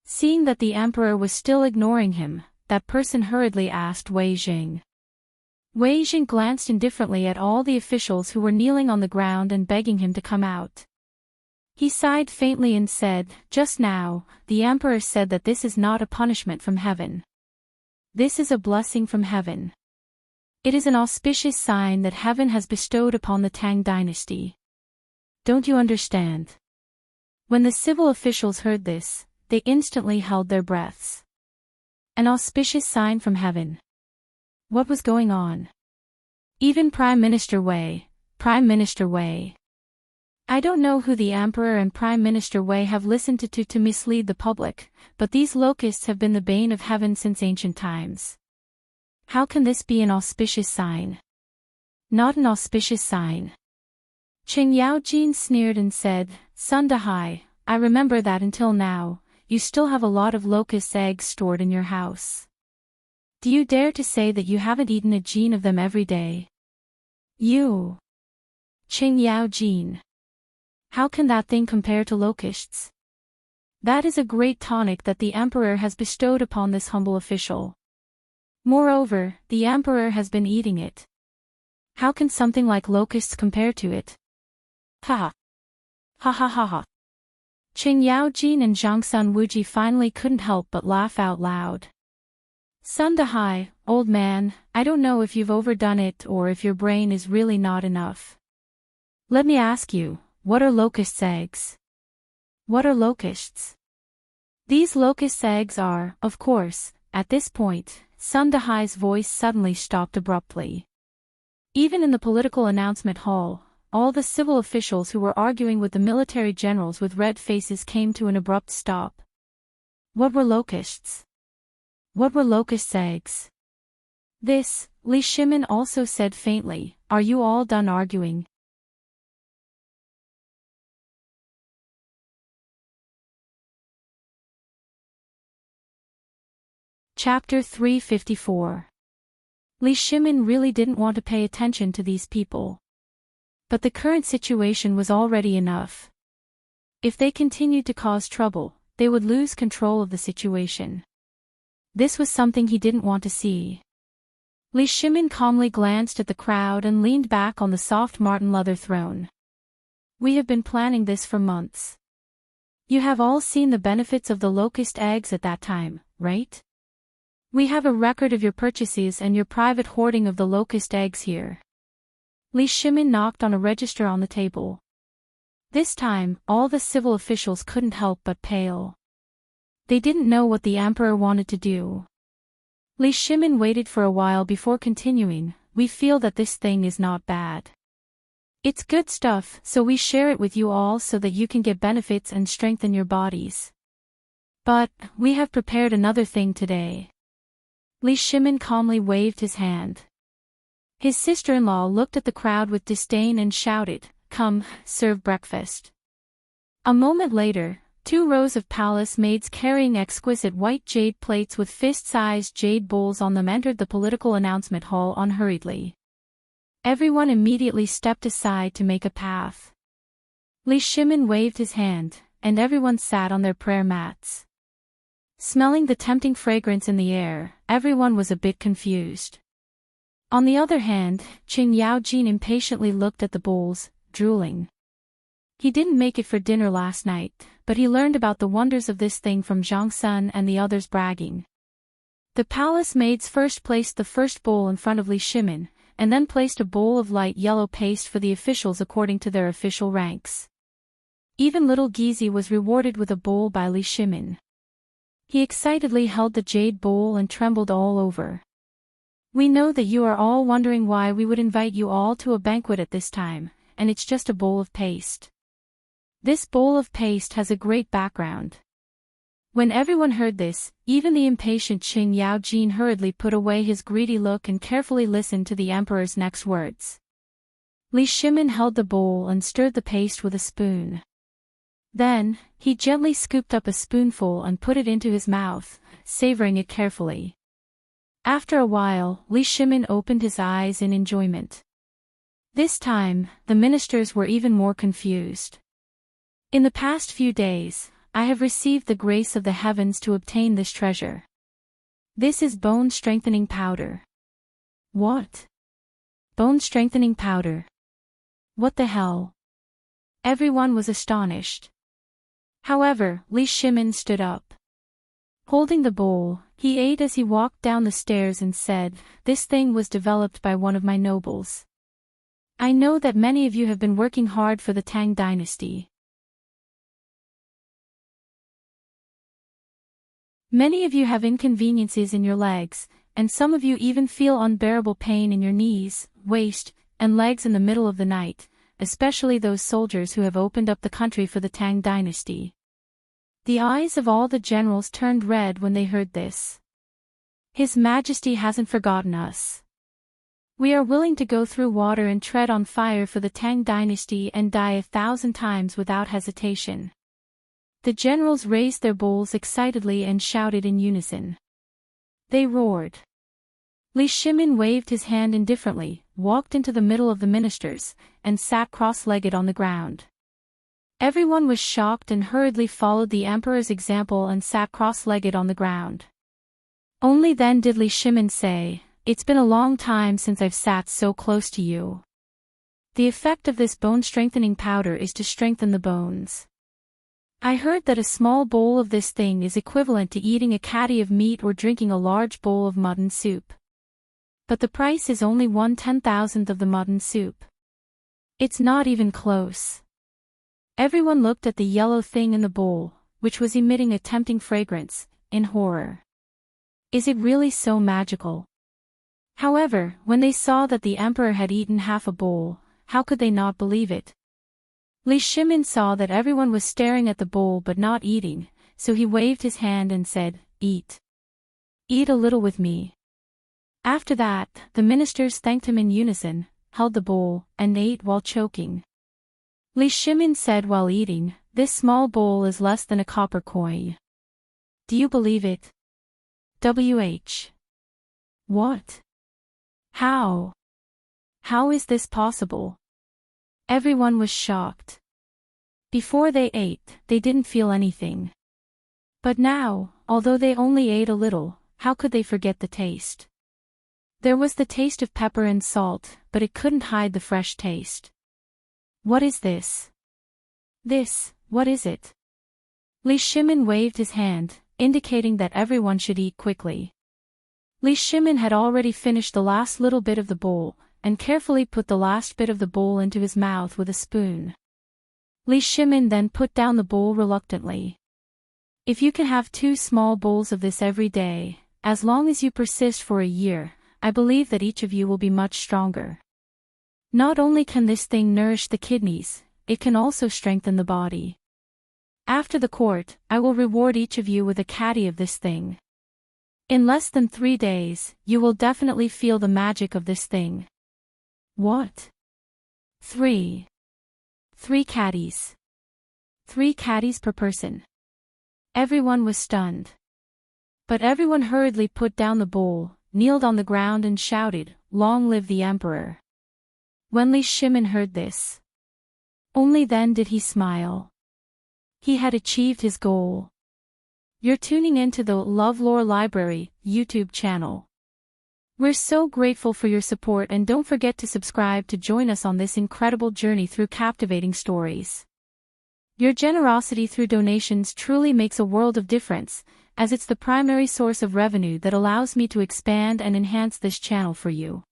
Seeing that the emperor was still ignoring him, that person hurriedly asked Wei Jing. Wei Jing glanced indifferently at all the officials who were kneeling on the ground and begging him to come out. He sighed faintly and said, "Just now, the emperor said that this is not a punishment from heaven. This is a blessing from heaven. It is an auspicious sign that heaven has bestowed upon the Tang Dynasty. Don't you understand?" When the civil officials heard this, they instantly held their breaths. An auspicious sign from heaven. What was going on? Even Prime Minister Wei. I don't know who the Emperor and Prime Minister Wei have listened to mislead the public, but these locusts have been the bane of heaven since ancient times. How can this be an auspicious sign? Not an auspicious sign. Qing Yaojin sneered and said, "Sun Dahai, I remember that until now, you still have a lot of locust eggs stored in your house. Do you dare to say that you haven't eaten a gene of them every day? You. Qing Yaojin. How can that thing compare to locusts? That is a great tonic that the emperor has bestowed upon this humble official. Moreover, the emperor has been eating it. How can something like locusts compare to it? Ha ha. Ha ha ha ha. Qing Yaojin and Zhangsun Wuji finally couldn't help but laugh out loud. Sun Dahai, old man, I don't know if you've overdone it or if your brain is really not enough. Let me ask you, what are locusts' eggs? What are locusts? These locusts' eggs are, of course, at this point, Sun Dahai's voice suddenly stopped abruptly. Even in the political announcement hall, all the civil officials who were arguing with the military generals with red faces came to an abrupt stop. What were locusts? What were locusts' eggs? This, Li Shimin also said faintly, are you all done arguing? Chapter 354. Li Shimin really didn't want to pay attention to these people. But the current situation was already enough. If they continued to cause trouble, they would lose control of the situation. This was something he didn't want to see. Li Shimin calmly glanced at the crowd and leaned back on the soft marten leather throne. We have been planning this for months. You have all seen the benefits of the locust eggs at that time, right? We have a record of your purchases and your private hoarding of the locust eggs here. Li Shimin knocked on a register on the table. This time, all the civil officials couldn't help but pale. They didn't know what the emperor wanted to do. Li Shimin waited for a while before continuing, we feel that this thing is not bad. It's good stuff, so we share it with you all so that you can get benefits and strengthen your bodies. But, we have prepared another thing today. Li Shimin calmly waved his hand. His sister-in-law looked at the crowd with disdain and shouted, come, serve breakfast. A moment later, 2 rows of palace maids carrying exquisite white jade plates with fist-sized jade bowls on them entered the political announcement hall unhurriedly. Everyone immediately stepped aside to make a path. Li Shimin waved his hand, and everyone sat on their prayer mats. Smelling the tempting fragrance in the air, everyone was a bit confused. On the other hand, Qing Yaojin impatiently looked at the bowls, drooling. He didn't make it for dinner last night, but he learned about the wonders of this thing from Zhang Sun and the others bragging. The palace maids first placed the first bowl in front of Li Shimin, and then placed a bowl of light yellow paste for the officials according to their official ranks. Even little Gizi was rewarded with a bowl by Li Shimin. He excitedly held the jade bowl and trembled all over. We know that you are all wondering why we would invite you all to a banquet at this time, and it's just a bowl of paste. This bowl of paste has a great background. When everyone heard this, even the impatient Qing Yaojin hurriedly put away his greedy look and carefully listened to the emperor's next words. Li Shimin held the bowl and stirred the paste with a spoon. Then, he gently scooped up a spoonful and put it into his mouth, savoring it carefully. After a while, Li Shimin opened his eyes in enjoyment. This time, the ministers were even more confused. In the past few days, I have received the grace of the heavens to obtain this treasure. This is bone-strengthening powder. What? Bone-strengthening powder? What the hell? Everyone was astonished. However, Li Shimin stood up. Holding the bowl, he ate as he walked down the stairs and said, this thing was developed by one of my nobles. I know that many of you have been working hard for the Tang Dynasty. Many of you have inconveniences in your legs, and some of you even feel unbearable pain in your knees, waist, and legs in the middle of the night, especially those soldiers who have opened up the country for the Tang Dynasty. The eyes of all the generals turned red when they heard this. His Majesty hasn't forgotten us. We are willing to go through water and tread on fire for the Tang Dynasty and die 1,000 times without hesitation. The generals raised their bowls excitedly and shouted in unison. They roared. Li Shimin waved his hand indifferently, walked into the middle of the ministers, and sat cross-legged on the ground. Everyone was shocked and hurriedly followed the emperor's example and sat cross-legged on the ground. Only then did Li Shimin say, "It's been a long time since I've sat so close to you. The effect of this bone-strengthening powder is to strengthen the bones. I heard that a small bowl of this thing is equivalent to eating a caddy of meat or drinking a large bowl of mutton soup. But the price is only 1/10,000th of the mutton soup. It's not even close. Everyone looked at the yellow thing in the bowl, which was emitting a tempting fragrance, in horror. Is it really so magical? However, when they saw that the emperor had eaten half a bowl, how could they not believe it? Li Shimin saw that everyone was staring at the bowl but not eating, so he waved his hand and said, "Eat. Eat a little with me." After that, the ministers thanked him in unison, held the bowl, and ate while choking. Li Shimin said while eating, "This small bowl is less than a copper coin. Do you believe it? WH. What? How? How is this possible?" Everyone was shocked. Before they ate, they didn't feel anything. But now, although they only ate a little, how could they forget the taste? There was the taste of pepper and salt, but it couldn't hide the fresh taste. What is this? What is it? Li Shimin waved his hand, indicating that everyone should eat quickly. Li Shimin had already finished the last little bit of the bowl, and carefully put the last bit of the bowl into his mouth with a spoon. Li Shimin then put down the bowl reluctantly. If you can have 2 small bowls of this every day, as long as you persist for a year, I believe that each of you will be much stronger. Not only can this thing nourish the kidneys, it can also strengthen the body. After the court, I will reward each of you with a caddy of this thing. In less than 3 days, you will definitely feel the magic of this thing. What? 3 caddies. 3 caddies per person. Everyone was stunned. But everyone hurriedly put down the bowl, kneeled on the ground and shouted, "Long live the emperor." When Li Shimin heard this, only then did he smile. He had achieved his goal. You're tuning into the LoveLore Library YouTube channel. We're so grateful for your support, and don't forget to subscribe to join us on this incredible journey through captivating stories. Your generosity through donations truly makes a world of difference, as it's the primary source of revenue that allows me to expand and enhance this channel for you.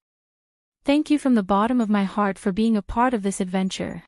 Thank you from the bottom of my heart for being a part of this adventure.